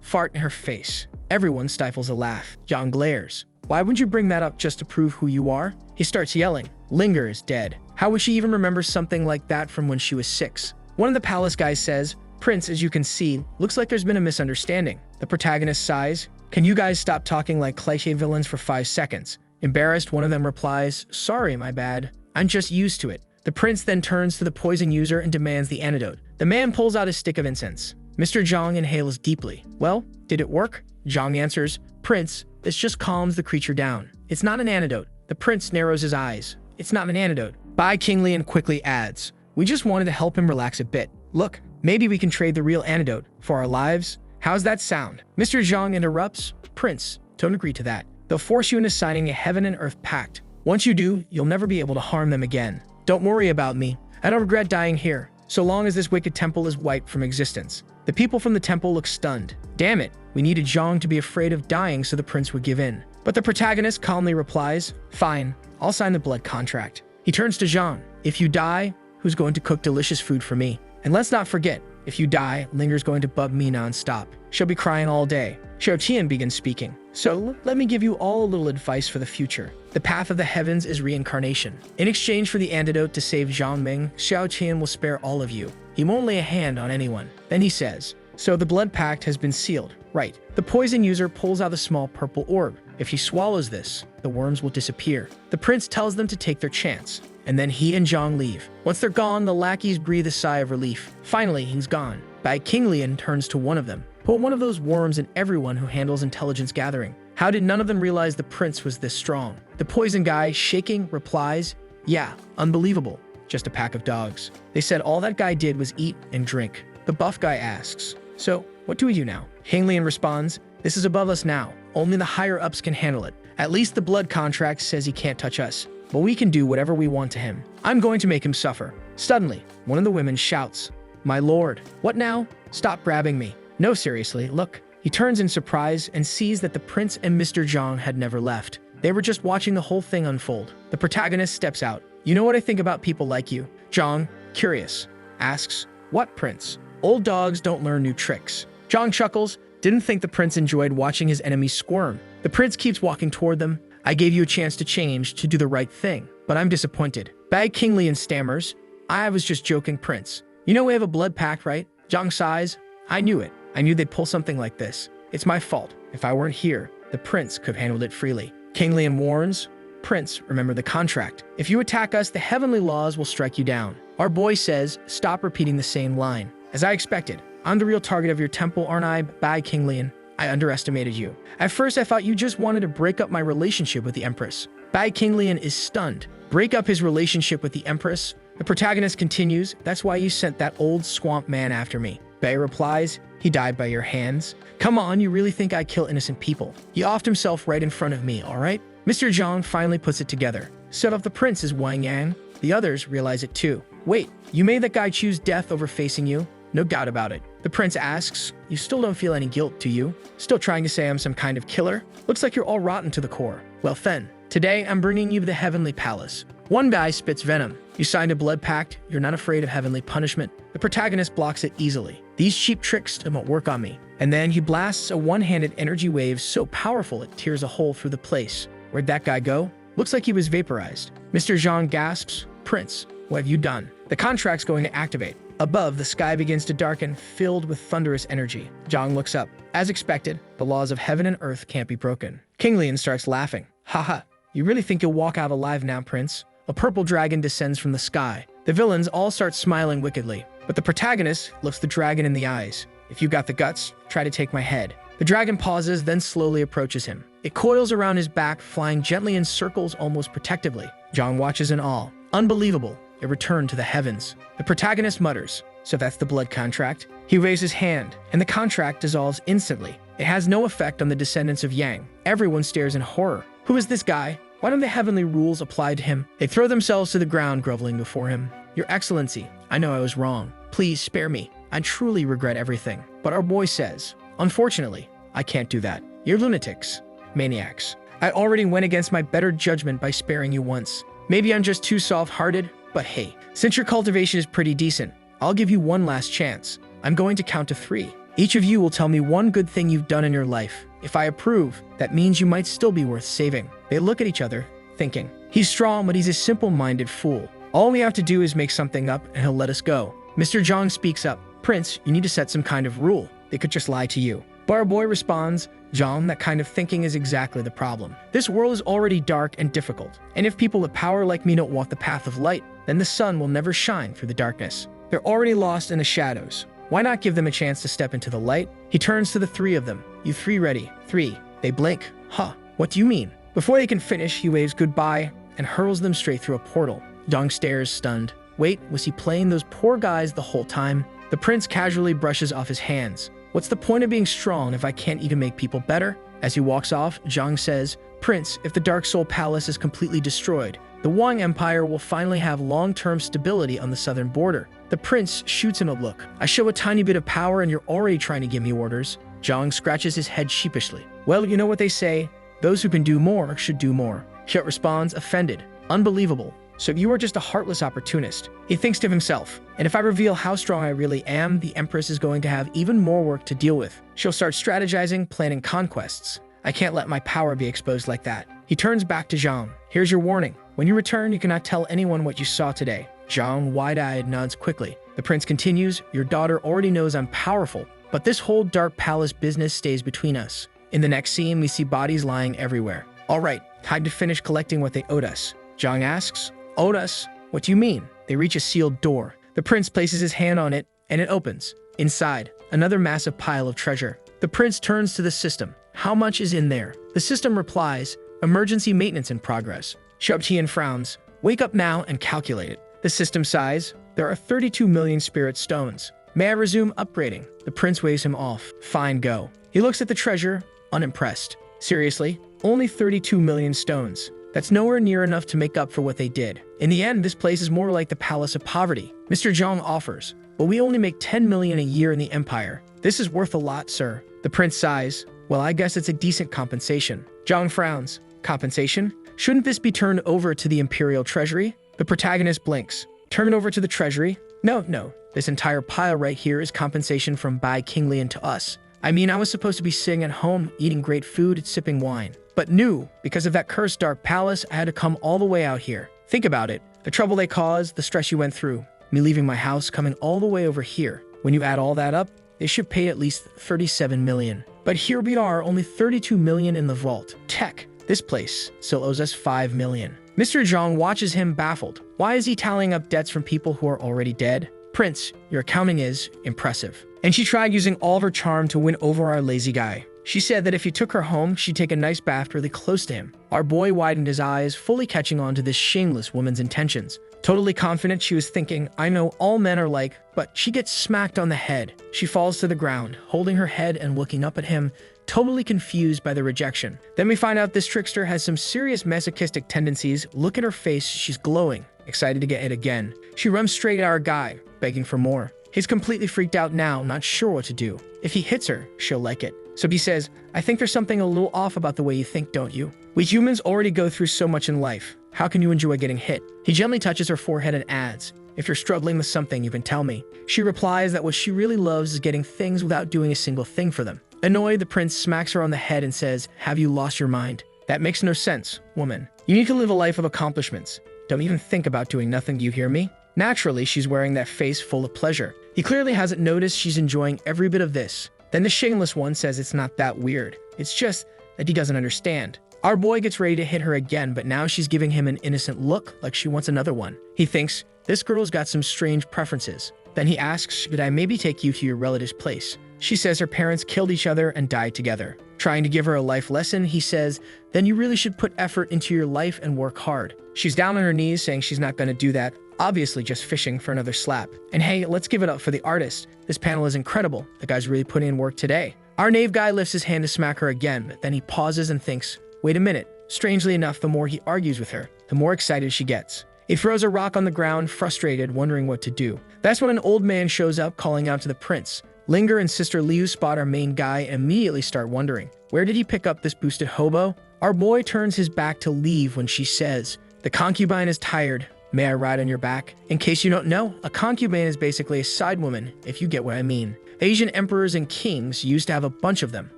fart in her face." Everyone stifles a laugh. Zhang glares. "Why would you bring that up just to prove who you are?" He starts yelling, "Linger is dead. How would she even remember something like that from when she was 6? One of the palace guys says, "Prince, as you can see, looks like there's been a misunderstanding." The protagonist sighs, "Can you guys stop talking like cliché villains for 5 seconds? Embarrassed, one of them replies, "Sorry, my bad. I'm just used to it." The prince then turns to the poison user and demands the antidote. The man pulls out a stick of incense. Mr. Zhang inhales deeply. "Well, did it work?" Zhang answers, "Prince, this just calms the creature down. It's not an antidote." The prince narrows his eyes. "It's not an antidote." Bai King Lian quickly adds, "We just wanted to help him relax a bit. Look, maybe we can trade the real antidote for our lives. How's that sound?" Mr. Zhang interrupts, "Prince, don't agree to that. They'll force you into signing a heaven and earth pact. Once you do, you'll never be able to harm them again. Don't worry about me. I don't regret dying here, so long as this wicked temple is wiped from existence." The people from the temple look stunned. Damn it, we needed Zhang to be afraid of dying so the prince would give in. But the protagonist calmly replies, "Fine, I'll sign the blood contract." He turns to Zhang. "If you die, who's going to cook delicious food for me? And let's not forget, if you die, Linger's going to bug me non-stop. She'll be crying all day." Xiao Qian begins speaking. "So, let me give you all a little advice for the future. The path of the heavens is reincarnation. In exchange for the antidote to save Zhang Ming, Xiao Qian will spare all of you. He won't lay a hand on anyone." Then he says, "So the blood pact has been sealed, right?" The poison user pulls out a small purple orb. If he swallows this, the worms will disappear. The prince tells them to take their chance. and then he and Zhang leave. Once they're gone, the lackeys breathe a sigh of relief. Finally, he's gone. King Lian turns to one of them. Put one of those worms in everyone who handles intelligence gathering. How did none of them realize the prince was this strong? The poison guy, shaking, replies, yeah, unbelievable. Just a pack of dogs. They said all that guy did was eat and drink. The buff guy asks, so what do we do now? King Lian responds, this is above us now. Only the higher-ups can handle it. At least the blood contract says he can't touch us. But we can do whatever we want to him. I'm going to make him suffer. Suddenly, one of the women shouts, my lord. What now? Stop grabbing me. No, seriously, look. He turns in surprise and sees that the prince and Mr. Zhang had never left. They were just watching the whole thing unfold. The protagonist steps out. You know what I think about people like you? Zhang, curious, asks, what prince? Old dogs don't learn new tricks. Zhang chuckles, didn't think the prince enjoyed watching his enemies squirm. The prince keeps walking toward them. I gave you a chance to change, to do the right thing, but I'm disappointed. King Lian stammers, I was just joking, prince. You know we have a blood pact, right? Zhang sighs, I knew it. I knew they'd pull something like this. It's my fault. If I weren't here, the prince could have handled it freely. King Lian warns, Prince, remember the contract. If you attack us, the heavenly laws will strike you down. Our boy says, stop repeating the same line. As I expected, I'm the real target of your temple, aren't I? Bad King Lian. I underestimated you. At first, I thought you just wanted to break up my relationship with the Empress. Bad King Lian is stunned. Break up his relationship with the Empress? The protagonist continues, that's why you sent that old swamp man after me. Bai replies, he died by your hands. Come on, you really think I kill innocent people? He offed himself right in front of me, all right? Mr. Zhang finally puts it together. Set off the prince is Wang Yang. The others realize it too. Wait, you made that guy choose death over facing you? No doubt about it. The prince asks, you still don't feel any guilt, do you? Still trying to say I'm some kind of killer? Looks like you're all rotten to the core. Well then, today I'm bringing you to the heavenly palace. One guy spits venom. You signed a blood pact, you're not afraid of heavenly punishment. The protagonist blocks it easily. These cheap tricks won't work on me. And then he blasts a one-handed energy wave so powerful it tears a hole through the place. Where'd that guy go? Looks like he was vaporized. Mr. Zhang gasps, Prince, what have you done? The contract's going to activate. Above, the sky begins to darken, filled with thunderous energy. Zhang looks up. As expected, the laws of heaven and earth can't be broken. King Lian starts laughing. Haha, you really think you'll walk out alive now, Prince? A purple dragon descends from the sky. The villains all start smiling wickedly, but the protagonist looks the dragon in the eyes. If you got the guts, try to take my head. The dragon pauses, then slowly approaches him. It coils around his back, flying gently in circles almost protectively. Zhang watches in awe. Unbelievable. It returned to the heavens. The protagonist mutters, so that's the blood contract? He raises his hand, and the contract dissolves instantly. It has no effect on the descendants of Yang. Everyone stares in horror. Who is this guy? Why don't the heavenly rules apply to him? They throw themselves to the ground, groveling before him. Your Excellency, I know I was wrong. Please spare me. I truly regret everything. But our boy says, unfortunately, I can't do that. You're lunatics. Maniacs. I already went against my better judgment by sparing you once. Maybe I'm just too soft-hearted, but hey, since your cultivation is pretty decent, I'll give you one last chance. I'm going to count to 3. Each of you will tell me one good thing you've done in your life. If I approve, that means you might still be worth saving. They look at each other, thinking, he's strong, but he's a simple-minded fool. All we have to do is make something up and he'll let us go. Mr. Zhang speaks up. Prince, you need to set some kind of rule. They could just lie to you. Bar Boy responds, Zhang, that kind of thinking is exactly the problem. This world is already dark and difficult, and if people with power like me don't walk the path of light, then the sun will never shine through the darkness. They're already lost in the shadows. Why not give them a chance to step into the light? He turns to the 3 of them. You 3 ready? 3. They blink. Huh, what do you mean? Before they can finish, he waves goodbye and hurls them straight through a portal. Zhang stares, stunned. Wait, was he playing those poor guys the whole time? The prince casually brushes off his hands. What's the point of being strong if I can't even make people better? As he walks off, Zhang says, Prince, if the Dark Soul Palace is completely destroyed, the Wang Empire will finally have long-term stability on the southern border. The prince shoots him a look. I show a tiny bit of power and you're already trying to give me orders. Zhang scratches his head sheepishly. Well, you know what they say, those who can do more should do more. Xiao responds, offended. Unbelievable. So you are just a heartless opportunist. He thinks to himself, and if I reveal how strong I really am, the Empress is going to have even more work to deal with. She'll start strategizing, planning conquests. I can't let my power be exposed like that. He turns back to Zhang. Here's your warning. When you return, you cannot tell anyone what you saw today. Zhang, wide-eyed, nods quickly. The prince continues, your daughter already knows I'm powerful, but this whole dark palace business stays between us. In the next scene, we see bodies lying everywhere. All right, time to finish collecting what they owed us. Zhang asks, Owed us? What do you mean? They reach a sealed door. The prince places his hand on it, and it opens. Inside, another massive pile of treasure. The prince turns to the system. How much is in there? The system replies, emergency maintenance in progress. Shubtian frowns. Wake up now and calculate it. The system sighs. There are 32 million spirit stones. May I resume upgrading? The prince waves him off. Fine, go. He looks at the treasure, unimpressed. Seriously? Only 32 million stones. That's nowhere near enough to make up for what they did. In the end, this place is more like the Palace of Poverty. Mr. Zhang offers, but we only make 10 million a year in the Empire. This is worth a lot, sir. The prince sighs. Well, I guess it's a decent compensation. Zhang frowns. Compensation? Shouldn't this be turned over to the Imperial Treasury? The protagonist blinks. Turn it over to the Treasury? No. This entire pile right here is compensation from Bai Kinglian to us. I mean, I was supposed to be sitting at home, eating great food, sipping wine. But no, because of that cursed dark palace, I had to come all the way out here. Think about it. The trouble they caused, the stress you went through, me leaving my house, coming all the way over here. When you add all that up, they should pay at least 37 million. But here we are, only 32 million in the vault. Tech, this place still owes us 5 million. Mr. Zhang watches him baffled. Why is he tallying up debts from people who are already dead? Prince, your accounting is impressive. And she tried using all of her charm to win over our lazy guy. She said that if he took her home, she'd take a nice bath really close to him. Our boy widened his eyes, fully catching on to this shameless woman's intentions. Totally confident, she was thinking, I know all men are like, but she gets smacked on the head. She falls to the ground, holding her head and looking up at him, totally confused by the rejection. Then we find out this trickster has some serious masochistic tendencies. Look at her face, she's glowing, excited to get it again. She runs straight at our guy, begging for more. He's completely freaked out now, not sure what to do. If he hits her, she'll like it. So he says, I think there's something a little off about the way you think, don't you? We humans already go through so much in life. How can you enjoy getting hit? He gently touches her forehead and adds, if you're struggling with something, you can tell me. She replies that what she really loves is getting things without doing a single thing for them. Annoyed, the prince smacks her on the head and says, have you lost your mind? That makes no sense, woman. You need to live a life of accomplishments. Don't even think about doing nothing, do you hear me? Naturally, she's wearing that face full of pleasure. He clearly hasn't noticed she's enjoying every bit of this. Then the shameless one says it's not that weird. It's just that he doesn't understand. Our boy gets ready to hit her again, but now she's giving him an innocent look like she wants another one. He thinks, this girl's got some strange preferences. Then he asks, should I maybe take you to your relative's place? She says her parents killed each other and died together. Trying to give her a life lesson, he says, then you really should put effort into your life and work hard. She's down on her knees saying she's not going to do that, obviously just fishing for another slap. And hey, let's give it up for the artist. This panel is incredible. The guy's really putting in work today. Our knave guy lifts his hand to smack her again, but then he pauses and thinks, wait a minute. Strangely enough, the more he argues with her, the more excited she gets. He throws a rock on the ground, frustrated, wondering what to do. That's when an old man shows up, calling out to the prince. Linger and Sister Liu spot our main guy and immediately start wondering, where did he pick up this boosted hobo? Our boy turns his back to leave when she says, the concubine is tired. May I ride on your back? In case you don't know, a concubine is basically a side woman, if you get what I mean. Asian emperors and kings used to have a bunch of them,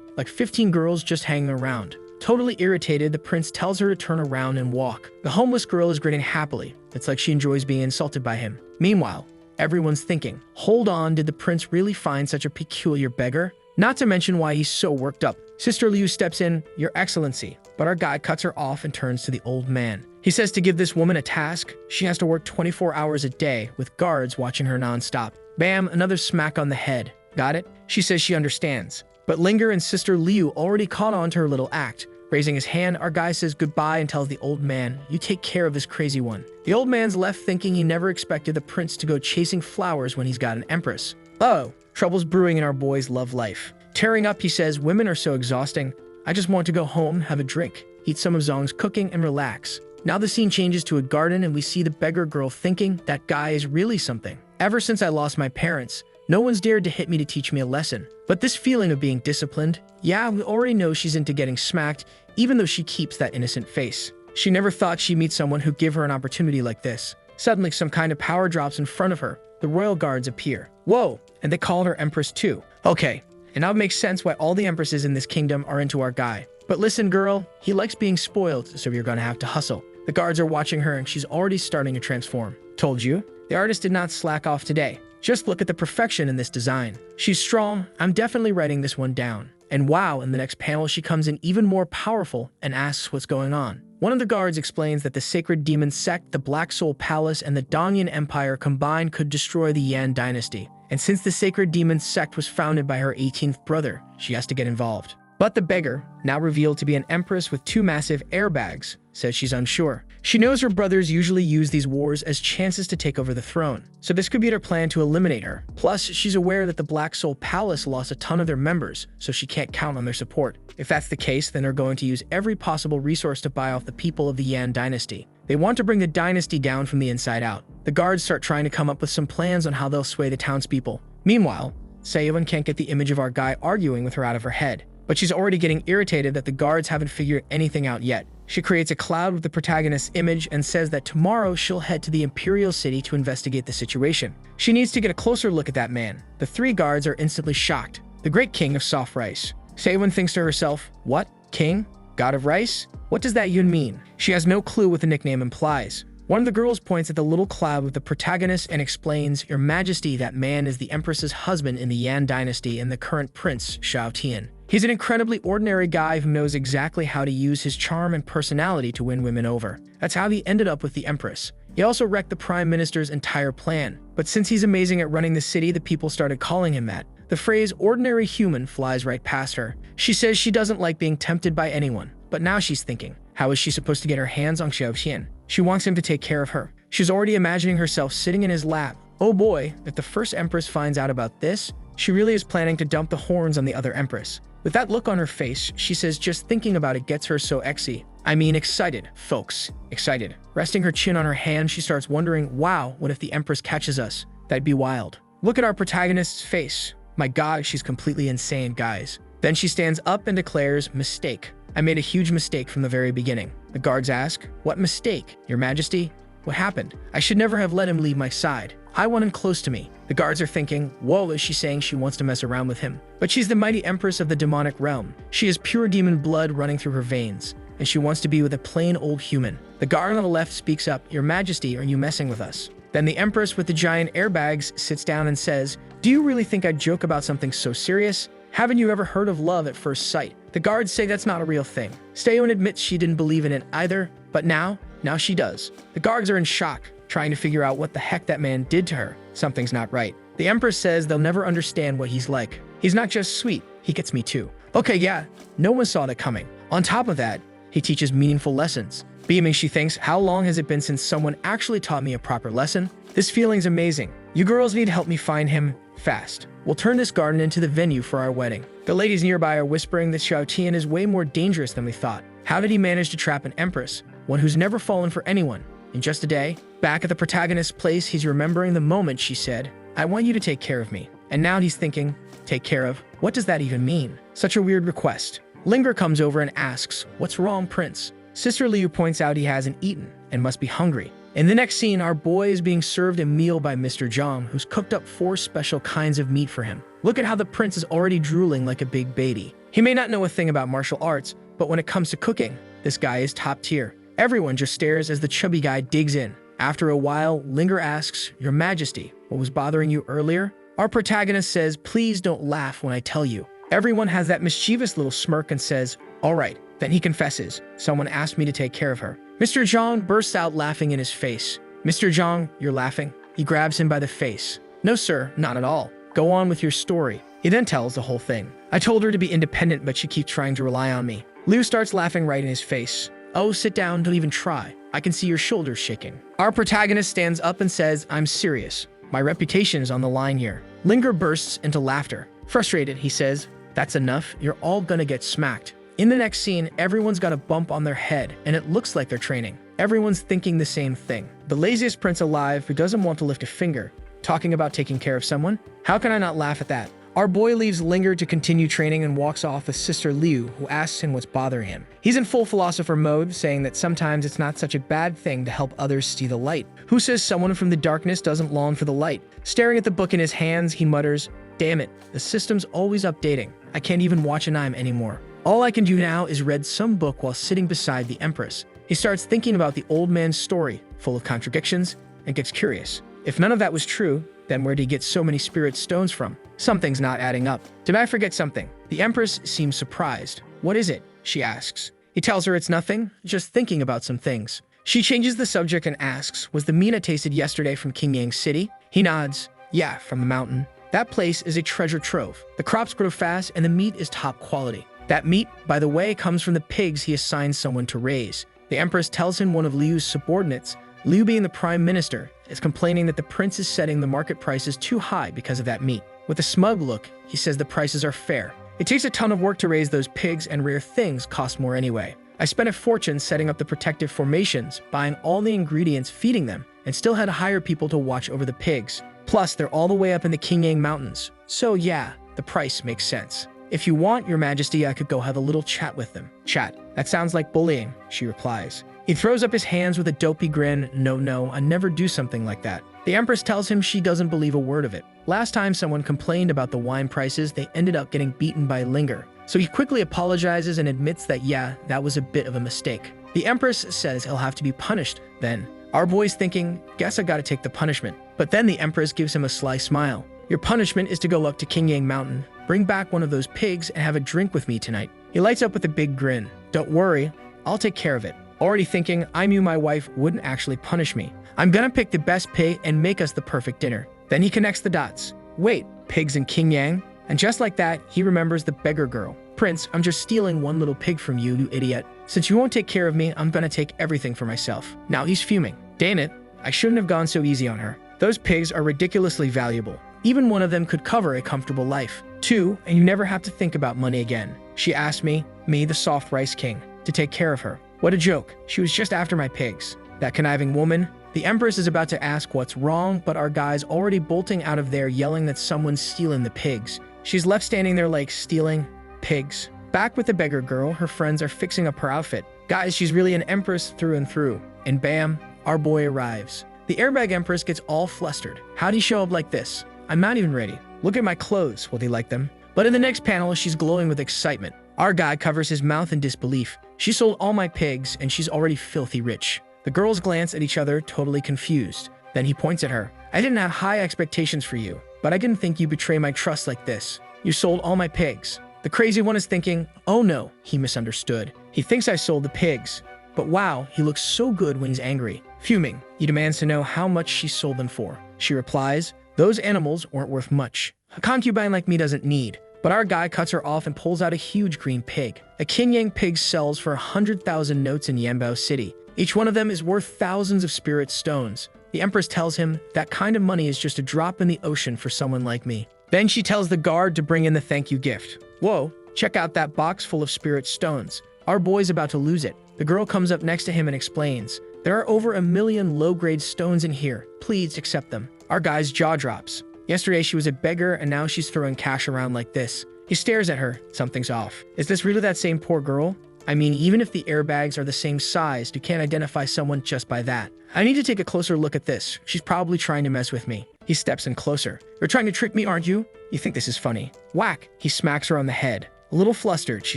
like 15 girls just hanging around. Totally irritated, the prince tells her to turn around and walk. The homeless girl is grinning happily. It's like she enjoys being insulted by him. Meanwhile, everyone's thinking, hold on, did the prince really find such a peculiar beggar? Not to mention why he's so worked up. Sister Liu steps in, Your Excellency, but our guy cuts her off and turns to the old man. He says to give this woman a task, she has to work 24 hours a day with guards watching her nonstop. Bam, another smack on the head. Got it? She says she understands. But Linger and Sister Liu already caught on to her little act. Raising his hand, our guy says goodbye and tells the old man, you take care of this crazy one. The old man's left thinking he never expected the prince to go chasing flowers when he's got an empress. Oh, trouble's brewing in our boy's love life. Tearing up, he says, women are so exhausting. I just want to go home, have a drink, eat some of Zong's cooking, and relax. Now the scene changes to a garden and we see the beggar girl thinking that guy is really something. Ever since I lost my parents, no one's dared to hit me to teach me a lesson. But this feeling of being disciplined, yeah, we already know she's into getting smacked, even though she keeps that innocent face. She never thought she'd meet someone who'd give her an opportunity like this. Suddenly, some kind of power drops in front of her. The royal guards appear. Whoa, and they call her Empress too. Okay, and now it makes sense why all the empresses in this kingdom are into our guy. But listen, girl, he likes being spoiled, so you're gonna have to hustle. The guards are watching her and she's already starting to transform. Told you? The artist did not slack off today. Just look at the perfection in this design. She's strong. I'm definitely writing this one down. And wow, in the next panel, she comes in even more powerful and asks what's going on. One of the guards explains that the sacred demon sect, the Black Soul Palace, and the Dongyan Empire combined could destroy the Yan dynasty. And since the sacred demon sect was founded by her 18th brother, she has to get involved. But the beggar, now revealed to be an empress with 2 massive airbags, says she's unsure. She knows her brothers usually use these wars as chances to take over the throne, so this could be their plan to eliminate her. Plus, she's aware that the Black Soul Palace lost a ton of their members, so she can't count on their support. If that's the case, then they're going to use every possible resource to buy off the people of the Yan dynasty. They want to bring the dynasty down from the inside out. The guards start trying to come up with some plans on how they'll sway the townspeople. Meanwhile, Saeyeon can't get the image of our guy arguing with her out of her head, but she's already getting irritated that the guards haven't figured anything out yet. She creates a cloud with the protagonist's image and says that tomorrow she'll head to the Imperial City to investigate the situation. She needs to get a closer look at that man. The 3 guards are instantly shocked. The Great King of Soft Rice. Saeyeon thinks to herself, what? King? God of Rice? What does that even mean? She has no clue what the nickname implies. One of the girls points at the little cloud with the protagonist and explains, Your Majesty, that man is the Empress's husband in the Yan dynasty and the current prince, Xiao Tian. He's an incredibly ordinary guy who knows exactly how to use his charm and personality to win women over. That's how he ended up with the Empress. He also wrecked the Prime Minister's entire plan. But since he's amazing at running the city, the people started calling him that. The phrase ordinary human flies right past her. She says she doesn't like being tempted by anyone. But now she's thinking, how is she supposed to get her hands on Xiao Tian? She wants him to take care of her. She's already imagining herself sitting in his lap. Oh boy, if the first Empress finds out about this, she really is planning to dump the horns on the other Empress. With that look on her face, she says just thinking about it gets her so excited, folks. Excited. Resting her chin on her hand, she starts wondering, wow, what if the Empress catches us? That'd be wild. Look at our protagonist's face. My god, she's completely insane, guys. Then she stands up and declares, mistake. I made a huge mistake from the very beginning. The guards ask, what mistake, Your Majesty? What happened? I should never have let him leave my side. I want him close to me. The guards are thinking, whoa, is she saying she wants to mess around with him? But she's the mighty empress of the demonic realm. She has pure demon blood running through her veins, and she wants to be with a plain old human. The guard on the left speaks up, Your Majesty, are you messing with us? Then the empress with the giant airbags sits down and says, do you really think I'd joke about something so serious? Haven't you ever heard of love at first sight? The guards say that's not a real thing. Saeyeon admits she didn't believe in it either, but now she does. The guards are in shock, trying to figure out what the heck that man did to her. Something's not right. The Empress says they'll never understand what he's like. He's not just sweet, he gets me too. Okay, yeah, no one saw that coming. On top of that, he teaches meaningful lessons. Beaming, she thinks, how long has it been since someone actually taught me a proper lesson? This feeling's amazing. You girls need to help me find him fast. We'll turn this garden into the venue for our wedding. The ladies nearby are whispering that Xiao Tian is way more dangerous than we thought. How did he manage to trap an empress, one who's never fallen for anyone? In just a day, back at the protagonist's place, he's remembering the moment she said, I want you to take care of me. And now he's thinking, take care of? What does that even mean? Such a weird request. Linger comes over and asks, what's wrong, Prince? Sister Liu points out he hasn't eaten and must be hungry. In the next scene, our boy is being served a meal by Mr. Zhang, who's cooked up 4 special kinds of meat for him. Look at how the prince is already drooling like a big baby. He may not know a thing about martial arts, but when it comes to cooking, this guy is top tier. Everyone just stares as the chubby guy digs in. After a while, Linger asks, Your Majesty, what was bothering you earlier? Our protagonist says, please don't laugh when I tell you. Everyone has that mischievous little smirk and says, all right. Then he confesses, someone asked me to take care of her. Mr. Zhang bursts out laughing in his face. Mr. Zhang, you're laughing? He grabs him by the face. No, sir, not at all. Go on with your story. He then tells the whole thing. I told her to be independent, but she keeps trying to rely on me. Liu starts laughing right in his face. Oh, sit down, don't even try. I can see your shoulders shaking. Our protagonist stands up and says, I'm serious. My reputation is on the line here. Linger bursts into laughter. Frustrated, he says, that's enough, you're all gonna get smacked. In the next scene, everyone's got a bump on their head, and it looks like they're training. Everyone's thinking the same thing. The laziest prince alive who doesn't want to lift a finger, talking about taking care of someone? How can I not laugh at that? Our boy leaves Linger to continue training and walks off with Sister Liu, who asks him what's bothering him. He's in full philosopher mode, saying that sometimes it's not such a bad thing to help others see the light. Who says someone from the darkness doesn't long for the light? Staring at the book in his hands, he mutters, damn it, the system's always updating. I can't even watch an anime anymore. All I can do now is read some book while sitting beside the Empress. He starts thinking about the old man's story, full of contradictions, and gets curious. If none of that was true, then where did he get so many spirit stones from? Something's not adding up. Did I forget something? The Empress seems surprised. What is it? She asks. He tells her it's nothing, just thinking about some things. She changes the subject and asks, was the meat I tasted yesterday from King Yang City? He nods. Yeah, from the mountain. That place is a treasure trove. The crops grow fast and the meat is top quality. That meat, by the way, comes from the pigs he assigned someone to raise. The Empress tells him one of Liu's subordinates, Liu being the prime minister, is complaining that the prince is setting the market prices too high because of that meat. With a smug look, he says the prices are fair. It takes a ton of work to raise those pigs and rare things cost more anyway. I spent a fortune setting up the protective formations, buying all the ingredients, feeding them, and still had to hire people to watch over the pigs. Plus, they're all the way up in the Qingyang Mountains. So yeah, the price makes sense. If you want, Your Majesty, I could go have a little chat with them. Chat? That sounds like bullying, she replies. He throws up his hands with a dopey grin. No, I never do something like that. The Empress tells him she doesn't believe a word of it. Last time someone complained about the wine prices, they ended up getting beaten by Linger. So he quickly apologizes and admits that yeah, that was a bit of a mistake. The Empress says he'll have to be punished then. Our boy's thinking, guess I gotta take the punishment. But then the Empress gives him a sly smile. Your punishment is to go up to Qingyang Mountain, bring back one of those pigs, and have a drink with me tonight. He lights up with a big grin. Don't worry, I'll take care of it. Already thinking, I knew my wife wouldn't actually punish me. I'm gonna pick the best pig and make us the perfect dinner. Then he connects the dots. Wait, pigs in Qingyang? And just like that, he remembers the beggar girl. Prince, I'm just stealing one little pig from you, you idiot. Since you won't take care of me, I'm gonna take everything for myself. Now he's fuming. Damn it, I shouldn't have gone so easy on her. Those pigs are ridiculously valuable. Even one of them could cover a comfortable life. 2, and you never have to think about money again. She asked me, the soft rice king, to take care of her. What a joke. She was just after my pigs. That conniving woman. The Empress is about to ask what's wrong, but our guy's already bolting out of there yelling that someone's stealing the pigs. She's left standing there like, stealing pigs. Back with the beggar girl, her friends are fixing up her outfit. Guys, she's really an empress through and through. And bam, our boy arrives. The airbag Empress gets all flustered. How'd he show up like this? I'm not even ready. Look at my clothes. Will they like them? But in the next panel, she's glowing with excitement. Our guy covers his mouth in disbelief. She sold all my pigs, and she's already filthy rich. The girls glance at each other, totally confused. Then he points at her. I didn't have high expectations for you, but I didn't think you'd betray my trust like this. You sold all my pigs. The crazy one is thinking, oh no, he misunderstood. He thinks I sold the pigs. But wow, he looks so good when he's angry. Fuming, he demands to know how much she sold them for. She replies, those animals weren't worth much. A concubine like me doesn't need. But our guy cuts her off and pulls out a huge green pig. A Qingyang pig sells for 100,000 notes in Yanbao City. Each one of them is worth thousands of spirit stones. The Empress tells him that kind of money is just a drop in the ocean for someone like me. Then she tells the guard to bring in the thank you gift. Whoa, check out that box full of spirit stones. Our boy's about to lose it. The girl comes up next to him and explains, there are over 1 million low-grade stones in here. Please accept them. Our guy's jaw drops. Yesterday she was a beggar and now she's throwing cash around like this. He stares at her. Something's off. Is this really that same poor girl? I mean, even if the airbags are the same size, you can't identify someone just by that. I need to take a closer look at this. She's probably trying to mess with me. He steps in closer. You're trying to trick me, aren't you? You think this is funny. Whack! He smacks her on the head. A little flustered, she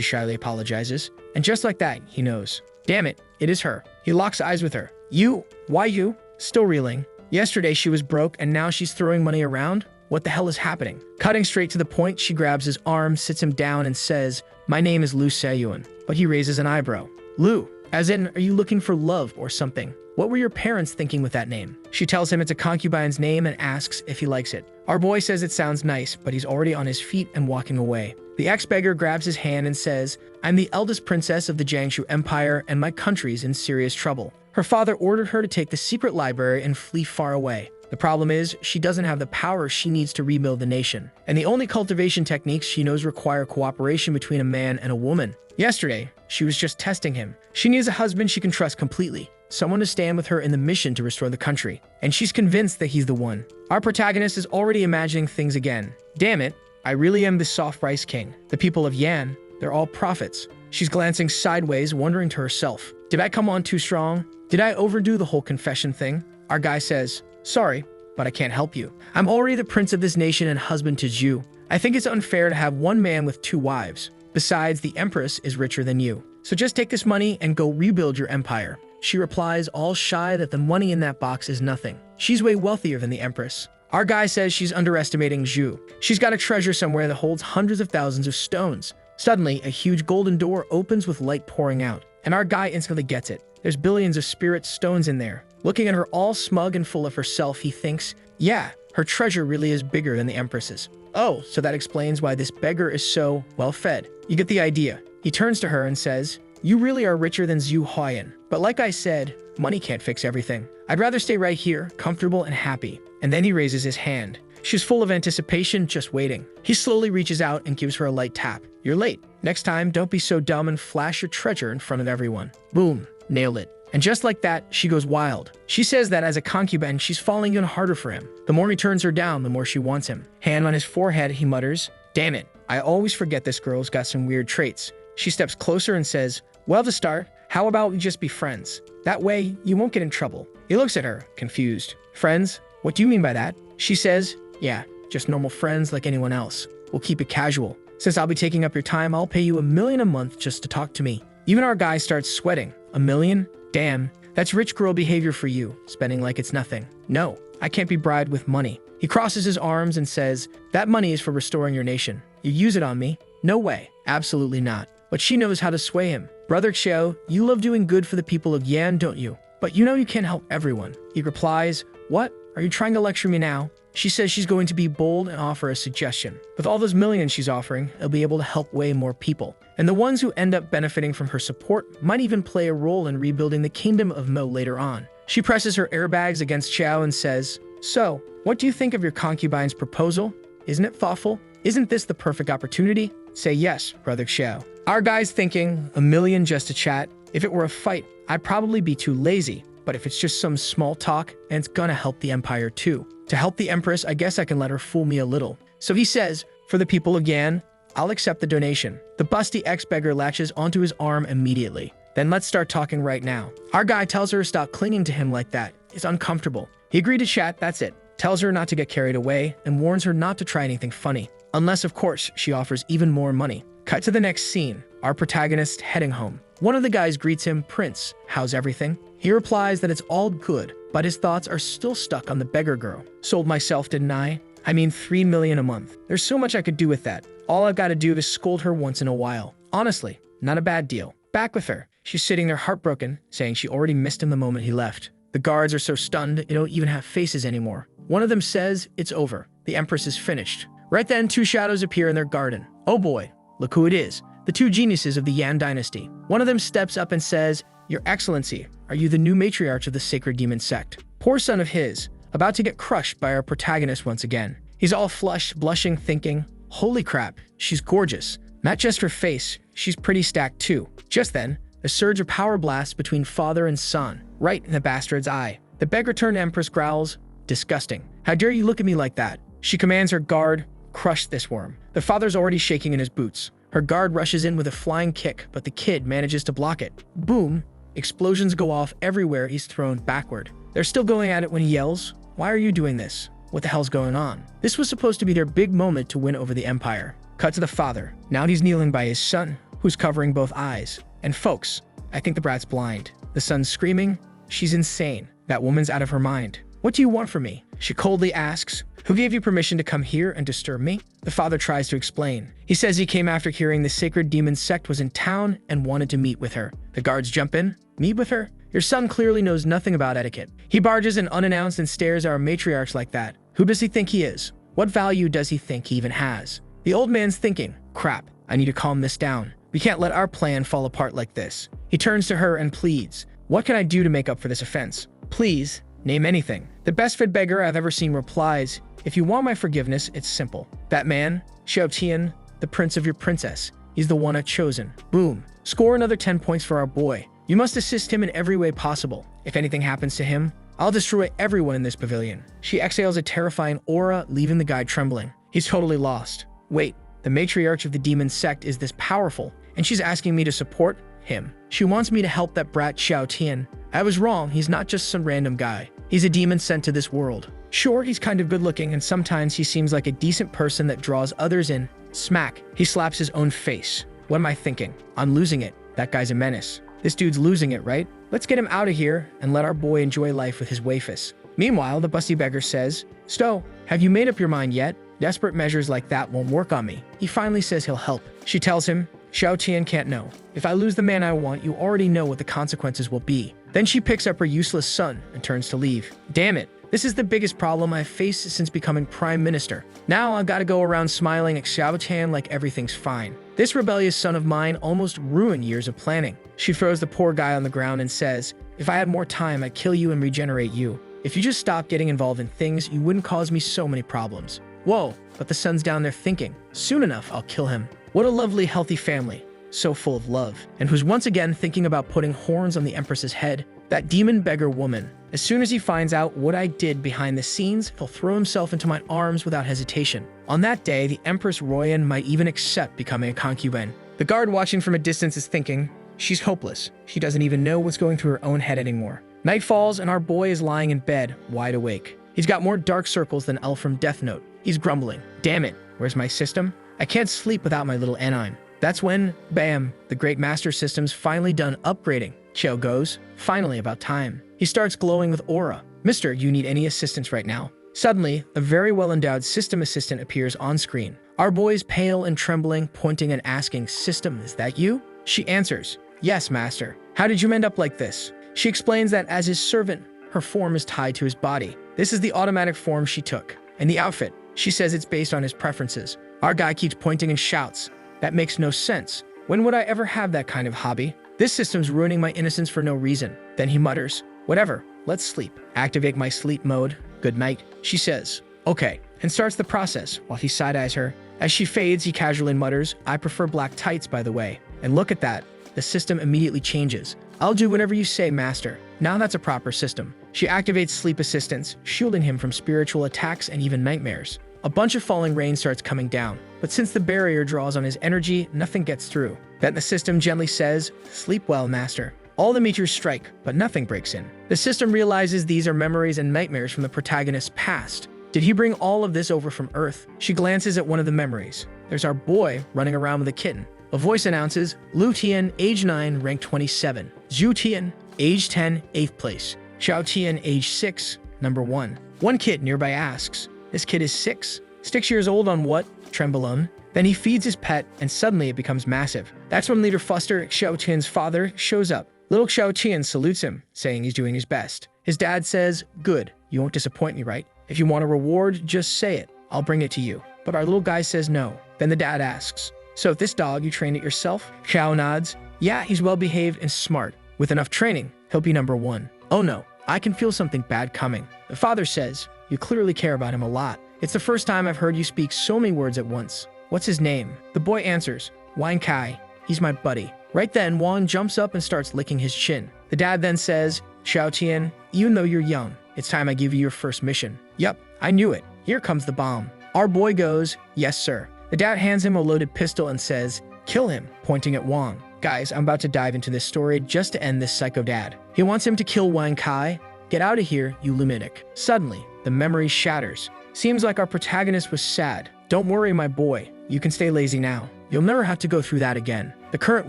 shyly apologizes. And just like that, he knows. Damn it, it is her. He locks eyes with her. You? Why you? Still reeling. Yesterday she was broke and now she's throwing money around? What the hell is happening? Cutting straight to the point, she grabs his arm, sits him down and says, my name is Lu Seyuan. But he raises an eyebrow. Lu, as in, are you looking for love or something? What were your parents thinking with that name? She tells him it's a concubine's name and asks if he likes it. Our boy says it sounds nice, but he's already on his feet and walking away. The ex-beggar grabs his hand and says, I'm the eldest princess of the Jiangsu Empire and my country's in serious trouble. Her father ordered her to take the secret library and flee far away. The problem is, she doesn't have the power she needs to rebuild the nation. And the only cultivation techniques she knows require cooperation between a man and a woman. Yesterday, she was just testing him. She needs a husband she can trust completely. Someone to stand with her in the mission to restore the country. And she's convinced that he's the one. Our protagonist is already imagining things again. Damn it, I really am the soft rice king. The people of Yan, they're all prophets. She's glancing sideways, wondering to herself, did I come on too strong? Did I overdo the whole confession thing? Our guy says, sorry, but I can't help you. I'm already the prince of this nation and husband to Zhu. I think it's unfair to have one man with 2 wives. Besides, the Empress is richer than you. So just take this money and go rebuild your empire. She replies, all shy, that the money in that box is nothing. She's way wealthier than the Empress. Our guy says she's underestimating Zhu. She's got a treasure somewhere that holds hundreds of thousands of stones. Suddenly, a huge golden door opens with light pouring out. and our guy instantly gets it. There's billions of spirit stones in there. Looking at her all smug and full of herself, he thinks, yeah, her treasure really is bigger than the Empress's. Oh, so that explains why this beggar is so well-fed. You get the idea. He turns to her and says, you really are richer than Zhu Huayan. But like I said, money can't fix everything. I'd rather stay right here, comfortable and happy. And then he raises his hand. She's full of anticipation, just waiting. He slowly reaches out and gives her a light tap. You're late. Next time, don't be so dumb and flash your treasure in front of everyone. Boom. Nailed it. And just like that, she goes wild. She says that as a concubine, she's falling even harder for him. The more he turns her down, the more she wants him. Hand on his forehead, he mutters, damn it, I always forget this girl's got some weird traits. She steps closer and says, well, to start, how about we just be friends? That way, you won't get in trouble. He looks at her, confused. Friends? What do you mean by that? She says, yeah, just normal friends like anyone else. We'll keep it casual. Since I'll be taking up your time, I'll pay you $1 million a month just to talk to me. Even our guy starts sweating. $1 million? Damn, that's rich girl behavior for you, spending like it's nothing. No, I can't be bribed with money. He crosses his arms and says, that money is for restoring your nation. You use it on me? No way, absolutely not. But she knows how to sway him. Brother Xiao, you love doing good for the people of Yan, don't you? But you know you can't help everyone. He replies, what? Are you trying to lecture me now? She says she's going to be bold and offer a suggestion. With all those millions she's offering, it'll be able to help way more people. And the ones who end up benefiting from her support might even play a role in rebuilding the kingdom of Mo later on. She presses her airbags against Xiao and says, so, what do you think of your concubine's proposal? Isn't it thoughtful? Isn't this the perfect opportunity? Say yes, Brother Xiao. Our guy's thinking, $1 million just to chat. If it were a fight, I'd probably be too lazy. But if it's just some small talk, and it's gonna help the Empire too. To help the Empress, I guess I can let her fool me a little. So he says, for the people of Yan, I'll accept the donation. The busty ex-beggar latches onto his arm immediately. Then let's start talking right now. Our guy tells her to stop clinging to him like that. It's uncomfortable. He agreed to chat, that's it. Tells her not to get carried away, and warns her not to try anything funny. Unless, of course, she offers even more money. Cut to the next scene, our protagonist heading home. One of the guys greets him, Prince, how's everything? He replies that it's all good, but his thoughts are still stuck on the beggar girl. Sold myself, didn't I? I mean, $3 million a month. There's so much I could do with that. All I've got to do is scold her once in a while. Honestly, not a bad deal. Back with her. She's sitting there heartbroken, saying she already missed him the moment he left. The guards are so stunned, they don't even have faces anymore. One of them says, it's over. The Empress is finished. Right then, two shadows appear in their garden. Oh boy, look who it is. The two geniuses of the Yan dynasty. One of them steps up and says, Your Excellency, are you the new matriarch of the Sacred Demon Sect? Poor son of his, about to get crushed by our protagonist once again. He's all flushed, blushing, thinking, holy crap, she's gorgeous. Not just her face, she's pretty stacked too. Just then, a surge of power blasts between father and son, right in the bastard's eye. The beggar-turned-empress growls, disgusting. How dare you look at me like that? She commands her guard, crush this worm. The father's already shaking in his boots. Her guard rushes in with a flying kick, but the kid manages to block it. Boom! Explosions go off everywhere. He's thrown backward. They're still going at it when he yells, why are you doing this? What the hell's going on? This was supposed to be their big moment to win over the Empire. Cut to the father. Now he's kneeling by his son, who's covering both eyes. And folks, I think the brat's blind. The son's screaming, she's insane. That woman's out of her mind. What do you want from me? She coldly asks, who gave you permission to come here and disturb me? The father tries to explain. He says he came after hearing the Sacred Demon Sect was in town and wanted to meet with her. The guards jump in. Meet with her? Your son clearly knows nothing about etiquette. He barges in unannounced and stares at our matriarch like that. Who does he think he is? What value does he think he even has? The old man's thinking, crap, I need to calm this down. We can't let our plan fall apart like this. He turns to her and pleads, what can I do to make up for this offense? Please, name anything. The best-fed beggar I've ever seen replies, if you want my forgiveness, it's simple. That man, Xiao Tian, the prince of your princess, he's the one I've chosen. Boom. Score another 10 points for our boy. You must assist him in every way possible. If anything happens to him, I'll destroy everyone in this pavilion. She exhales a terrifying aura, leaving the guy trembling. He's totally lost. Wait, the matriarch of the demon sect is this powerful, and she's asking me to support him. She wants me to help that brat Xiao Tian. I was wrong, he's not just some random guy. He's a demon sent to this world. Sure, he's kind of good looking, and sometimes he seems like a decent person that draws others in. Smack. He slaps his own face. What am I thinking? I'm losing it. That guy's a menace. This dude's losing it, right? Let's get him out of here and let our boy enjoy life with his waifus. Meanwhile, the busty beggar says, Stowe, have you made up your mind yet? Desperate measures like that won't work on me. He finally says he'll help. She tells him, Xiao Tian can't know. If I lose the man I want, you already know what the consequences will be. Then she picks up her useless son and turns to leave. Damn it. This is the biggest problem I've faced since becoming prime minister. Now I've got to go around smiling at Xiao Tian like everything's fine. This rebellious son of mine almost ruined years of planning. She throws the poor guy on the ground and says, if I had more time, I'd kill you and regenerate you. If you just stopped getting involved in things, you wouldn't cause me so many problems. Whoa, but the son's down there thinking, soon enough, I'll kill him. What a lovely, healthy family. So full of love. And who's once again thinking about putting horns on the Empress's head? That demon beggar woman. As soon as he finds out what I did behind the scenes, he'll throw himself into my arms without hesitation. On that day, the Empress Royan might even accept becoming a concubine. The guard watching from a distance is thinking, she's hopeless. She doesn't even know what's going through her own head anymore. Night falls and our boy is lying in bed, wide awake. He's got more dark circles than L from Death Note. He's grumbling. Damn it, where's my system? I can't sleep without my little N9. That's when, bam, the Great Master System's finally done upgrading. Xiao goes, finally about time. He starts glowing with aura. Mister, you need any assistance right now? Suddenly, a very well-endowed system assistant appears on screen. Our boy's pale and trembling, pointing and asking, System, is that you? She answers, yes, master. How did you end up like this? She explains that as his servant, her form is tied to his body. This is the automatic form she took. And the outfit, she says it's based on his preferences. Our guy keeps pointing and shouts, that makes no sense. When would I ever have that kind of hobby? This system's ruining my innocence for no reason. Then he mutters, whatever, let's sleep. Activate my sleep mode. Good night, she says. Okay, and starts the process while he side-eyes her. As she fades, he casually mutters, I prefer black tights, by the way. And look at that. The system immediately changes. I'll do whatever you say, master. Now that's a proper system. She activates sleep assistance, shielding him from spiritual attacks and even nightmares. A bunch of falling rain starts coming down, but since the barrier draws on his energy, nothing gets through. Then the system gently says, sleep well, master. All the meteors strike, but nothing breaks in. The system realizes these are memories and nightmares from the protagonist's past. Did he bring all of this over from Earth? She glances at one of the memories. There's our boy running around with a kitten. A voice announces, Lu Tian, age 9, rank 27. Zhu Tian, age 10, 8th place. Xiao Tian, age 6, number 1. One kid nearby asks, this kid is 6? 6 years old on what? Trembolone? Then he feeds his pet, and suddenly it becomes massive. That's when Leader Fuster, Xiao Tian's father, shows up. Little Xiao Tian salutes him, saying he's doing his best. His dad says, good, you won't disappoint me, right? If you want a reward, just say it. I'll bring it to you. But our little guy says no. Then the dad asks, so this dog, you trained it yourself? Xiao nods. Yeah, he's well-behaved and smart. With enough training, he'll be number 1. Oh no, I can feel something bad coming. The father says, you clearly care about him a lot. It's the first time I've heard you speak so many words at once. What's his name? The boy answers, Wang Kai. He's my buddy. Right then, Wang jumps up and starts licking his chin. The dad then says, Xiao Tian, even though you're young, it's time I give you your first mission. Yup, I knew it. Here comes the bomb. Our boy goes, yes, sir. The dad hands him a loaded pistol and says, kill him, pointing at Wang. Guys, I'm about to dive into this story just to end this psycho dad. He wants him to kill Wang Kai. Get out of here, you lunatic. Suddenly, the memory shatters. Seems like our protagonist was sad. Don't worry, my boy. You can stay lazy now. You'll never have to go through that again. The current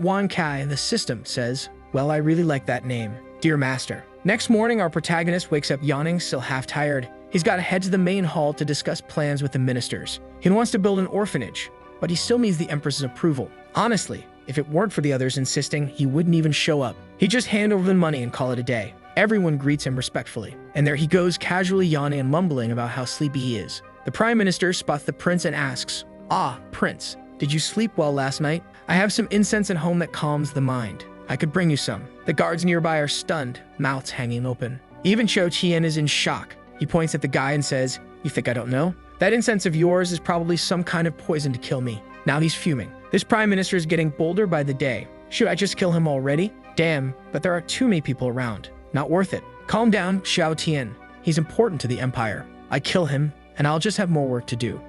Wang Kai, the system, says, well, I really like that name. Dear master. Next morning, our protagonist wakes up yawning, still half tired. He's got to head to the main hall to discuss plans with the ministers. He wants to build an orphanage, but he still needs the Empress's approval. Honestly, if it weren't for the others insisting, he wouldn't even show up. He'd just hand over the money and call it a day. Everyone greets him respectfully. And there he goes, casually yawning and mumbling about how sleepy he is. The Prime Minister spots the prince and asks, ah, Prince, did you sleep well last night? I have some incense at home that calms the mind. I could bring you some. The guards nearby are stunned, mouths hanging open. Even Xiao Tian is in shock. He points at the guy and says, you think I don't know? That incense of yours is probably some kind of poison to kill me. Now he's fuming. This Prime Minister is getting bolder by the day. Should I just kill him already? Damn, but there are too many people around. Not worth it. Calm down, Xiao Tian. He's important to the Empire. I kill him, and I'll just have more work to do.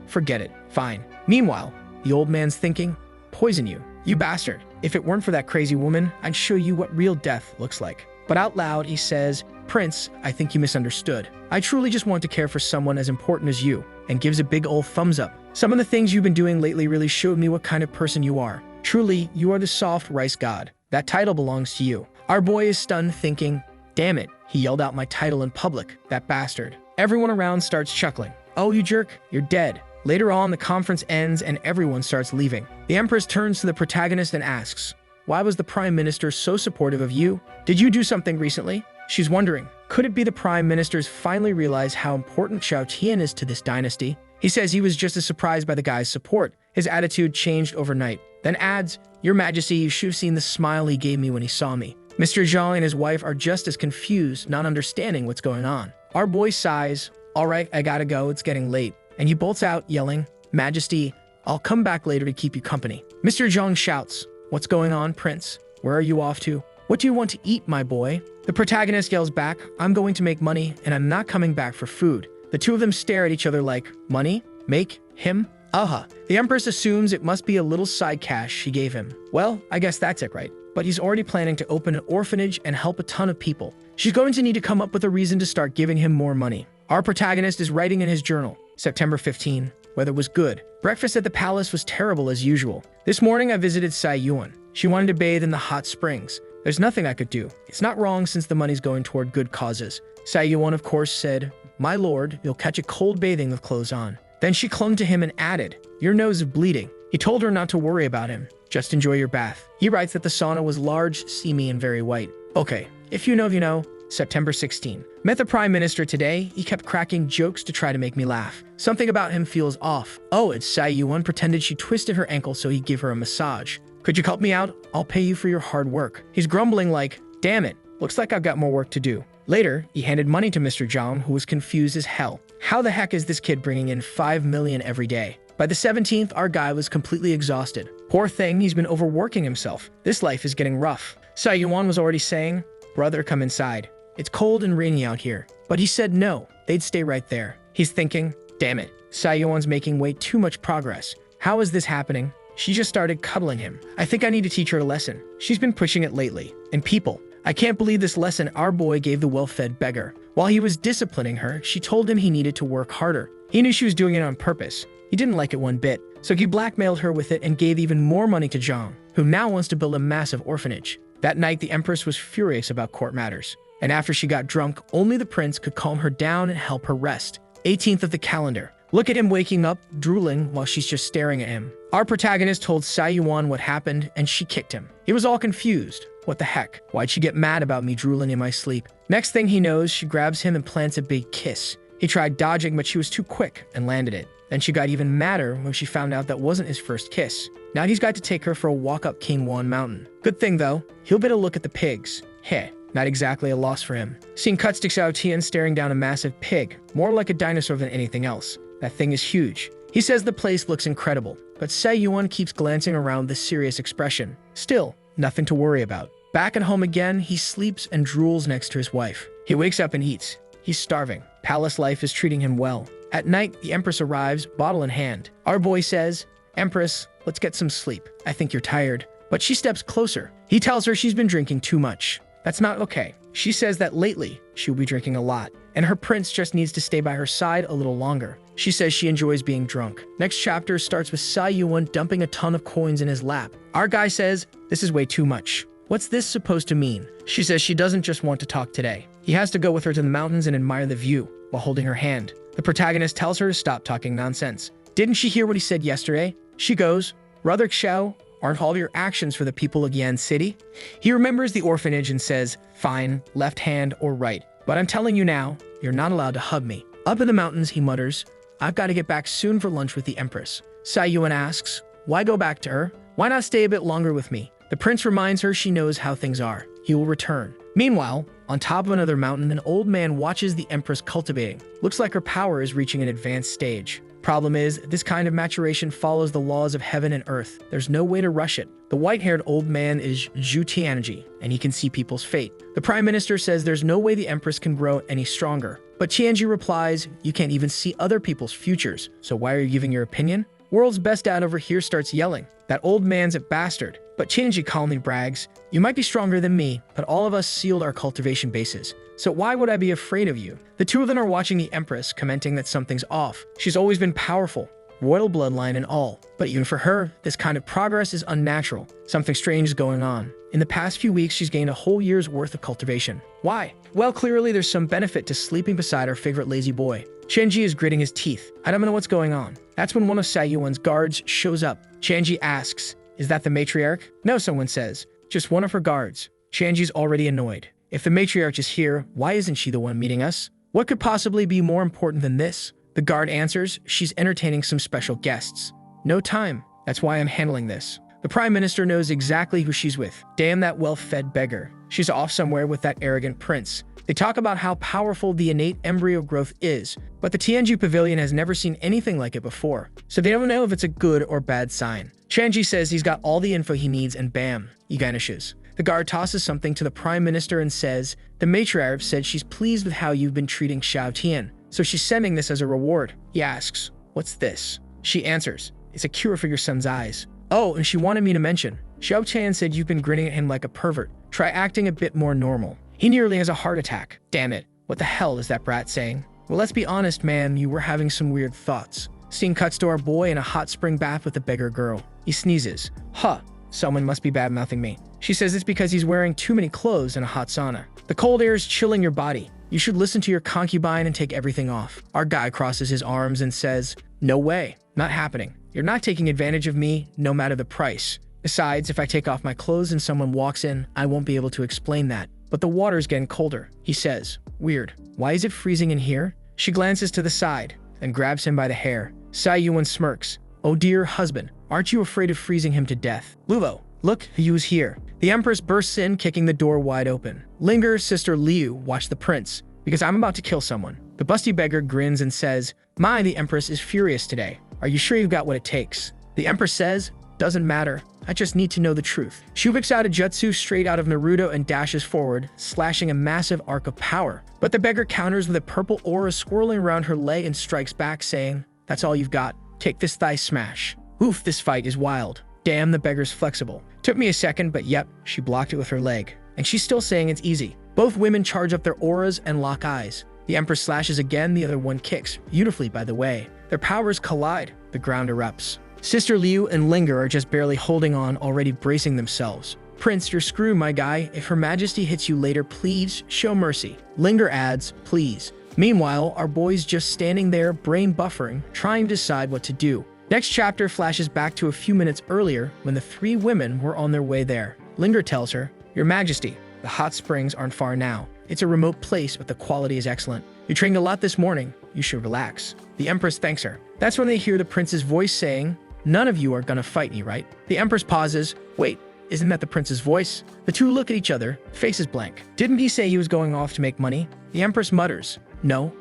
Forget it. Fine. Meanwhile, the old man's thinking, poison you. You bastard. If it weren't for that crazy woman, I'd show you what real death looks like. But out loud, he says, Prince, I think you misunderstood. I truly just want to care for someone as important as you, and gives a big old thumbs up. Some of the things you've been doing lately really showed me what kind of person you are. Truly, you are the soft rice god. That title belongs to you. Our boy is stunned, thinking, damn it, he yelled out my title in public, that bastard. Everyone around starts chuckling. Oh, you jerk, you're dead. Later on, the conference ends and everyone starts leaving. The Empress turns to the protagonist and asks, "Why was the Prime Minister so supportive of you? Did you do something recently?" She's wondering, could it be the Prime Minister's finally realized how important Xiao Tian is to this dynasty? He says he was just as surprised by the guy's support. His attitude changed overnight. Then adds, "Your Majesty, you should have seen the smile he gave me when he saw me." Mr. Zhang and his wife are just as confused, not understanding what's going on. Our boy sighs, "All right, I gotta go, it's getting late." And he bolts out, yelling, "Majesty, I'll come back later to keep you company." Mr. Zhang shouts, "What's going on, Prince? Where are you off to? What do you want to eat, my boy?" The protagonist yells back, "I'm going to make money, and I'm not coming back for food." The two of them stare at each other like, "Money? Make? Him? Aha." The Empress assumes it must be a little side cash she gave him. Well, I guess that's it, right? But he's already planning to open an orphanage and help a ton of people. She's going to need to come up with a reason to start giving him more money. Our protagonist is writing in his journal. September 15. Weather was good. Breakfast at the palace was terrible as usual. This morning I visited Sai Yuan. She wanted to bathe in the hot springs. There's nothing I could do. It's not wrong since the money's going toward good causes. Sai Yuan, of course, said, "My lord, you'll catch a cold bathing with clothes on." Then she clung to him and added, "Your nose is bleeding." He told her not to worry about him. Just enjoy your bath. He writes that the sauna was large, steamy, and very white. Okay, if you know, you know. September 16. Met the Prime Minister today. He kept cracking jokes to try to make me laugh. Something about him feels off. Oh, it's Sai Yuan pretended she twisted her ankle so he'd give her a massage. "Could you help me out? I'll pay you for your hard work." He's grumbling like, "Damn it, looks like I've got more work to do." Later, he handed money to Mr. Zhang, who was confused as hell. How the heck is this kid bringing in 5 million every day? By the 17th, our guy was completely exhausted. Poor thing, he's been overworking himself. This life is getting rough. Sai Yuan was already saying, "Brother, come inside. It's cold and rainy out here." But he said no, they'd stay right there. He's thinking, damn it, Sai Yuan's making way too much progress. How is this happening? She just started cuddling him. I think I need to teach her a lesson. She's been pushing it lately. And people, I can't believe this lesson our boy gave the well-fed beggar. While he was disciplining her, she told him he needed to work harder. He knew she was doing it on purpose. He didn't like it one bit, so he blackmailed her with it and gave even more money to Zhang, who now wants to build a massive orphanage. That night, the Empress was furious about court matters. And after she got drunk, only the prince could calm her down and help her rest. 18th of the calendar. Look at him waking up, drooling, while she's just staring at him. Our protagonist told Sai Yuan what happened, and she kicked him. He was all confused. What the heck? Why'd she get mad about me drooling in my sleep? Next thing he knows, she grabs him and plants a big kiss. He tried dodging, but she was too quick and landed it. Then she got even madder when she found out that wasn't his first kiss. Now he's got to take her for a walk up King Wan Mountain. Good thing, though, he'll get a look at the pigs. Heh. Not exactly a loss for him. Scene cuts to Xiao Tian staring down a massive pig, more like a dinosaur than anything else. That thing is huge. He says the place looks incredible, but Sai Yuan keeps glancing around with a serious expression. Still, nothing to worry about. Back at home again, he sleeps and drools next to his wife. He wakes up and eats. He's starving. Palace life is treating him well. At night, the Empress arrives, bottle in hand. Our boy says, "Empress, let's get some sleep. I think you're tired." But she steps closer. He tells her she's been drinking too much. That's not okay. She says that lately, she will be drinking a lot, and her prince just needs to stay by her side a little longer. She says she enjoys being drunk. Next chapter starts with Sai Yuan dumping a ton of coins in his lap. Our guy says, "This is way too much. What's this supposed to mean?" She says she doesn't just want to talk today. He has to go with her to the mountains and admire the view, while holding her hand. The protagonist tells her to stop talking nonsense. Didn't she hear what he said yesterday? She goes, "Brother Xiao, aren't all your actions for the people of Yan City?" He remembers the orphanage and says, "Fine, left hand or right. But I'm telling you now, you're not allowed to hug me." Up in the mountains, he mutters, "I've got to get back soon for lunch with the Empress." Sai Yuan asks, "Why go back to her? Why not stay a bit longer with me?" The prince reminds her she knows how things are. He will return. Meanwhile, on top of another mountain, an old man watches the Empress cultivating. Looks like her power is reaching an advanced stage. Problem is, this kind of maturation follows the laws of heaven and earth. There's no way to rush it. The white-haired old man is Zhu Tianji, and he can see people's fate. The Prime Minister says there's no way the Empress can grow any stronger. But Tianji replies, "You can't even see other people's futures, so why are you giving your opinion?" World's best dad over here starts yelling, "That old man's a bastard." But Tianji calmly brags, "You might be stronger than me, but all of us sealed our cultivation bases. So why would I be afraid of you?" The two of them are watching the Empress, commenting that something's off. She's always been powerful, royal bloodline and all. But even for her, this kind of progress is unnatural. Something strange is going on. In the past few weeks, she's gained a whole year's worth of cultivation. Why? Well, clearly there's some benefit to sleeping beside her favorite lazy boy. Chanji is gritting his teeth. I don't know what's going on. That's when one of Sayuan's guards shows up. Chanji asks, is that the matriarch? No, someone says. Just one of her guards. Chanji's already annoyed. If the matriarch is here, why isn't she the one meeting us? What could possibly be more important than this? The guard answers, she's entertaining some special guests. No time. That's why I'm handling this. The Prime Minister knows exactly who she's with. Damn that well-fed beggar. She's off somewhere with that arrogant prince. They talk about how powerful the innate embryo growth is, but the Tianju Pavilion has never seen anything like it before, so they don't know if it's a good or bad sign. Chanji says he's got all the info he needs and bam, he vanishes. The guard tosses something to the Prime Minister and says, the matriarch said she's pleased with how you've been treating Xiao Tian, so she's sending this as a reward. He asks, what's this? She answers, it's a cure for your son's eyes. Oh, and she wanted me to mention, Xiao Tian said you've been grinning at him like a pervert. Try acting a bit more normal. He nearly has a heart attack. Damn it, what the hell is that brat saying? Well, let's be honest, man, you were having some weird thoughts. Scene cuts to our boy in a hot spring bath with a beggar girl. He sneezes. Huh, someone must be bad-mouthing me. She says it's because he's wearing too many clothes in a hot sauna. The cold air is chilling your body. You should listen to your concubine and take everything off. Our guy crosses his arms and says, no way, not happening. You're not taking advantage of me, no matter the price. Besides, if I take off my clothes and someone walks in, I won't be able to explain that. But the water's getting colder, he says. Weird. Why is it freezing in here? She glances to the side, then grabs him by the hair. Sayuan smirks. Oh dear husband, aren't you afraid of freezing him to death? Luvo, look who's here. The Empress bursts in, kicking the door wide open. Linger's sister Liu watch the prince, because I'm about to kill someone. The busty beggar grins and says, my, the Empress is furious today. Are you sure you've got what it takes? The Empress says, doesn't matter. I just need to know the truth. She whips out a jutsu straight out of Naruto and dashes forward, slashing a massive arc of power. But the beggar counters with a purple aura swirling around her leg and strikes back, saying, that's all you've got. Take this thigh smash. Oof, this fight is wild. Damn, the beggar's flexible. Took me a second, but yep, she blocked it with her leg. And she's still saying it's easy. Both women charge up their auras and lock eyes. The Empress slashes again, the other one kicks, beautifully by the way. Their powers collide, the ground erupts. Sister Liu and Linger are just barely holding on, already bracing themselves. Prince, you're screwed, my guy. If Her Majesty hits you later, please show mercy. Linger adds, please. Meanwhile, our boy's just standing there, brain buffering, trying to decide what to do. Next chapter flashes back to a few minutes earlier when the three women were on their way there. Linger tells her, Your Majesty, the hot springs aren't far now. It's a remote place, but the quality is excellent. You trained a lot this morning. You should relax. The Empress thanks her. That's when they hear the prince's voice saying, none of you are gonna fight me, right? The Empress pauses. Wait, isn't that the prince's voice? The two look at each other, faces blank. Didn't he say he was going off to make money? The Empress mutters. No,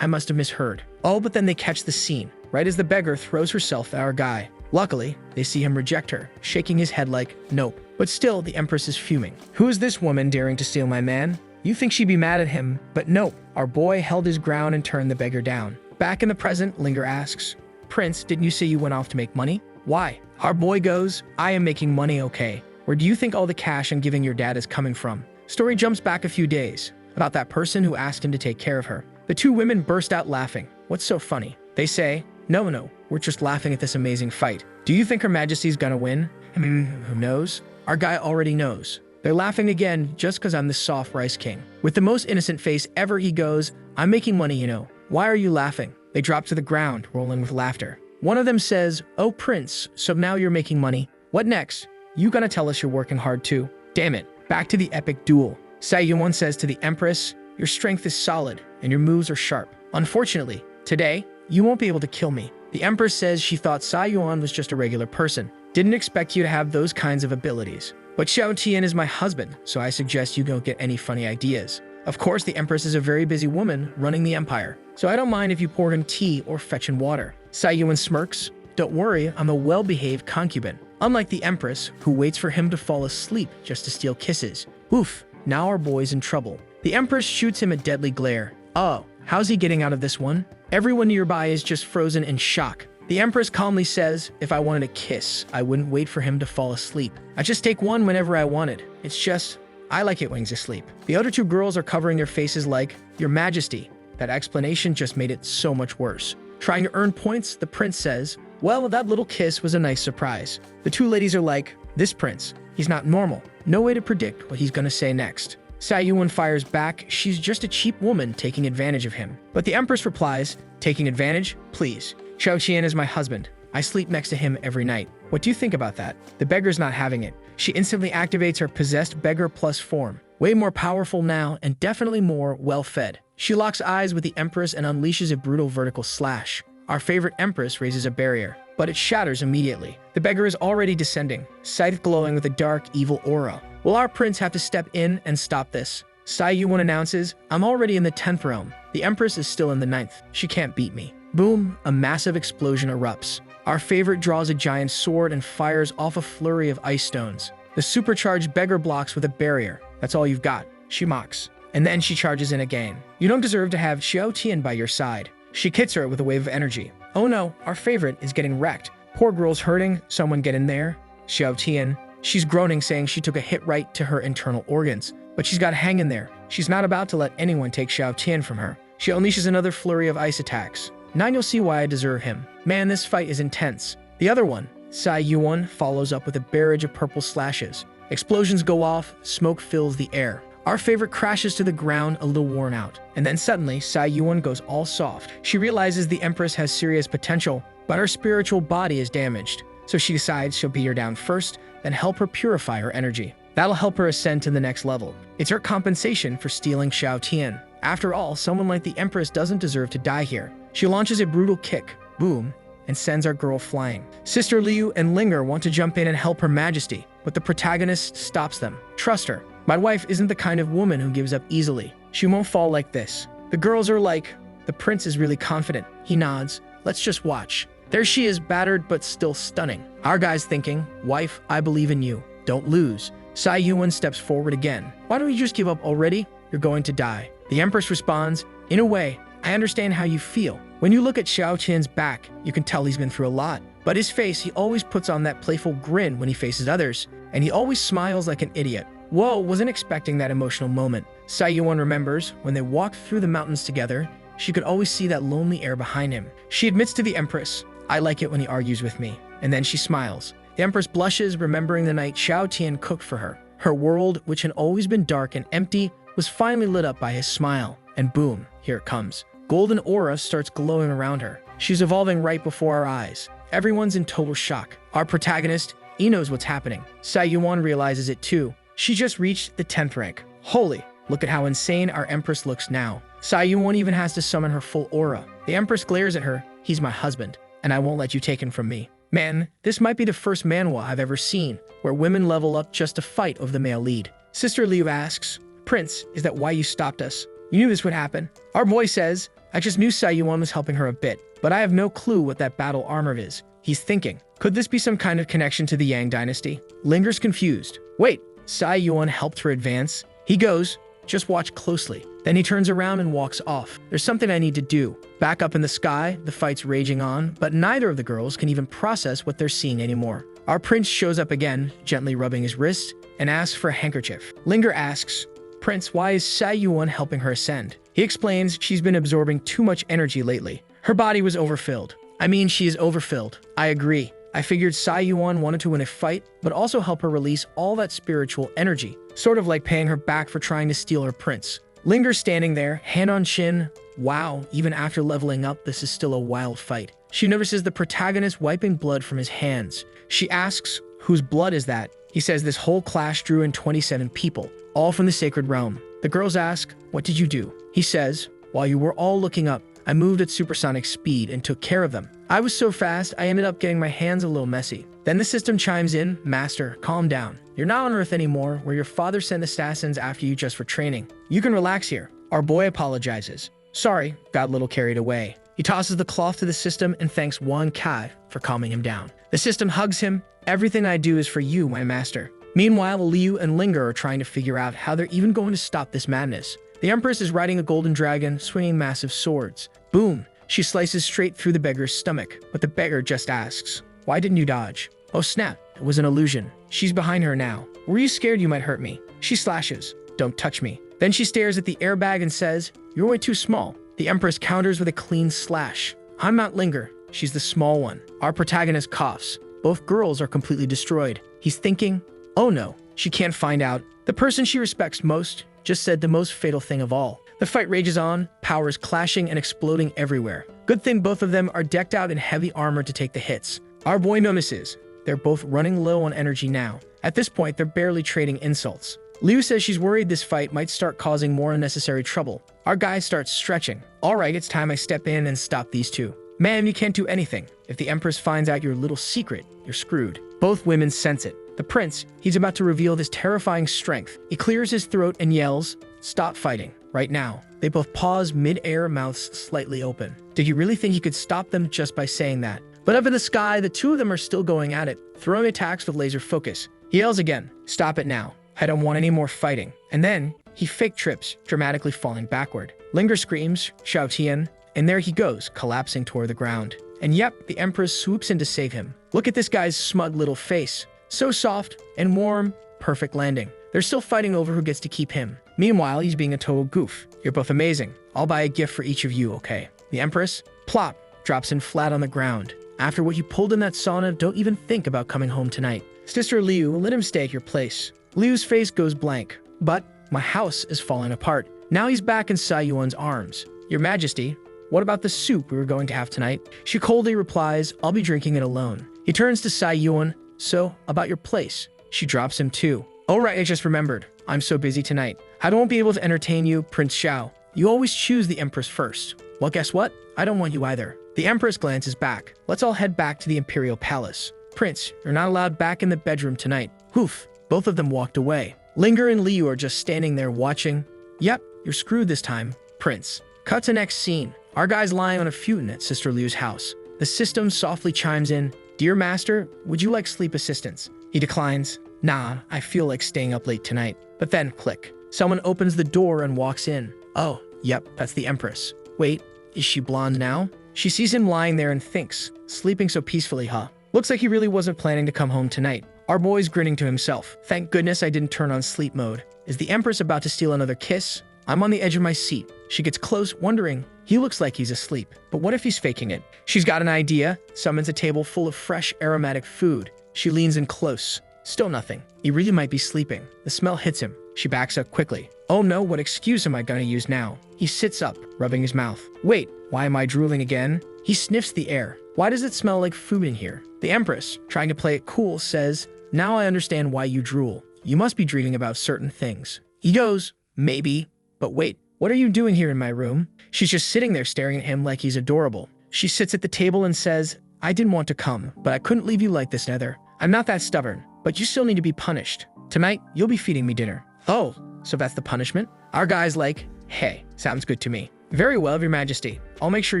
I must have misheard. Oh, but then they catch the scene, right as the beggar throws herself at our guy. Luckily, they see him reject her, shaking his head like, nope. But still, the Empress is fuming. Who is this woman daring to steal my man? You think she'd be mad at him, but nope. Our boy held his ground and turned the beggar down. Back in the present, Linger asks, Prince, didn't you say you went off to make money? Why? Our boy goes, I am making money, okay. Where do you think all the cash I'm giving your dad is coming from? Story jumps back a few days, about that person who asked him to take care of her. The two women burst out laughing. What's so funny? They say, no, we're just laughing at this amazing fight. Do you think Her Majesty's gonna win? Who knows? Our guy already knows. They're laughing again just because I'm the soft rice king. With the most innocent face ever, he goes, I'm making money, you know. Why are you laughing? They drop to the ground, rolling with laughter. One of them says, oh, Prince, so now you're making money. What next? You gonna tell us you're working hard too? Damn it. Back to the epic duel. Sayuan says to the Empress, your strength is solid and your moves are sharp. Unfortunately, today, you won't be able to kill me. The Empress says she thought Sayuan was just a regular person. Didn't expect you to have those kinds of abilities. But Xiao Tian is my husband, so I suggest you don't get any funny ideas. Of course, the Empress is a very busy woman running the empire, so I don't mind if you pour him tea or fetch him water. Sayuan smirks. Don't worry, I'm a well-behaved concubine. Unlike the Empress, who waits for him to fall asleep just to steal kisses. Oof, now our boy's in trouble. The Empress shoots him a deadly glare. Oh, how's he getting out of this one? Everyone nearby is just frozen in shock. The Empress calmly says, if I wanted a kiss, I wouldn't wait for him to fall asleep. I just take one whenever I wanted. It's just, I like it when he's asleep. The other two girls are covering their faces like, Your Majesty. That explanation just made it so much worse. Trying to earn points, the prince says, well, that little kiss was a nice surprise. The two ladies are like, this prince, he's not normal. No way to predict what he's gonna say next. Sayuan fires back, she's just a cheap woman taking advantage of him. But the Empress replies, taking advantage? Please. Xiao Qian is my husband. I sleep next to him every night. What do you think about that? The beggar's not having it. She instantly activates her possessed beggar plus form. Way more powerful now and definitely more well-fed. She locks eyes with the Empress and unleashes a brutal vertical slash. Our favorite Empress raises a barrier, but it shatters immediately. The beggar is already descending, sight glowing with a dark, evil aura. Will our prince have to step in and stop this? Sayuan announces, I'm already in the 10th realm. The Empress is still in the 9th. She can't beat me. Boom, a massive explosion erupts. Our favorite draws a giant sword and fires off a flurry of ice stones. The supercharged beggar blocks with a barrier. That's all you've got, she mocks. And then she charges in again. You don't deserve to have Xiao Tian by your side. She hits her with a wave of energy. Oh no, our favorite is getting wrecked. Poor girl's hurting, someone get in there. Xiao Tian. She's groaning, saying she took a hit right to her internal organs. But she's got to hang in there. She's not about to let anyone take Xiao Tian from her. She unleashes another flurry of ice attacks. Now you'll see why I deserve him. Man, this fight is intense. The other one, Sayuan, follows up with a barrage of purple slashes. Explosions go off, smoke fills the air. Our favorite crashes to the ground, a little worn out. And then suddenly, Sayuan goes all soft. She realizes the Empress has serious potential, but her spiritual body is damaged. So she decides she'll beat her down first, then help her purify her energy. That'll help her ascend to the next level. It's her compensation for stealing Xiao Tian. After all, someone like the Empress doesn't deserve to die here. She launches a brutal kick, boom, and sends our girl flying. Sister Liu and Linger want to jump in and help Her Majesty, but the protagonist stops them. Trust her. My wife isn't the kind of woman who gives up easily. She won't fall like this. The girls are like, the prince is really confident. He nods. Let's just watch. There she is, battered but still stunning. Our guy's thinking, wife, I believe in you. Don't lose. Sayuan steps forward again. Why don't you just give up already? You're going to die. The Empress responds, in a way, I understand how you feel. When you look at Xiao Qian's back, you can tell he's been through a lot. But his face, he always puts on that playful grin when he faces others, and he always smiles like an idiot. Whoa, wasn't expecting that emotional moment. Sayuan remembers, when they walked through the mountains together, she could always see that lonely air behind him. She admits to the Empress, I like it when he argues with me. And then she smiles. The Empress blushes, remembering the night Xiao Tian cooked for her. Her world, which had always been dark and empty, was finally lit up by his smile. And boom, here it comes. Golden aura starts glowing around her. She's evolving right before our eyes. Everyone's in total shock. Our protagonist, he knows what's happening. Sayuan realizes it too. She just reached the 10th rank. Holy, look at how insane our Empress looks now. Sayuan even has to summon her full aura. The Empress glares at her. He's my husband, and I won't let you take him from me. Man, this might be the first manhwa I've ever seen, where women level up just to fight over the male lead. Sister Liu asks, Prince, is that why you stopped us? You knew this would happen. Our boy says, I just knew Sayuan was helping her a bit, but I have no clue what that battle armor is. He's thinking, could this be some kind of connection to the Yang dynasty? Linger's confused. Wait, Sayuan helped her advance? He goes, just watch closely. Then he turns around and walks off. There's something I need to do. Back up in the sky, the fight's raging on, but neither of the girls can even process what they're seeing anymore. Our prince shows up again, gently rubbing his wrist, and asks for a handkerchief. Linger asks, Prince, why is Sayuan helping her ascend? He explains she's been absorbing too much energy lately. Her body was overfilled. I mean, she is overfilled. I agree. I figured Sayuan wanted to win a fight, but also help her release all that spiritual energy, sort of like paying her back for trying to steal her prince. Linger's standing there, hand on chin. Wow, even after leveling up, this is still a wild fight. She notices the protagonist wiping blood from his hands. She asks, whose blood is that? He says this whole clash drew in 27 people, all from the sacred realm. The girls ask, what did you do? He says, while you were all looking up, I moved at supersonic speed and took care of them. I was so fast, I ended up getting my hands a little messy. Then the system chimes in, Master, calm down. You're not on Earth anymore, where your father sent assassins after you just for training. You can relax here. Our boy apologizes. Sorry, got a little carried away. He tosses the cloth to the system and thanks Wan Kai for calming him down. The system hugs him. Everything I do is for you, my master. Meanwhile, Liu and Linger are trying to figure out how they're even going to stop this madness. The Empress is riding a golden dragon, swinging massive swords. Boom! She slices straight through the beggar's stomach, but the beggar just asks, why didn't you dodge? Oh snap, it was an illusion. She's behind her now. Were you scared you might hurt me? She slashes, don't touch me. Then she stares at the airbag and says, you're way too small. The Empress counters with a clean slash. I'm not Linger, she's the small one. Our protagonist coughs. Both girls are completely destroyed. He's thinking, oh no, she can't find out. The person she respects most just said the most fatal thing of all. The fight rages on, powers clashing and exploding everywhere. Good thing both of them are decked out in heavy armor to take the hits. Our boy notices they're both running low on energy now. At this point, they're barely trading insults. Liu says she's worried this fight might start causing more unnecessary trouble. Our guy starts stretching. All right, it's time I step in and stop these two. Man, you can't do anything. If the Empress finds out your little secret, you're screwed. Both women sense it. The prince, he's about to reveal this terrifying strength. He clears his throat and yells, "Stop fighting, right now." They both pause mid-air, mouths slightly open. Did you really think he could stop them just by saying that? But up in the sky, the two of them are still going at it, throwing attacks with laser focus. He yells again, "Stop it now. I don't want any more fighting." And then, he fake trips, dramatically falling backward. Linger screams, Xiao Tian, and there he goes, collapsing toward the ground. And yep, the Empress swoops in to save him. Look at this guy's smug little face. So soft and warm, perfect landing. They're still fighting over who gets to keep him. Meanwhile, he's being a total goof. You're both amazing. I'll buy a gift for each of you, okay? The Empress, plop, drops in flat on the ground. After what you pulled in that sauna, don't even think about coming home tonight. Sister Liu, let him stay at your place. Liu's face goes blank. But my house is falling apart. Now he's back in Sai Yuan's arms. Your Majesty, what about the soup we were going to have tonight? She coldly replies, I'll be drinking it alone. He turns to Sai Yuan. So, about your place. She drops him too. Oh right, I just remembered. I'm so busy tonight. I won't be able to entertain you, Prince Xiao. You always choose the Empress first. Well, guess what? I don't want you either. The Empress glances back. Let's all head back to the Imperial Palace. Prince, you're not allowed back in the bedroom tonight. Hoof. Both of them walked away. Linger and Liu are just standing there watching. Yep, you're screwed this time, Prince. Cut to next scene. Our guy's lying on a futon at Sister Liu's house. The system softly chimes in. Dear Master, would you like sleep assistance? He declines. Nah, I feel like staying up late tonight. But then, click. Someone opens the door and walks in. Oh, yep, that's the Empress. Wait, is she blonde now? She sees him lying there and thinks, sleeping so peacefully, huh? Looks like he really wasn't planning to come home tonight. Our boy's grinning to himself. Thank goodness I didn't turn on sleep mode. Is the Empress about to steal another kiss? I'm on the edge of my seat. She gets close, wondering. He looks like he's asleep, but what if he's faking it? She's got an idea, summons a table full of fresh, aromatic food. She leans in close. Still nothing. He really might be sleeping. The smell hits him. She backs up quickly. Oh no, what excuse am I gonna use now? He sits up, rubbing his mouth. Wait, why am I drooling again? He sniffs the air. Why does it smell like food in here? The Empress, trying to play it cool, says, Now I understand why you drool. You must be dreaming about certain things. He goes, maybe. But wait, what are you doing here in my room? She's just sitting there staring at him like he's adorable. She sits at the table and says, I didn't want to come, but I couldn't leave you like this, Nether. I'm not that stubborn, but you still need to be punished. Tonight, you'll be feeding me dinner. Oh, so that's the punishment? Our guy's like, hey, sounds good to me. Very well, Your Majesty. I'll make sure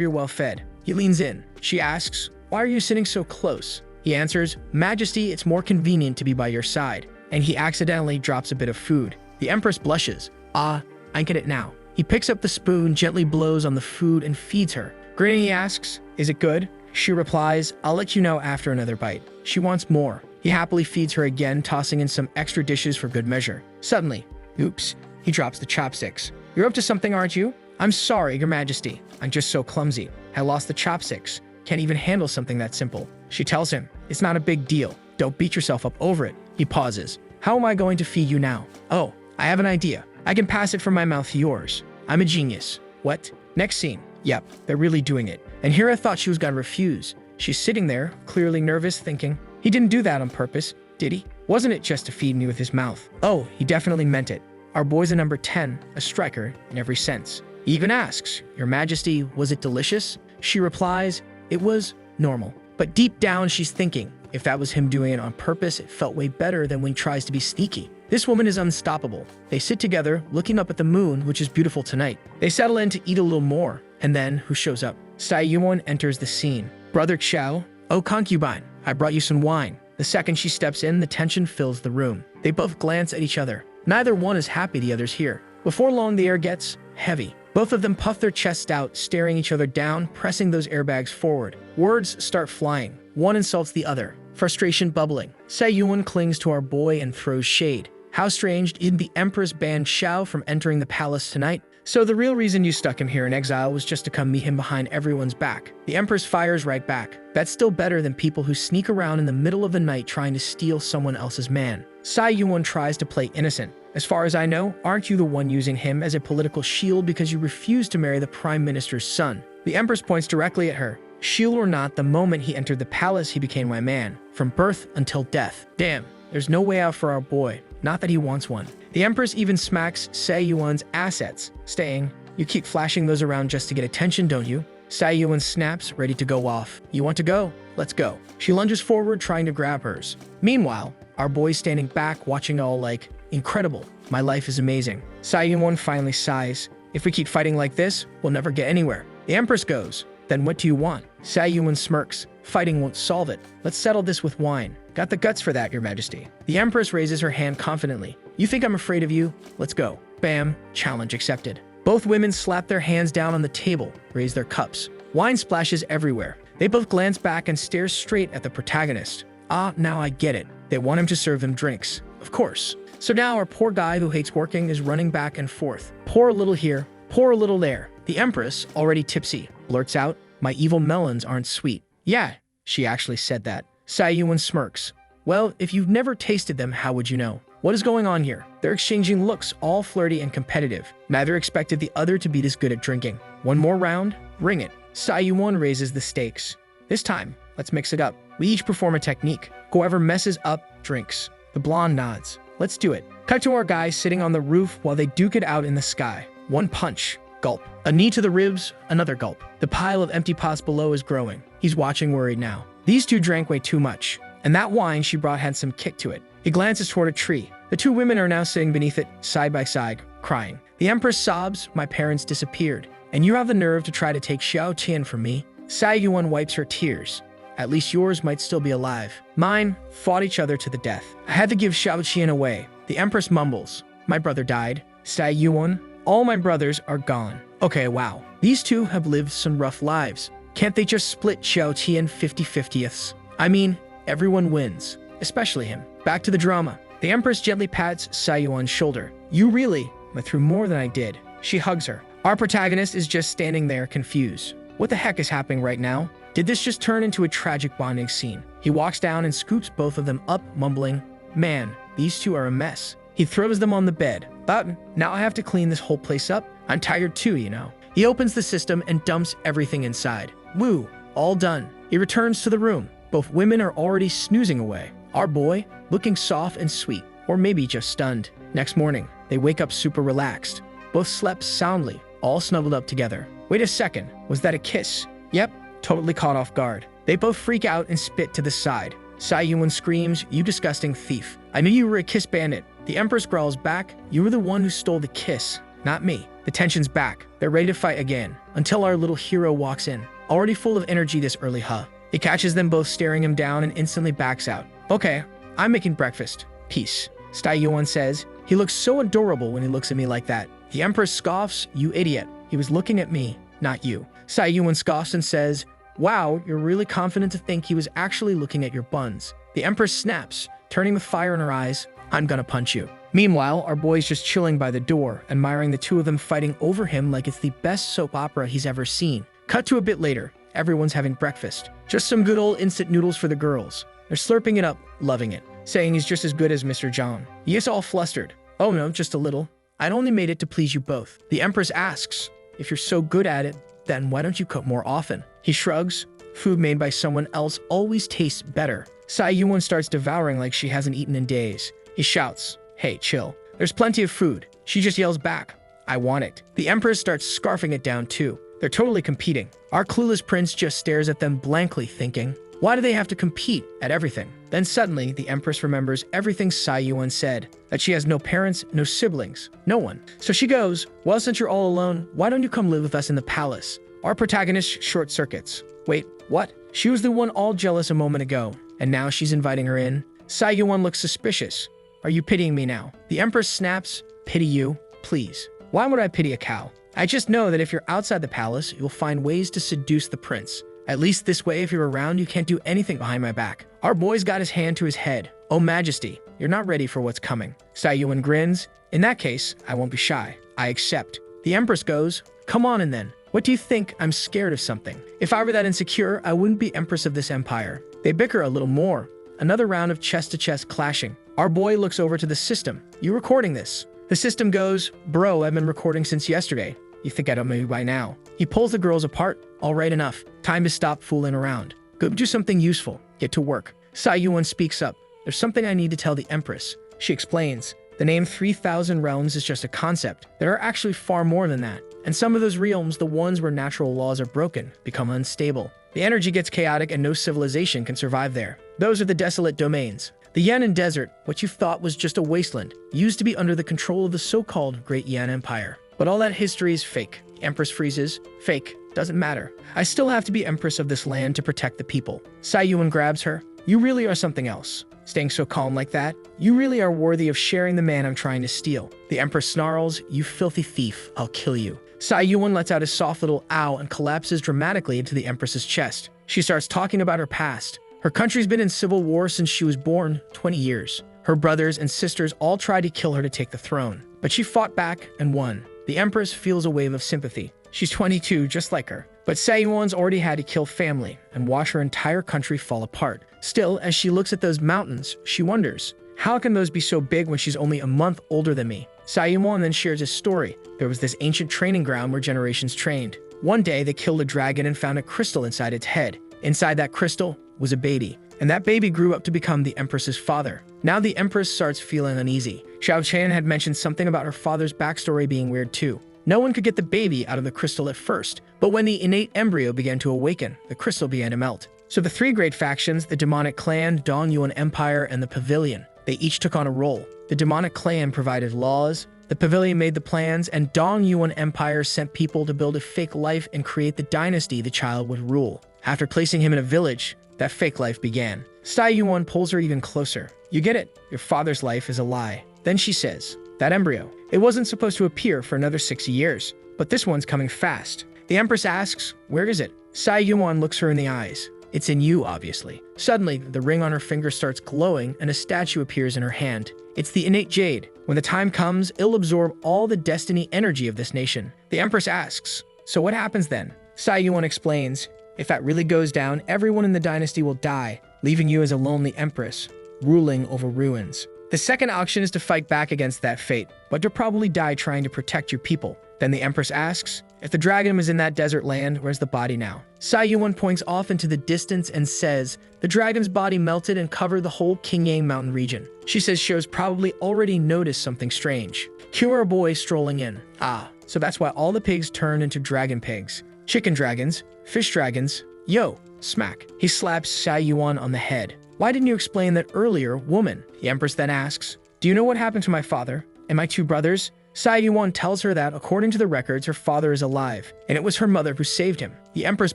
you're well fed. He leans in. She asks, why are you sitting so close? He answers, Majesty, it's more convenient to be by your side. And he accidentally drops a bit of food. The Empress blushes. I get it now. He picks up the spoon, gently blows on the food, and feeds her. Grinning, he asks, is it good? She replies, I'll let you know after another bite. She wants more. He happily feeds her again, tossing in some extra dishes for good measure. Suddenly, oops, he drops the chopsticks. You're up to something, aren't you? I'm sorry, Your Majesty. I'm just so clumsy. I lost the chopsticks. Can't even handle something that simple. She tells him, it's not a big deal. Don't beat yourself up over it. He pauses. How am I going to feed you now? Oh, I have an idea. I can pass it from my mouth to yours. I'm a genius. What? Next scene. Yep, they're really doing it. And here I thought she was gonna refuse. She's sitting there, clearly nervous, thinking, he didn't do that on purpose, did he? Wasn't it just to feed me with his mouth? Oh, he definitely meant it. Our boy's a number 10, a striker in every sense. He even asks, Your Majesty, was it delicious? She replies, it was normal. But deep down, she's thinking, if that was him doing it on purpose, it felt way better than when he tries to be sneaky. This woman is unstoppable. They sit together, looking up at the moon, which is beautiful tonight. They settle in to eat a little more. And then, who shows up? Sai Yuan enters the scene. Brother Xiao, oh concubine, I brought you some wine. The second she steps in, the tension fills the room. They both glance at each other. Neither one is happy the other's here. Before long, the air gets heavy. Both of them puff their chests out, staring each other down, pressing those airbags forward. Words start flying. One insults the other. Frustration bubbling. Sai Yuan clings to our boy and throws shade. How strange, did the Empress ban Xiao from entering the palace tonight? So the real reason you stuck him here in exile was just to come meet him behind everyone's back. The Empress fires right back. That's still better than people who sneak around in the middle of the night trying to steal someone else's man. Sai Yuan tries to play innocent. As far as I know, aren't you the one using him as a political shield because you refused to marry the Prime Minister's son? The Empress points directly at her. Shield or not, the moment he entered the palace, he became my man, from birth until death. Damn, there's no way out for our boy. Not that he wants one. The Empress even smacks Sai Yuan's assets, saying, "You keep flashing those around just to get attention, don't you?" Sai Yuan snaps, ready to go off. "You want to go? Let's go." She lunges forward, trying to grab hers. Meanwhile, our boy's standing back, watching all like, "Incredible. My life is amazing." Sai Yuan finally sighs. "If we keep fighting like this, we'll never get anywhere." The Empress goes, "Then what do you want?" Sai Yuan smirks. "Fighting won't solve it. Let's settle this with wine." "Got the guts for that, Your Majesty." The Empress raises her hand confidently. "You think I'm afraid of you? Let's go." Bam. Challenge accepted. Both women slap their hands down on the table, raise their cups. Wine splashes everywhere. They both glance back and stare straight at the protagonist. Ah, now I get it. They want him to serve them drinks. Of course. So now our poor guy who hates working is running back and forth. Pour a little here, pour a little there. The Empress, already tipsy, blurts out, "My evil melons aren't sweet." Yeah, she actually said that. Sai Yuan smirks. "Well, if you've never tasted them, how would you know? What is going on here?" They're exchanging looks, all flirty and competitive. Neither expected the other to be this good at drinking. One more round? Ring it. Sai Yuan raises the stakes. This time, let's mix it up. We each perform a technique. Whoever messes up, drinks. The blonde nods. Let's do it. Cut to our guys sitting on the roof while they duke it out in the sky. One punch. Gulp. A knee to the ribs, another gulp. The pile of empty pots below is growing. He's watching worried now. These two drank way too much. And that wine she brought had some kick to it. He glances toward a tree. The two women are now sitting beneath it, side by side, crying. The Empress sobs, "My parents disappeared. And you have the nerve to try to take Xiao Qian from me?" Sai Yuan wipes her tears. "At least yours might still be alive. Mine fought each other to the death. I had to give Xiao Qian away." The Empress mumbles. "My brother died." Sai Yuan, "All my brothers are gone." Okay, wow. These two have lived some rough lives. Can't they just split Xiao Qian 50/50ths? I mean, everyone wins. Especially him. Back to the drama. The Empress gently pats Sai Yuan's shoulder. "You really went through more than I did." She hugs her. Our protagonist is just standing there, confused. What the heck is happening right now? Did this just turn into a tragic bonding scene? He walks down and scoops both of them up, mumbling, "Man, these two are a mess." He throws them on the bed. "But now I have to clean this whole place up. I'm tired too, you know." He opens the system and dumps everything inside. Woo, all done. He returns to the room. Both women are already snoozing away. Our boy, looking soft and sweet, or maybe just stunned. Next morning, they wake up super relaxed. Both slept soundly, all snuggled up together. Wait a second, was that a kiss? Yep, totally caught off guard. They both freak out and spit to the side. Sai Yuan screams, "You disgusting thief. I knew you were a kiss bandit." The Empress growls back, "You were the one who stole the kiss, not me." The tension's back. They're ready to fight again, until our little hero walks in. Already full of energy this early, huh? He catches them both staring him down and instantly backs out. "Okay, I'm making breakfast. Peace." Sai Yuan says, "He looks so adorable when he looks at me like that." The Empress scoffs, "You idiot. He was looking at me, not you." Sai Yuan scoffs and says, "Wow, you're really confident to think he was actually looking at your buns." The Empress snaps, turning with fire in her eyes, "I'm gonna punch you." Meanwhile, our boy's just chilling by the door, admiring the two of them fighting over him like it's the best soap opera he's ever seen. Cut to a bit later. Everyone's having breakfast. Just some good old instant noodles for the girls. They're slurping it up, loving it, saying he's just as good as Mr. John. He is all flustered. "Oh no, just a little. I'd only made it to please you both." The Empress asks, "If you're so good at it, then why don't you cook more often?" He shrugs. Food made by someone else always tastes better. Sai Yuan starts devouring like she hasn't eaten in days. He shouts, "Hey, chill. There's plenty of food." She just yells back, "I want it." The Empress starts scarfing it down too. They're totally competing. Our clueless prince just stares at them blankly, thinking, why do they have to compete at everything? Then suddenly, the Empress remembers everything Sai Yuan said, that she has no parents, no siblings, no one. So she goes, "Well, since you're all alone, why don't you come live with us in the palace?" Our protagonist short circuits. Wait, what? She was the one all jealous a moment ago, and now she's inviting her in? Sai Yuan looks suspicious. "Are you pitying me now?" The Empress snaps, "Pity you? Please. Why would I pity a cow? I just know that if you're outside the palace, you'll find ways to seduce the prince. At least this way, if you're around, you can't do anything behind my back." Our boy's got his hand to his head. "Oh, Majesty, you're not ready for what's coming." Sai Yuan grins. "In that case, I won't be shy. I accept." The Empress goes, "Come on in then. What do you think? I'm scared of something. If I were that insecure, I wouldn't be Empress of this empire." They bicker a little more. Another round of chest-to-chest clashing. Our boy looks over to the system. You recording this? The system goes, bro, I've been recording since yesterday. You think I don't know you by now. He pulls the girls apart. All right, enough. Time to stop fooling around. Go do something useful. Get to work. Sayuan speaks up. There's something I need to tell the Empress. She explains. The name 3,000 realms is just a concept. There are actually far more than that. And some of those realms, the ones where natural laws are broken, become unstable. The energy gets chaotic and no civilization can survive there. Those are the desolate domains. The Yan'an Desert, what you thought was just a wasteland, used to be under the control of the so-called Great Yan Empire. But all that history is fake. Empress freezes. Fake. Doesn't matter. I still have to be Empress of this land to protect the people. Sayuan grabs her. You really are something else. Staying so calm like that? You really are worthy of sharing the man I'm trying to steal. The Empress snarls, you filthy thief, I'll kill you. Sayuan lets out a soft little ow and collapses dramatically into the Empress's chest. She starts talking about her past. Her country's been in civil war since she was born, 20 years. Her brothers and sisters all tried to kill her to take the throne, but she fought back and won. The Empress feels a wave of sympathy. She's 22, just like her. But Sayuan's already had to kill family and watch her entire country fall apart. Still, as she looks at those mountains, she wonders, how can those be so big when she's only a month older than me? Sayuan then shares his story. There was this ancient training ground where generations trained. One day, they killed a dragon and found a crystal inside its head. Inside that crystal was a baby, and that baby grew up to become the Empress's father. Now the Empress starts feeling uneasy. Xiao Qian had mentioned something about her father's backstory being weird too. No one could get the baby out of the crystal at first, but when the innate embryo began to awaken, the crystal began to melt. So the three great factions, the demonic clan, Dongyuan Empire, and the Pavilion, they each took on a role. The demonic clan provided laws, the Pavilion made the plans, and Dongyuan Empire sent people to build a fake life and create the dynasty the child would rule. After placing him in a village, that fake life began. Sayuan pulls her even closer. You get it, your father's life is a lie. Then she says, that embryo, it wasn't supposed to appear for another 60 years, but this one's coming fast. The Empress asks, where is it? Sayuan looks her in the eyes. It's in you, obviously. Suddenly, the ring on her finger starts glowing and a statue appears in her hand. It's the innate jade. When the time comes, it'll absorb all the destiny energy of this nation. The Empress asks, so what happens then? Sayuan explains, if that really goes down, everyone in the dynasty will die, leaving you as a lonely Empress, ruling over ruins. The second option is to fight back against that fate, but you'll probably die trying to protect your people. Then the Empress asks, if the dragon was in that desert land, where's the body now? Sayuan points off into the distance and says, the dragon's body melted and covered the whole Qingyang mountain region. She says Shou's probably already noticed something strange. Cue our boy strolling in. Ah, so that's why all the pigs turned into dragon pigs. Chicken dragons, fish dragons, yo, smack. He slaps Sayuan on the head. Why didn't you explain that earlier, woman? The Empress then asks, do you know what happened to my father and my two brothers? Sayuan tells her that, according to the records, her father is alive, and it was her mother who saved him. The Empress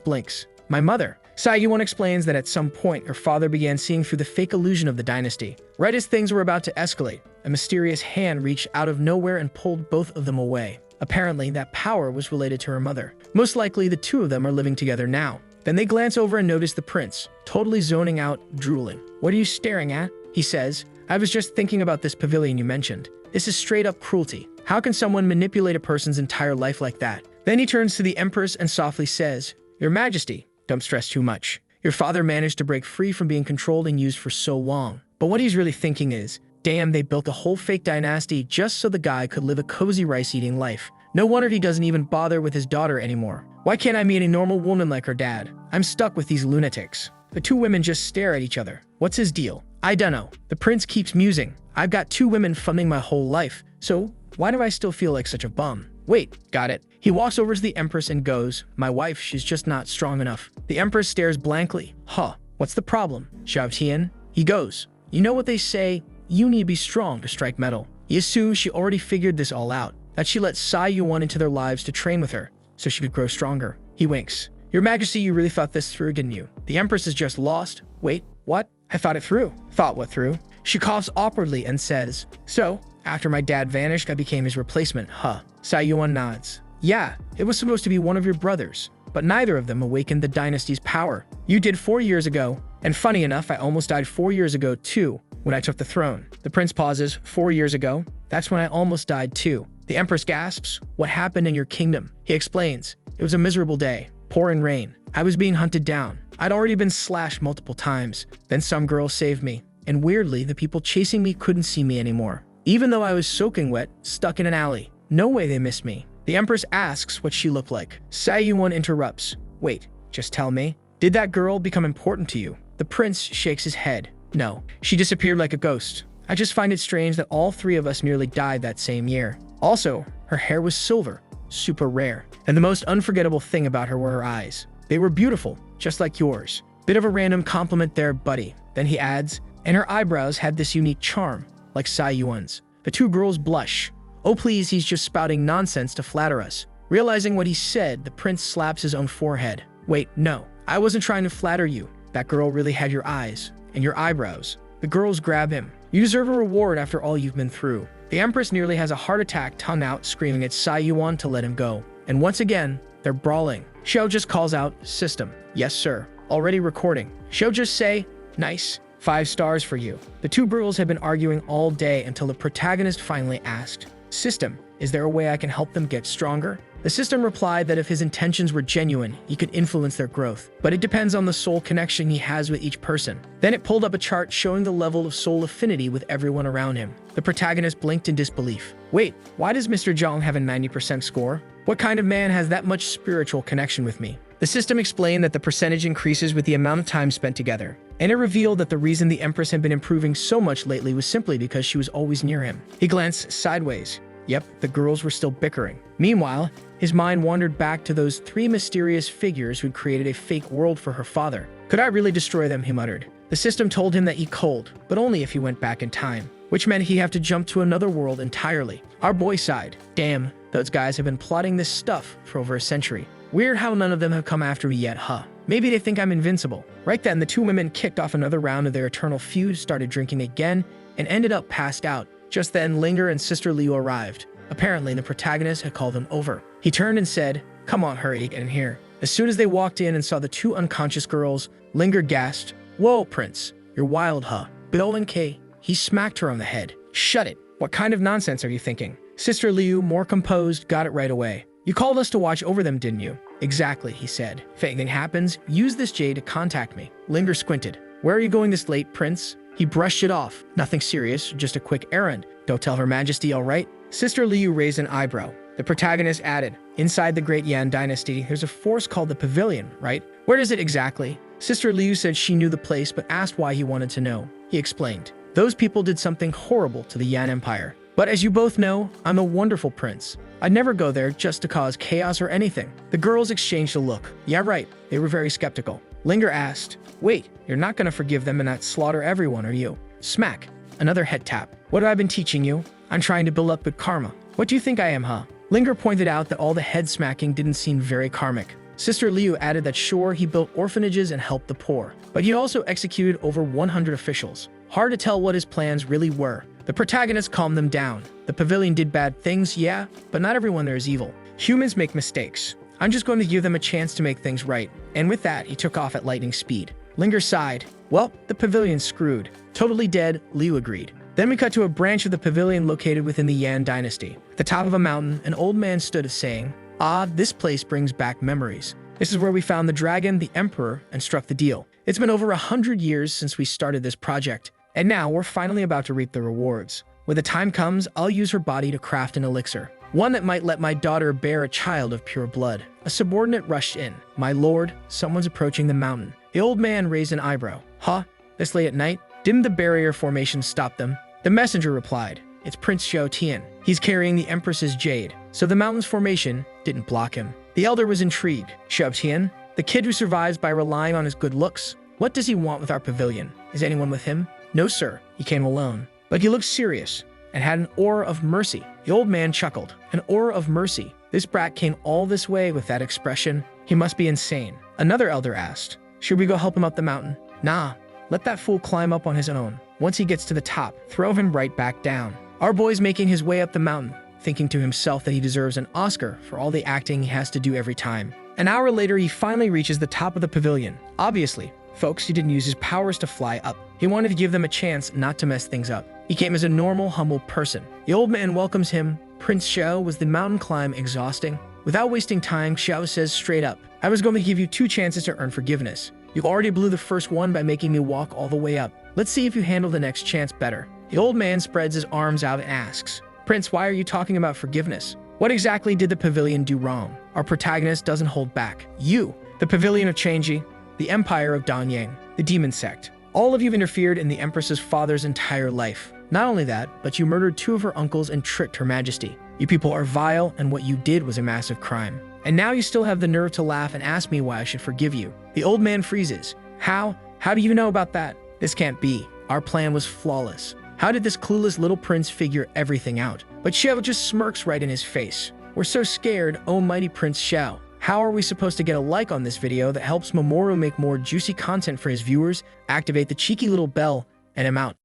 blinks. My mother. Sayuan explains that at some point, her father began seeing through the fake illusion of the dynasty. Right as things were about to escalate, a mysterious hand reached out of nowhere and pulled both of them away. Apparently, that power was related to her mother. Most likely, the two of them are living together now. Then they glance over and notice the prince, totally zoning out, drooling. What are you staring at? He says, I was just thinking about this pavilion you mentioned. This is straight up cruelty. How can someone manipulate a person's entire life like that? Then he turns to the Empress and softly says, Your Majesty, don't stress too much. Your father managed to break free from being controlled and used for so long. But what he's really thinking is, damn, they built a whole fake dynasty just so the guy could live a cozy rice-eating life. No wonder he doesn't even bother with his daughter anymore. Why can't I meet a normal woman like her dad? I'm stuck with these lunatics. The two women just stare at each other. What's his deal? I dunno. The prince keeps musing. I've got two women funding my whole life, so why do I still feel like such a bum? Wait, got it. He walks over to the Empress and goes, my wife, she's just not strong enough. The Empress stares blankly. Huh, what's the problem? Xiao Tian? He goes, you know what they say, you need to be strong to strike metal. He assumes she already figured this all out, that she let Sayuan into their lives to train with her, so she could grow stronger. He winks. Your Majesty, you really thought this through, didn't you? The Empress is just lost. Wait, what? I thought it through. Thought what through? She coughs awkwardly and says, so, after my dad vanished, I became his replacement, huh? Sayuan nods. Yeah, it was supposed to be one of your brothers, but neither of them awakened the dynasty's power. You did 4 years ago, and funny enough, I almost died 4 years ago too, when I took the throne. The prince pauses. 4 years ago? That's when I almost died too. The Empress gasps, what happened in your kingdom? He explains, it was a miserable day, pouring rain. I was being hunted down. I'd already been slashed multiple times. Then some girl saved me. and weirdly, the people chasing me couldn't see me anymore. Even though I was soaking wet, stuck in an alley. No way they missed me. The Empress asks what she looked like. Sayuan interrupts. Wait, just tell me. Did that girl become important to you? The prince shakes his head. No, she disappeared like a ghost. I just find it strange that all three of us nearly died that same year. Also, her hair was silver, super rare. And the most unforgettable thing about her were her eyes. They were beautiful, just like yours. Bit of a random compliment there, buddy. Then he adds, and her eyebrows had this unique charm, like Sayuan's. The two girls blush. Oh please, he's just spouting nonsense to flatter us. Realizing what he said, the prince slaps his own forehead. Wait, no, I wasn't trying to flatter you. That girl really had your eyes, and your eyebrows. The girls grab him. You deserve a reward after all you've been through. The Empress nearly has a heart attack, tongue out, screaming at Sayuan to let him go. And once again, they're brawling. Xiao just calls out, system. Yes, sir. Already recording. Xiao just say, nice. 5 stars for you. The two girls had been arguing all day until the protagonist finally asked, system, is there a way I can help them get stronger? The system replied that if his intentions were genuine, he could influence their growth, but it depends on the soul connection he has with each person. Then it pulled up a chart showing the level of soul affinity with everyone around him. The protagonist blinked in disbelief. Wait, why does Mr. Zhang have a 90% score? What kind of man has that much spiritual connection with me? The system explained that the percentage increases with the amount of time spent together, and it revealed that the reason the Empress had been improving so much lately was simply because she was always near him. He glanced sideways. Yep, the girls were still bickering. Meanwhile, his mind wandered back to those 3 mysterious figures who'd created a fake world for her father. Could I really destroy them, he muttered. The system told him that he could, but only if he went back in time, which meant he'd have to jump to another world entirely. Our boy sighed. Damn, those guys have been plotting this stuff for over a century. Weird how none of them have come after me yet, huh? Maybe they think I'm invincible. Right then, the two women kicked off another round of their eternal feud, started drinking again, and ended up passed out. Just then, Linger and Sister Liu arrived. Apparently, the protagonist had called them over. He turned and said, come on, hurry, get in here. As soon as they walked in and saw the 2 unconscious girls, Linger gasped, whoa, Prince, you're wild, huh? But Olin K, he smacked her on the head. Shut it. What kind of nonsense are you thinking? Sister Liu, more composed, got it right away. You called us to watch over them, didn't you? Exactly, he said. If anything happens, use this J to contact me. Linger squinted. Where are you going this late, Prince? He brushed it off. Nothing serious, just a quick errand. Don't tell Her Majesty, all right? Sister Liu raised an eyebrow. The protagonist added, inside the Great Yan Dynasty, there's a force called the Pavilion, right? Where is it exactly? Sister Liu said she knew the place, but asked why he wanted to know. He explained, those people did something horrible to the Yan Empire. But as you both know, I'm a wonderful prince. I'd never go there just to cause chaos or anything. The girls exchanged a look. Yeah, right. They were very skeptical. Linger asked, wait, you're not going to forgive them and not slaughter everyone, are you? Smack. Another head tap. What have I been teaching you? I'm trying to build up good karma. What do you think I am, huh? Linger pointed out that all the head smacking didn't seem very karmic. Sister Liu added that sure, he built orphanages and helped the poor, but he also executed over 100 officials. Hard to tell what his plans really were. The protagonist calmed them down. The pavilion did bad things, yeah, but not everyone there is evil. Humans make mistakes. I'm just going to give them a chance to make things right. And with that, he took off at lightning speed. Linger sighed. Well, the pavilion's screwed. Totally dead, Liu agreed. Then we cut to a branch of the pavilion located within the Yan Dynasty. At the top of a mountain, an old man stood saying, ah, this place brings back memories. This is where we found the dragon, the emperor, and struck the deal. It's been over 100 years since we started this project. And now we're finally about to reap the rewards. When the time comes, I'll use her body to craft an elixir. One that might let my daughter bear a child of pure blood. A subordinate rushed in. My lord, someone's approaching the mountain. The old man raised an eyebrow. Huh? This late at night? Didn't the barrier formation stop them? The messenger replied. It's Prince Xiao Tian. He's carrying the Empress's jade, so the mountain's formation didn't block him. The elder was intrigued. Xiao Tian? The kid who survives by relying on his good looks? What does he want with our pavilion? Is anyone with him? No, sir. He came alone. But he looked serious and had an aura of mercy. The old man chuckled. An aura of mercy. This brat came all this way with that expression. He must be insane. Another elder asked, should we go help him up the mountain? Nah, let that fool climb up on his own. Once he gets to the top, throw him right back down. Our boy's making his way up the mountain, thinking to himself that he deserves an Oscar for all the acting he has to do every time. An hour later, he finally reaches the top of the pavilion. Obviously, folks, he didn't use his powers to fly up. He wanted to give them a chance not to mess things up. He came as a normal, humble person. The old man welcomes him. Prince Xiao, was the mountain climb exhausting? Without wasting time, Xiao says straight up, I was going to give you 2 chances to earn forgiveness. You already blew the first one by making me walk all the way up. Let's see if you handle the next chance better. The old man spreads his arms out and asks, Prince, why are you talking about forgiveness? What exactly did the pavilion do wrong? Our protagonist doesn't hold back. You, the pavilion of Changji, the empire of Danyang, the demon sect. All of you have interfered in the Empress's father's entire life. Not only that, but you murdered 2 of her uncles and tricked Her Majesty. You people are vile, and what you did was a massive crime. And now you still have the nerve to laugh and ask me why I should forgive you. The old man freezes. How? How do you know about that? This can't be. Our plan was flawless. How did this clueless little prince figure everything out? But Xiao just smirks right in his face. We're so scared, oh mighty Prince Xiao. How are we supposed to get a like on this video that helps Mamoru make more juicy content for his viewers? Activate the cheeky little bell, and I'm out.